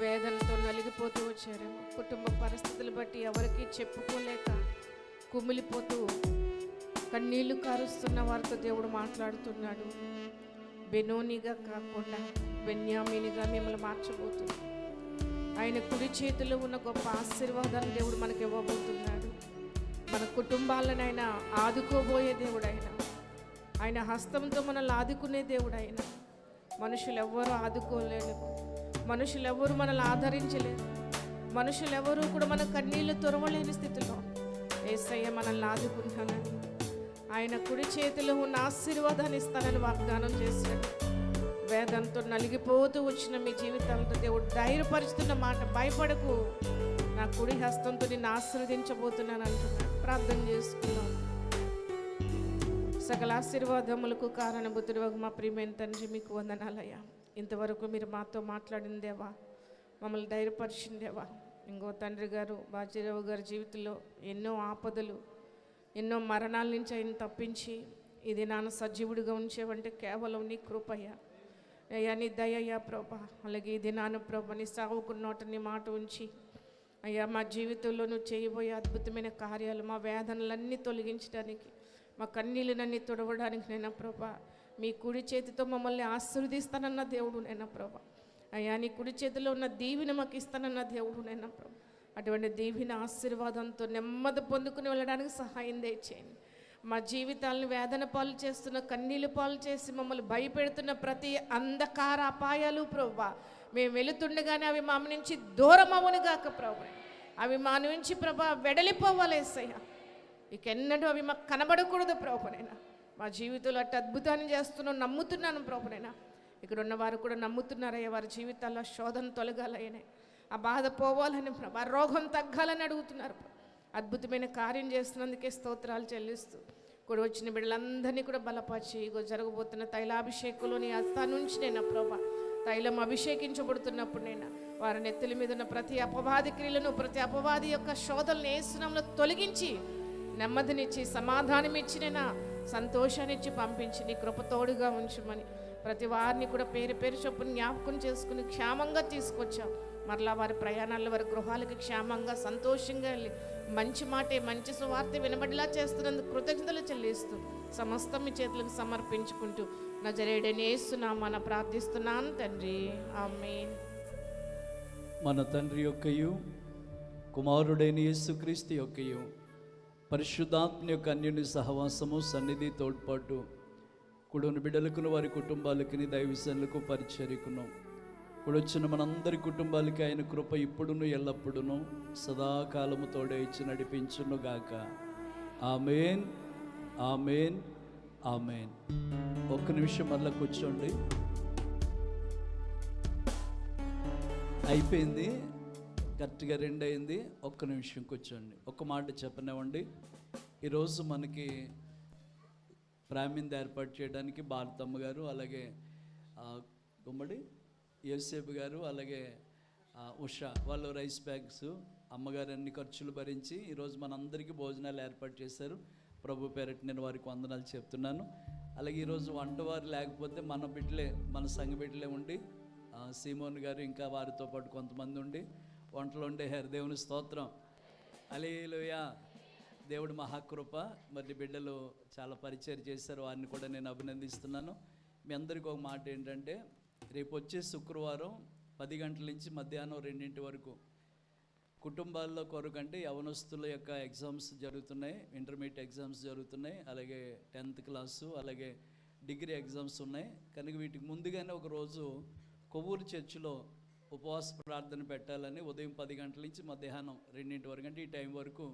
వేదనతో నలిగిపోతూ వచ్చారేమో, కుటుంబ పరిస్థితులు బట్టి ఎవరికి చెప్పుకోలేక కుమిలిపోతూ కన్నీళ్లు కారుస్తున్న వారితో దేవుడు మాట్లాడుతున్నాడు. బెనోనిగా కాకుండా బెన్యామీనిగా మిమ్మల్ని మార్చబోతుంది. ఆయన కుడి చేతిలో ఉన్న గొప్ప ఆశీర్వాదాన్ని దేవుడు మనకి ఇవ్వబోతున్నాడు. మన కుటుంబాలను ఆయన ఆదుకోబోయే దేవుడు ఆయన హస్తంతో మనల్ని ఆదుకునే దేవుడు ఆయన. మనుషులు ఎవ్వరూ ఆదుకోలేరు, మనుషులు ఎవరు మనల్ని ఆదరించలేరు, మనుషులు ఎవరు కూడా మన కన్నీళ్లు తురవలేని స్థితిలో యేసయ్య మనల్ని ఆదుకుంటానని, ఆయన కుడి చేతిలో ఉన్న ఆశీర్వాదాన్ని ఇస్తానని వాగ్దానం చేశాడు. వేదంతో నలిగిపోతూ వచ్చిన మీ జీవితాలతో దేవుడు ధైర్యపరుస్తున్న మాట, భయపడకు, నా కుడి హస్తంతో నిన్ను ఆశీర్వదించబోతున్నాను అంటున్నాడు. ప్రార్థన చేసుకున్నాం. సకల ఆశీర్వాదములకు కారణభూతుడు మా ప్రియమైన తండ్రి, మీకు వందనాలయ్యా. ఇంతవరకు మీరు మాతో మాట్లాడిన దేవా, మమ్మల్ని ధైర్యపరిచిన దేవా, ఇంకో తండ్రి గారు బాజీరావు గారి జీవితంలో ఎన్నో ఆపదలు, ఎన్నో మరణాల నుంచి ఆయన తప్పించి ఇది నాన్న సజీవుడిగా ఉంచేవంటే కేవలం నీ కృపయ్యా. అయ్యా నీ దయ్యా ప్రభా. అలాగే ఇది నాన్న ప్రభా నీ సాగుకున్నోట నీ మాట ఉంచి అయ్యా మా జీవితంలో నువ్వు చేయబోయే అద్భుతమైన కార్యాలు, మా వేదనలన్నీ తొలగించడానికి, మా కన్నీళ్ళనన్నీ తుడవడానికి నైనా ప్రభా మీ కుడి చేతితో మమ్మల్ని ఆశీర్వదిస్తానన్న దేవుడు నైనా ప్రభా. అయ్యా నీ కుడి చేతిలో ఉన్న దీవెన మాకు ఇస్తానన్న దేవుడు నైనా ప్రభా. అటువంటి దీవెన ఆశీర్వాదంతో నెమ్మది పొందుకుని వెళ్ళడానికి సహాయం దయచేయండి. మా జీవితాలను వేదన పాలు చేస్తున్న, కన్నీళ్ళు పాలు చేసి మమ్మల్ని భయపెడుతున్న ప్రతి అంధకార అపాయాలు ప్రభా మేము వెళుతుండగానే అవి మా నుంచి దూరం అవ్వనుగాక ప్రభా. అవి మా నుంచి ప్రభా వెడలిపోవాలేసయ్యా. ఇకెన్నడూ అవి మాకు కనబడకూడదు ప్రభునైనా. మా జీవితంలో అట్టు అద్భుతాన్ని చేస్తున్నాం, నమ్ముతున్నాను ప్రభునైనా. ఇక్కడ ఉన్న వారు కూడా నమ్ముతున్నారయ్యా, వారి జీవితాల్లో శోధన తొలగాలయ్యనే, ఆ బాధ పోవాలని ప్రభా, ఆ రోగం తగ్గాలని అడుగుతున్నారు. అద్భుతమైన కార్యం చేస్తున్నందుకే స్తోత్రాలు చెల్లిస్తూ కూడా వచ్చిన బిడ్డలందరినీ కూడా బలపరిచి ఇగో జరగబోతున్న తైలాభిషేకంలో నీ హస్తా నుంచి నేను ప్రభా తైలం అభిషేకించబడుతున్నప్పుడు నేను వారి నెత్తుల మీద ఉన్న ప్రతి అపవాది క్రియలను, ప్రతి అపవాది యొక్క శోధనలు యేసునామములో తొలగించి నెమ్మదినిచ్చి సమాధానం ఇచ్చి నేను సంతోషాన్ని ఇచ్చి పంపించి నీ కృప తోడుగా ఉంచమని ప్రతి వారిని కూడా పేరు పేరు చొప్పున జ్ఞాపకం చేసుకుని క్షేమంగా తీసుకొచ్చావు. మరలా వారి ప్రయాణాల్లో వారి గృహాలకి క్షేమంగా సంతోషంగా వెళ్ళి మంచి మాటే, మంచి సువార్త వినబడిలా చేస్తున్నందుకు కృతజ్ఞతలు చెల్లిస్తూ సమస్తం మీ చేతులకు సమర్పించుకుంటూ నజరేయుడైన యేసు నామమున ప్రార్థిస్తున్నాను తండ్రి, ఆమేన్. మన తండ్రి యొక్కయు కుమారుడైన యేసుక్రీస్తు యొక్కయు పరిశుద్ధాత్మ యొక్క అన్యోన్య సహవాసము, సన్నిధి, తోడ్పాటు కూడిన బిడ్డలకును వారి కుటుంబాలకి దైవజనులకు పరిచర్యకును కూడొచ్చిన మనందరి కుటుంబాలకి ఆయన కృప ఇప్పుడును ఎల్లప్పుడును సదాకాలము తోడే ఇచ్చి నడిపించును గాక. ఆమేన్, ఆమేన్, ఆమేన్. ఒక్క నిమిషం మళ్ళీ కూర్చోండి. అయిపోయింది, కరెక్ట్గా 2 అయింది. ఒక్క నిమిషం కూర్చోండి. ఒక్క మాట చెప్పనివ్వండి. ఈరోజు మనకి ప్రామింద ఏర్పాటు చేయడానికి భారతమ్మ గారు, అలాగే గుమ్మడి యోసేపు గారు, అలాగే ఉషా వాళ్ళు రైస్ బ్యాగ్స్, అమ్మగారు అన్ని ఖర్చులు భరించి ఈరోజు మనందరికీ భోజనాలు ఏర్పాటు చేశారు. ప్రభు పేరట నేను వారికి వందనాలు చెప్తున్నాను. అలాగే ఈరోజు వంటవారు లేకపోతే మన బిడ్డలే, మన సంఘ బిడ్డలే ఉండి సీమోన్ గారు ఇంకా వారితో పాటు కొంతమంది ఉండి వంటలు వండేశారు. దేవుని స్తోత్రం, హల్లెలూయా. దేవుడి మహాకృప. మరి బిడ్డలు చాలా పరిచయం చేశారు, వారిని కూడా నేను అభినందిస్తున్నాను. మీ అందరికీ ఒక మాట ఏంటంటే, రేపు వచ్చే శుక్రవారం 10 గంటల నుంచి మధ్యాహ్నం 2 వరకు కుటుంబాల్లో కొరకంటే యవనస్తుల యొక్క ఎగ్జామ్స్ జరుగుతున్నాయి, ఇంటర్మీడియట్ ఎగ్జామ్స్ జరుగుతున్నాయి, అలాగే 10th క్లాసు, అలాగే డిగ్రీ ఎగ్జామ్స్ ఉన్నాయి. కనుక వీటికి ముందుగానే ఒక రోజు కొవ్వూరు చర్చిలో ఉపవాస ప్రార్థన పెట్టాలని ఉదయం 10 గంటల నుంచి మధ్యాహ్నం 2 వరకు, అంటే ఈ టైం వరకు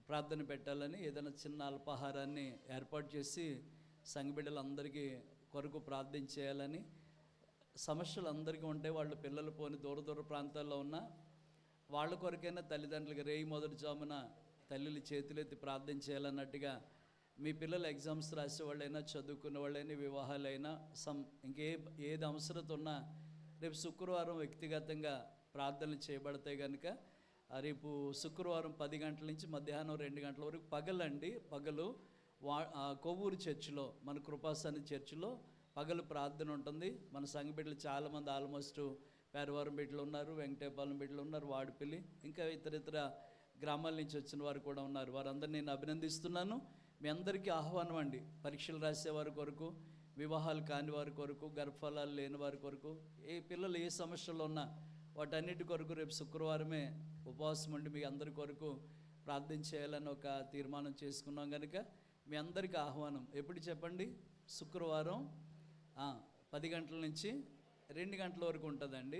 ప్రార్థన పెట్టాలని ఏదైనా చిన్న అల్పాహారాన్ని ఏర్పాటు చేసి సంఘ బిడ్డలందరికీ కొరకు ప్రార్థన చేయాలని, సమస్యలు అందరికీ ఉంటాయి. వాళ్ళ పిల్లలు పోని దూర ప్రాంతాల్లో ఉన్న వాళ్ళ కొరకైనా తల్లిదండ్రులకి రేయి మొదటి జామున తల్లిని చేతులెత్తి ప్రార్థన చేయాలన్నట్టుగా మీ పిల్లలు ఎగ్జామ్స్ రాసేవాళ్ళైనా, చదువుకునే వాళ్ళైనా, వివాహాలైనా, ఏది అవసరత ఉన్నా రేపు శుక్రవారం వ్యక్తిగతంగా ప్రార్థనలు చేయబడతాయి. కనుక రేపు శుక్రవారం 10 గంటల నుంచి మధ్యాహ్నం 2 గంటల వరకు పగలు కొవ్వూరు చర్చిలో, మన కృపాసని చర్చిలో పగలు ప్రార్థన ఉంటుంది. మన సంఘ బిడ్డలు చాలామంది ఆల్మోస్ట్ పేరవరం బిడ్డలు ఉన్నారు, వెంకటేపాలెం బిడ్డలు ఉన్నారు, వాడిపల్లి, ఇంకా ఇతర గ్రామాల నుంచి వచ్చిన వారు కూడా ఉన్నారు. వారందరినీ నేను అభినందిస్తున్నాను. మీ అందరికీ ఆహ్వానం అండి. పరీక్షలు రాసేవారి కొరకు, వివాహాలు కాని వారి కొరకు, గర్భఫలాలు లేని వారి కొరకు, ఏ పిల్లలు ఏ సమస్యలు ఉన్నా వాటన్నిటి కొరకు రేపు శుక్రవారమే ఉపవాసం ఉండి మీ అందరి కొరకు ప్రార్థన చేయాలని ఒక తీర్మానం చేసుకున్నాం. కనుక మీ అందరికీ ఆహ్వానం. ఎప్పుడు చెప్పండి? శుక్రవారం 10 గంటల నుంచి 2 గంటల వరకు ఉంటుందండి.